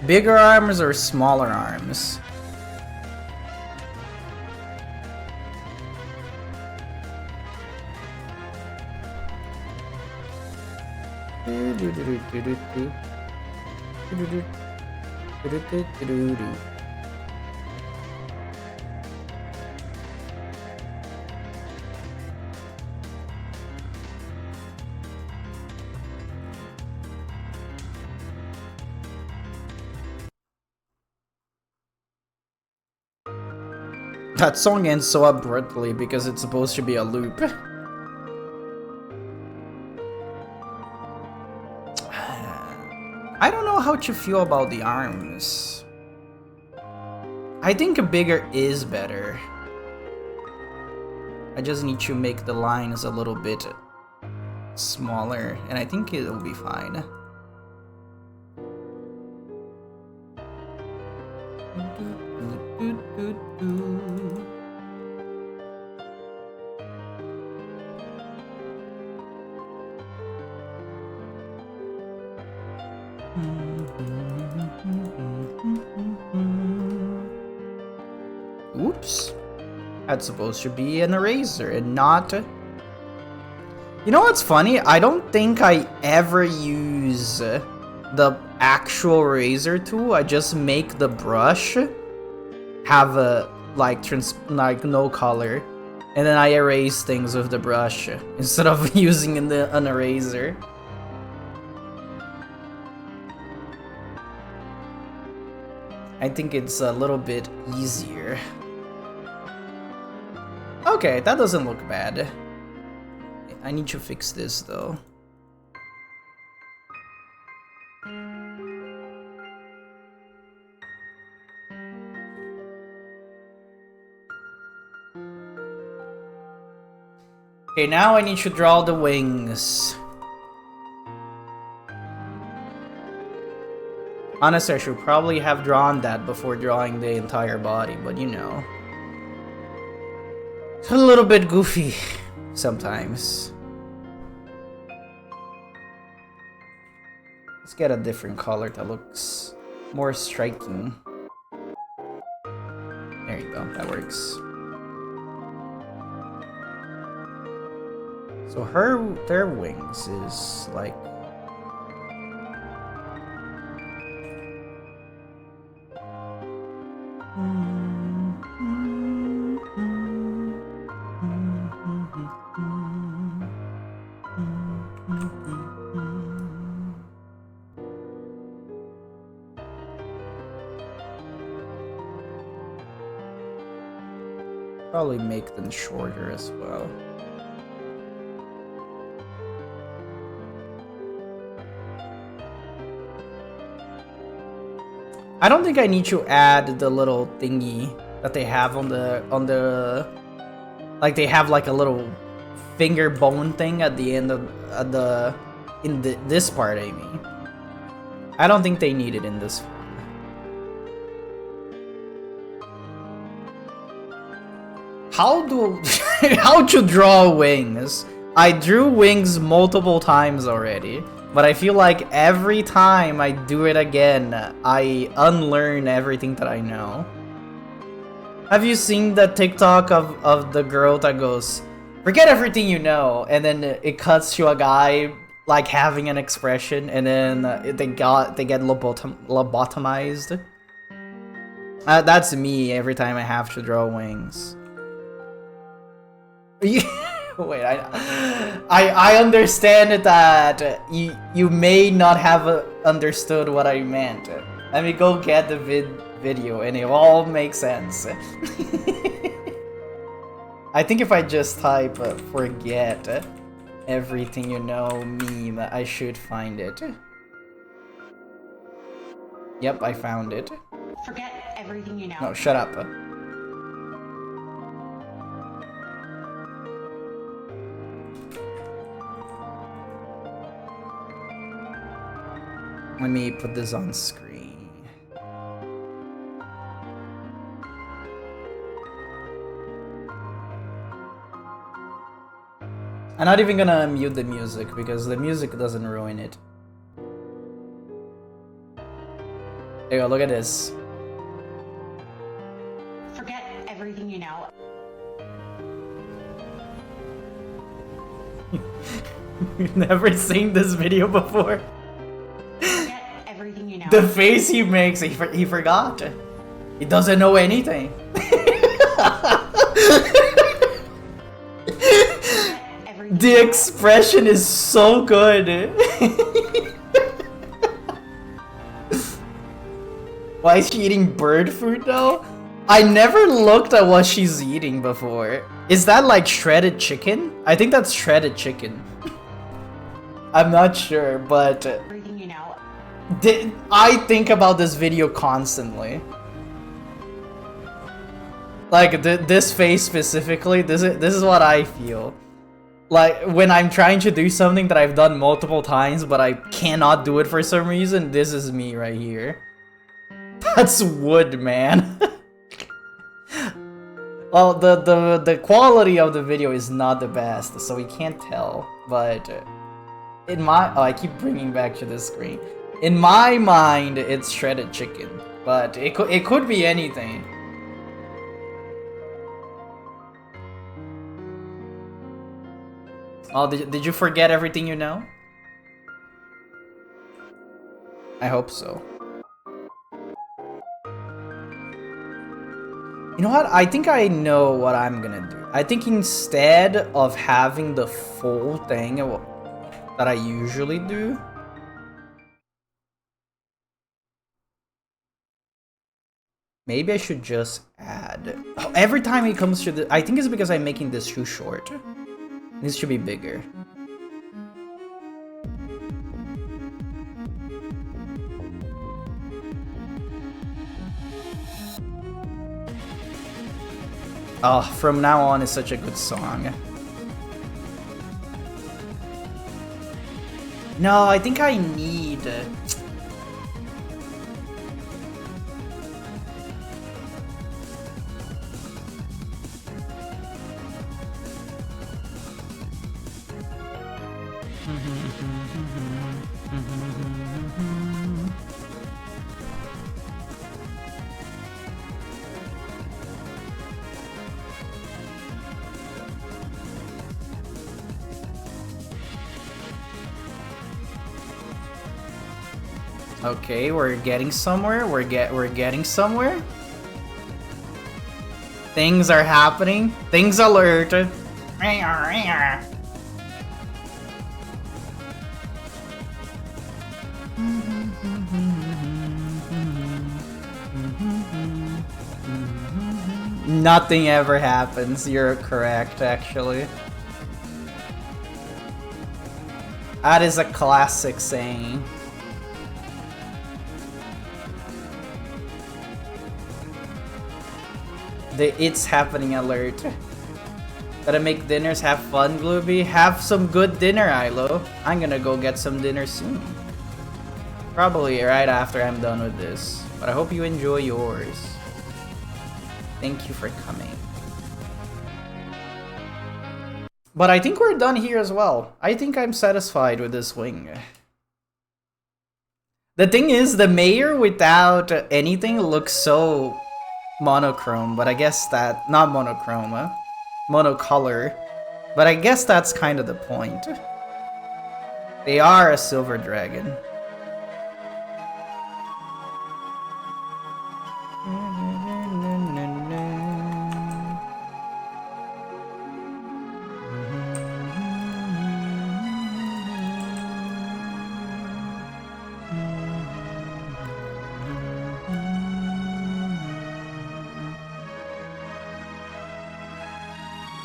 Bigger arms or smaller arms? That song ends so abruptly because it's supposed to be a loop. I don't know how to feel about the arms. I think a bigger is better. I just need to make the lines a little bit smaller, and I think it'll be fine. Oops. That's supposed to be an eraser and not... You know what's funny? I don't think I ever use the actual eraser tool. I just make the brush have a like no color, and then I erase things with the brush instead of using an eraser. I think it's a little bit easier. Okay, that doesn't look bad. I need to fix this though. Okay, now I need to draw the wings. Honestly, I should probably have drawn that before drawing the entire body, but you know. It's a little bit goofy sometimes. Let's get a different color that looks more striking. There you go, that works. So their wings is like... Probably make them shorter as well. I don't think I need to add the little thingy that they have on the like they have like a little finger bone thing at the end of this part, I mean. I don't think they need it in this one. How to draw wings? I drew wings multiple times already, but I feel like every time I do it again, I unlearn everything that I know. Have you seen the TikTok of the girl that goes, "Forget everything you know," and then it cuts to a guy like having an expression, and then they get lobotomized? That's me every time I have to draw wings. Wait, I understand that you may not have understood what I meant. Let me go get the video and it all makes sense. I think if I just type "forget everything you know" meme, I should find it. Yep, I found it. Forget everything you know. No, shut up. Let me put this on screen. I'm not even gonna mute the music because the music doesn't ruin it. There you go, look at this. Forget everything you know. You've never seen this video before? Everything you know. The face he makes, he forgot. He doesn't know anything. The expression is so good. Why is she eating bird food though? I never looked at what she's eating before. Is that like shredded chicken? I think that's shredded chicken. I'm not sure, but Everything you know. I think about this video constantly. Like this face specifically, this is what I feel. Like when I'm trying to do something that I've done multiple times, but I cannot do it for some reason. This is me right here. That's wood, man. Well, the quality of the video is not the best, so we can't tell. But in my I keep bringing back to this screen. In my mind, it's shredded chicken, but it could be anything. Oh, did you forget everything you know? I hope so. You know what? I think I know what I'm gonna do. I think instead of having the full thing that I usually do, maybe I should just add... Oh, every time it comes to the... I think it's because I'm making this too short. This should be bigger. Oh, From Now On is such a good song. No, I think I need... Okay, we're getting somewhere. We're getting somewhere. Things are happening. Things alert. Nothing ever happens. You're correct, actually. That is a classic saying. The "it's happening" alert. Gotta make dinners, have fun, Glooby. Have some good dinner, Ilo. I'm gonna go get some dinner soon. Probably right after I'm done with this. But I hope you enjoy yours. Thank you for coming. But I think we're done here as well. I think I'm satisfied with this wing. The thing is, the mayor without anything looks so monochrome, but I guess that... not monochrome, monocolor. But I guess that's kind of the point. They are a silver dragon.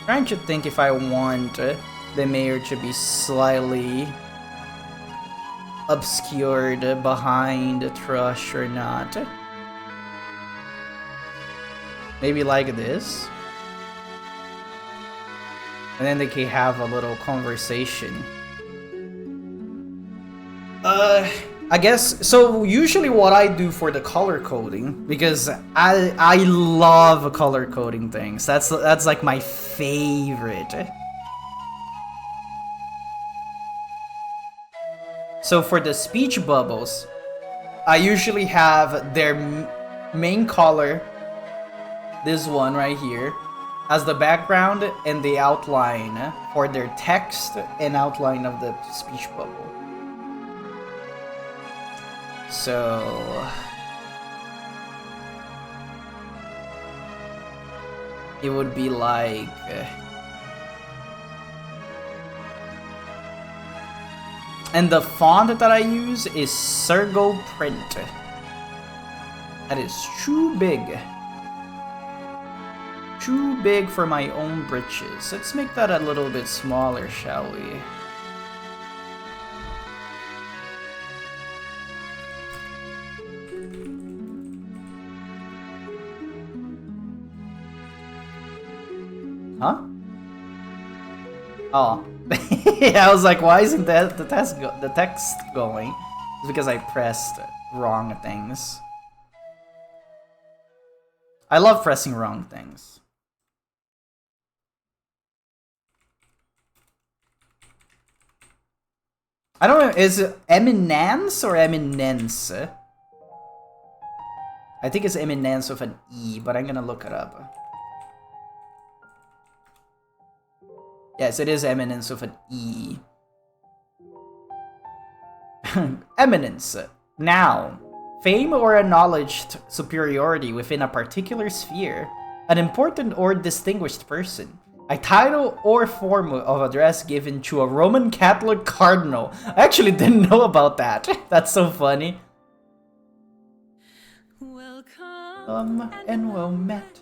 Trying to think if I want the mayor to be slightly obscured behind Thrush or not. Maybe like this. And then they can have a little conversation. I guess, so usually what I do for the color coding, because I love color coding things. That's like my favorite. So for the speech bubbles, I usually have their main color, this one right here, as the background and the outline for their text and outline of the speech bubble. So it would be like and the font that I use is Sergo Print. That is too big. Too big for my own britches. Let's make that a little bit smaller, shall we? Huh? Oh. Yeah, I was like, why isn't that the text going? It's because I pressed wrong things. I love pressing wrong things. I don't know, is it eminence or eminence? I think it's eminence with an E, but I'm gonna look it up. Yes, it is eminence with an E. Eminence. Noun. Fame or acknowledged superiority within a particular sphere. An important or distinguished person. A title or form of address given to a Roman Catholic cardinal. I actually didn't know about that. That's so funny. And well met,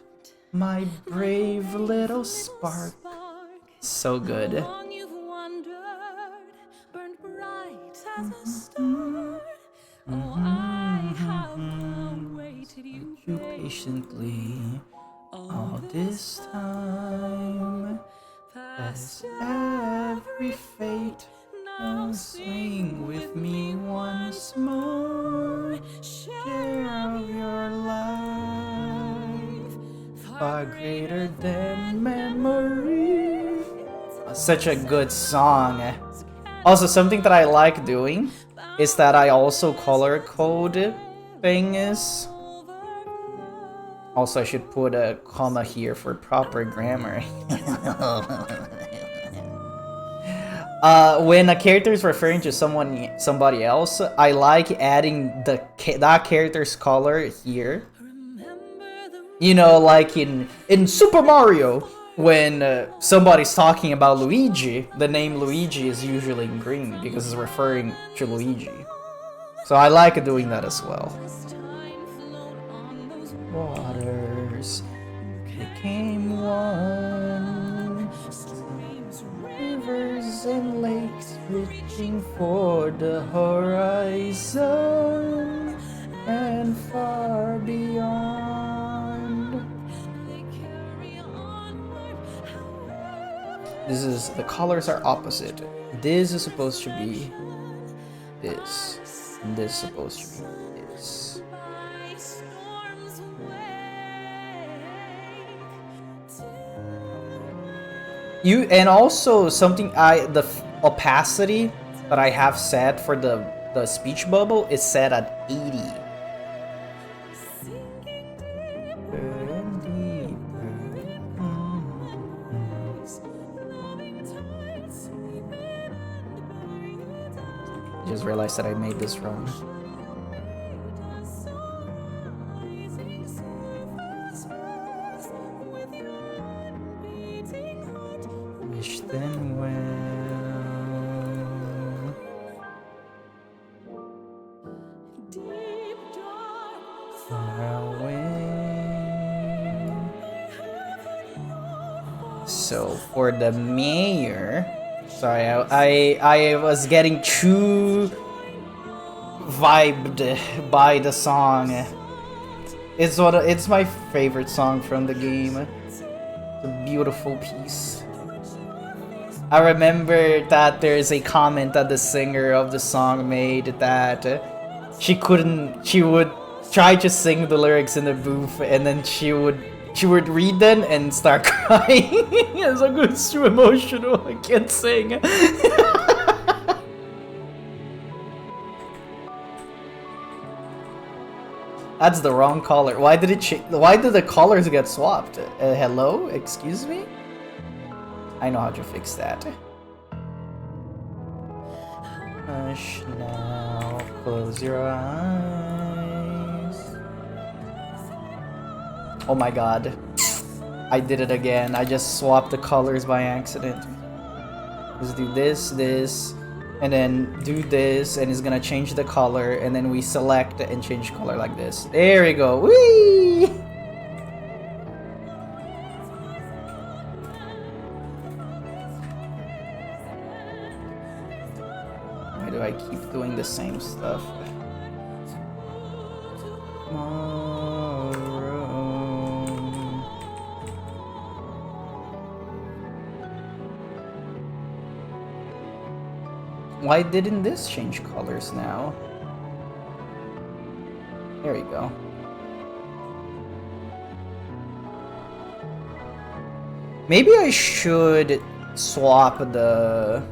my brave little spark. So good. You patiently all this time, as every fate now swing with me once more. Share of your life, far greater than memory. Such a good song. Also, something that I like doing is that I also color code things. Also, I should put a comma here for proper grammar. When a character is referring to somebody else, I like adding that character's color here. You know, like in Super Mario, when somebody's talking about Luigi, the name Luigi is usually in green because it's referring to Luigi. So I like doing that as well. Waters became one, rivers and lakes reaching for the horizon and far beyond. The colors are opposite. This is supposed to be this, and this is supposed to be this. And also something the opacity that I have set for the speech bubble is set at 80. Just realized that I made this wrong. Wish them well. Far away. So for the mayor, sorry, I was getting too vibed by the song. It's my favorite song from the game. It's a beautiful piece. I remember that there's a comment that the singer of the song made that she would try to sing the lyrics in the booth and then she would read them and start crying. It's like, it's too emotional, I can't sing. That's the wrong color. Why did the colors get swapped? Hello? Excuse me? I know how to fix that. Hush now, close your eyes. Oh my god. I did it again. I just swapped the colors by accident. Let's do this, and then do this, and it's gonna change the color, and then we select and change color like this. There we go. Whee! Why do I keep doing the same stuff? Tomorrow. Why didn't this change colors now? There we go. Maybe I should swap the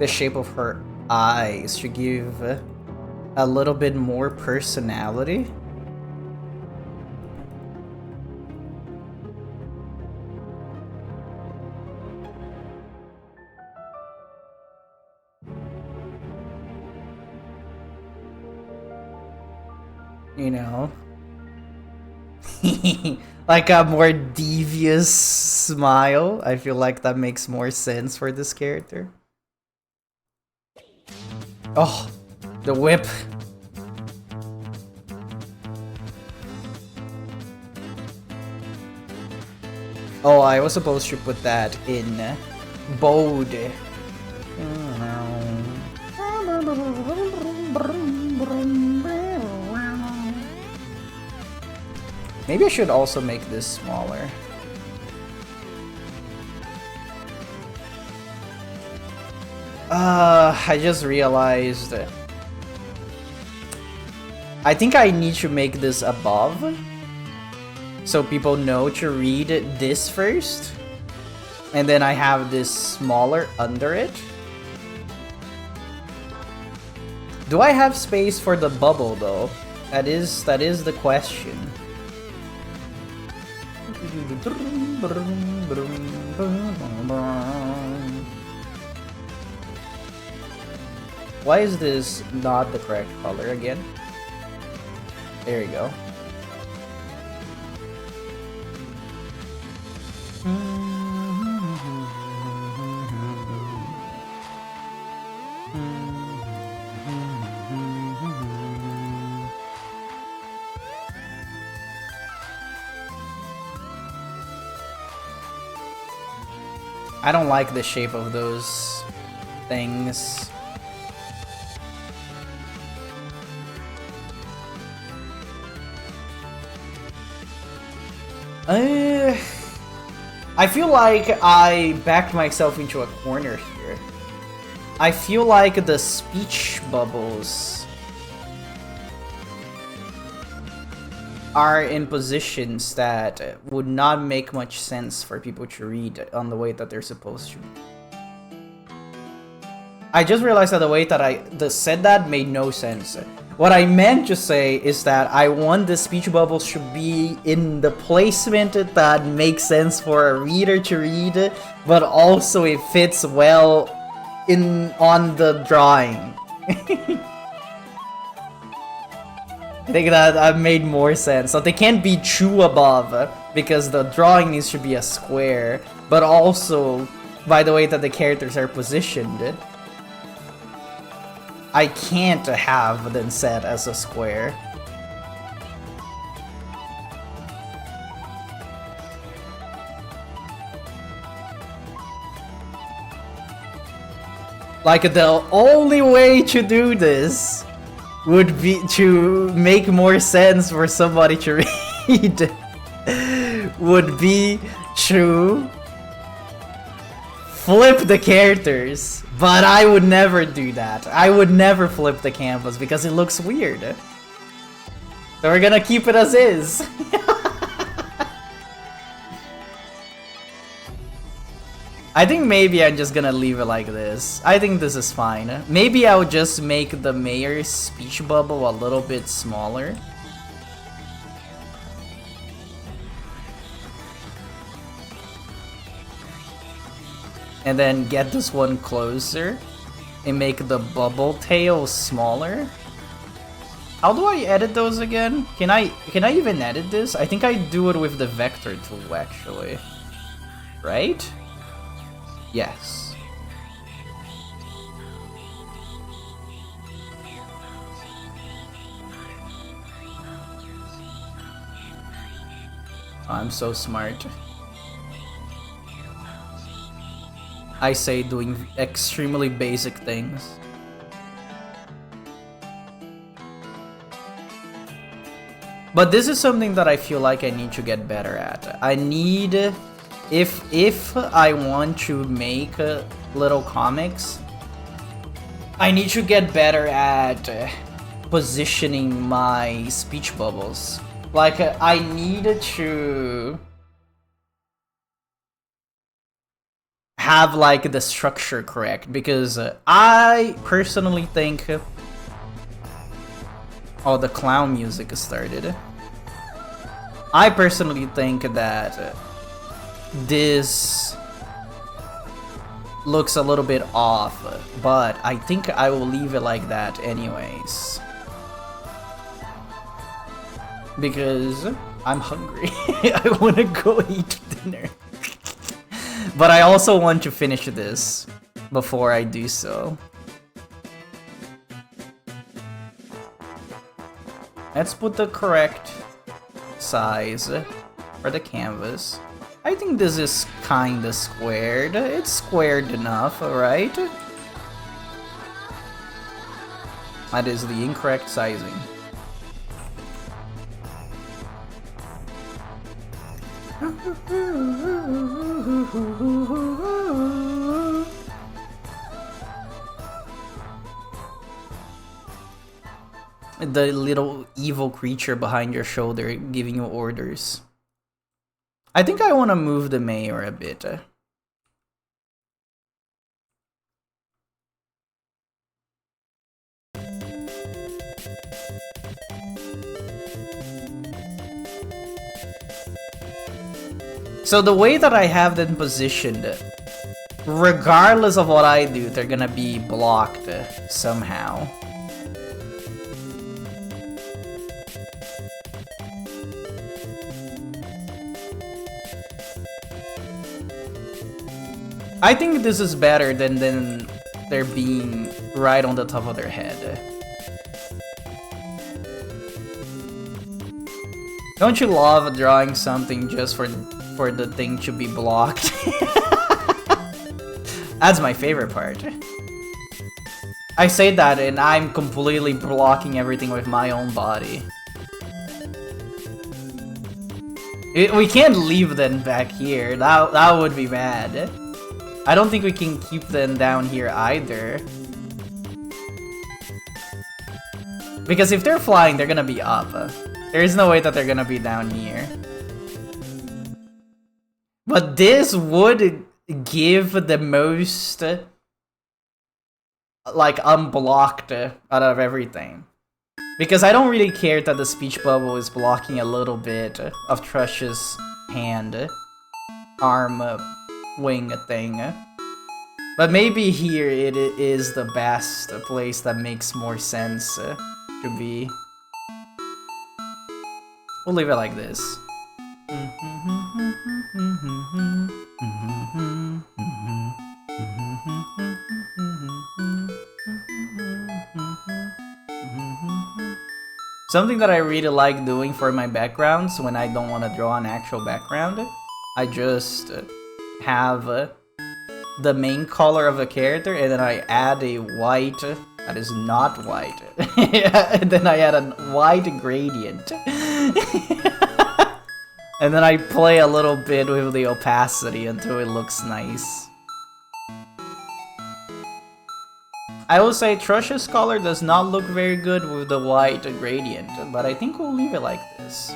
shape of her eyes to give a little bit more personality. You know, like a more devious smile. I feel like that makes more sense for this character. Oh, the whip. Oh, I was supposed to put that in bold. Maybe I should also make this smaller. I just realized I think I need to make this above so people know to read this first, and then I have this smaller under it. Do I have space for the bubble though? That is the question. Why is this not the correct color again? There you go. I don't like the shape of those things. I feel like I backed myself into a corner here. I feel like the speech bubbles are in positions that would not make much sense for people to read on the way that they're supposed to. I just realized that the way that I said that made no sense. What I meant to say is that I want the speech bubbles to be in the placement that makes sense for a reader to read, but also it fits well on the drawing. I think that made more sense. So they can't be too above because the drawing needs to be a square, but also by the way that the characters are positioned, I can't have them set as a square. Like the only way to do this would be to make more sense for somebody to read would be to flip the characters, but I would never do that. I would never flip the canvas because it looks weird. So we're gonna keep it as is. I think maybe I'm just gonna leave it like this. I think this is fine. Maybe I'll just make the mayor's speech bubble a little bit smaller. And then get this one closer and make the bubble tail smaller. How do I edit those again? Can I even edit this? I think I do it with the vector tool actually. Right? Yes. I'm so smart. I say doing extremely basic things. But this is something that I feel like I need to get better at. I need, if I want to make little comics, I need to get better at positioning my speech bubbles. Like, I need to have like the structure correct, because I personally think oh, the clown music started. I personally think that this looks a little bit off, but I think I will leave it like that anyways, because I'm hungry. I want to go eat dinner. But I also want to finish this before I do so. Let's put the correct size for the canvas. I think this is kinda squared. It's squared enough, right? That is the incorrect sizing. The little evil creature behind your shoulder giving you orders. I think I want to move the mayor a bit. So the way that I have them positioned, regardless of what I do, they're gonna be blocked somehow. I think this is better than they're being right on the top of their head. Don't you love drawing something just for the thing to be blocked? That's my favorite part. I say that and I'm completely blocking everything with my own body. We can't leave them back here. That would be bad. I don't think we can keep them down here either. Because if they're flying, they're gonna be up. There is no way that they're gonna be down here. But this would give the most, like, unblocked out of everything. Because I don't really care that the speech bubble is blocking a little bit of Trush's hand, arm, wing thing. But maybe here it is the best place that makes more sense to be. We'll leave it like this. Something that I really like doing for my backgrounds when I don't want to draw an actual background, I just have the main color of a character and then I add a white that is not white. And then I add a white gradient. And then I play a little bit with the opacity until it looks nice. I will say Trush's color does not look very good with the white gradient, but I think we'll leave it like this.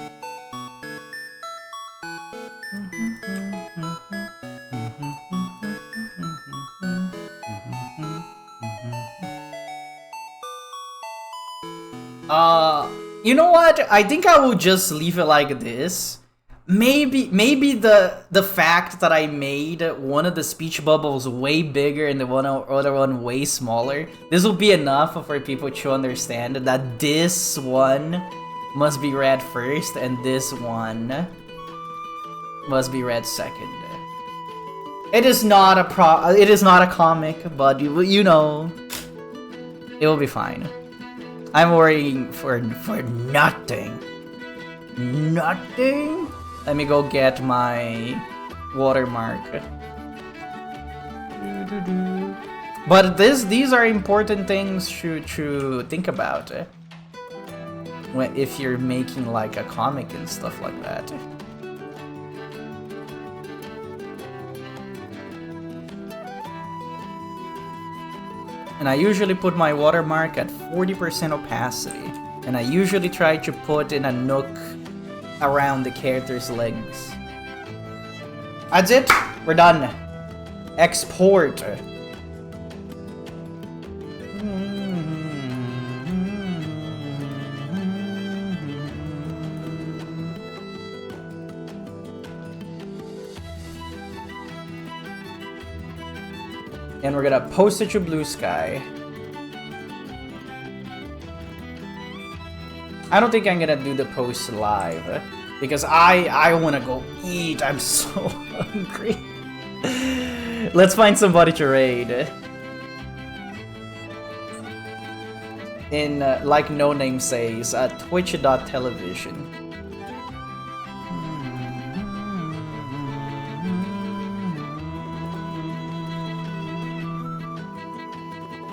You know what? I think I will just leave it like this. Maybe the fact that I made one of the speech bubbles way bigger and the other one way smaller, this will be enough for people to understand that this one must be read first and this one must be read second. It is not a comic, but you know, it will be fine. I'm worrying for nothing. Nothing? Let me go get my watermark. But these are important things to think about if you're making like a comic and stuff like that. And I usually put my watermark at 40% opacity. And I usually try to put in a nook around the character's legs. That's it. We're done. Export. And we're gonna post it to Blue Sky. I don't think I'm gonna do the post live because I wanna go eat. I'm so hungry. Let's find somebody to raid. In like No Name says, twitch.television.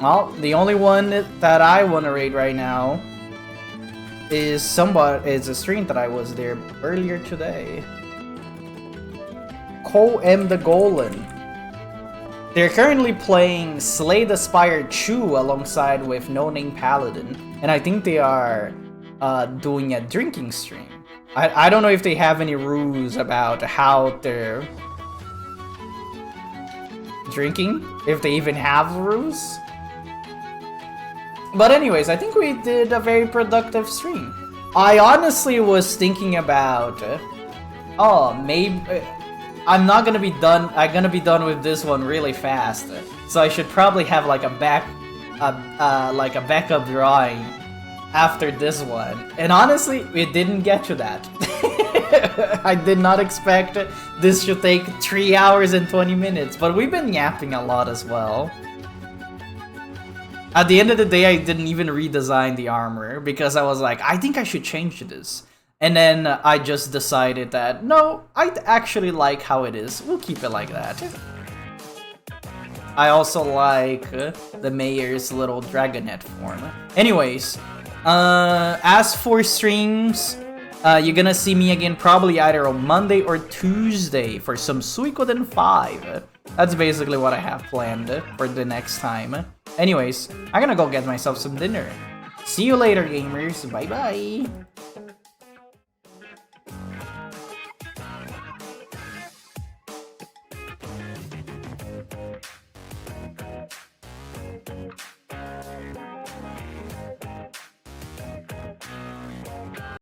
Well, the only one that I want to raid right now is a stream that I was there earlier today. Cole M. the Golem. They're currently playing Slay the Spire 2 alongside with No Name Paladin, and I think they are doing a drinking stream. I don't know if they have any rules about how they're drinking, if they even have rules. But anyways, I think we did a very productive stream. I honestly was thinking about, maybe I'm not gonna be done. I'm gonna be done with this one really fast, so I should probably have like a backup drawing after this one. And honestly, it didn't get to that. I did not expect this should take 3 hours and 20 minutes, but we've been yapping a lot as well. At the end of the day, I didn't even redesign the armor because I was like, I think I should change this. And then I just decided that, no, I actually like how it is. We'll keep it like that. I also like the mayor's little dragonette form. Anyways, as for streams, you're gonna see me again probably either on Monday or Tuesday for some Suikoden 5. That's basically what I have planned for the next time. Anyways, I'm gonna go get myself some dinner. See you later, gamers. Bye bye.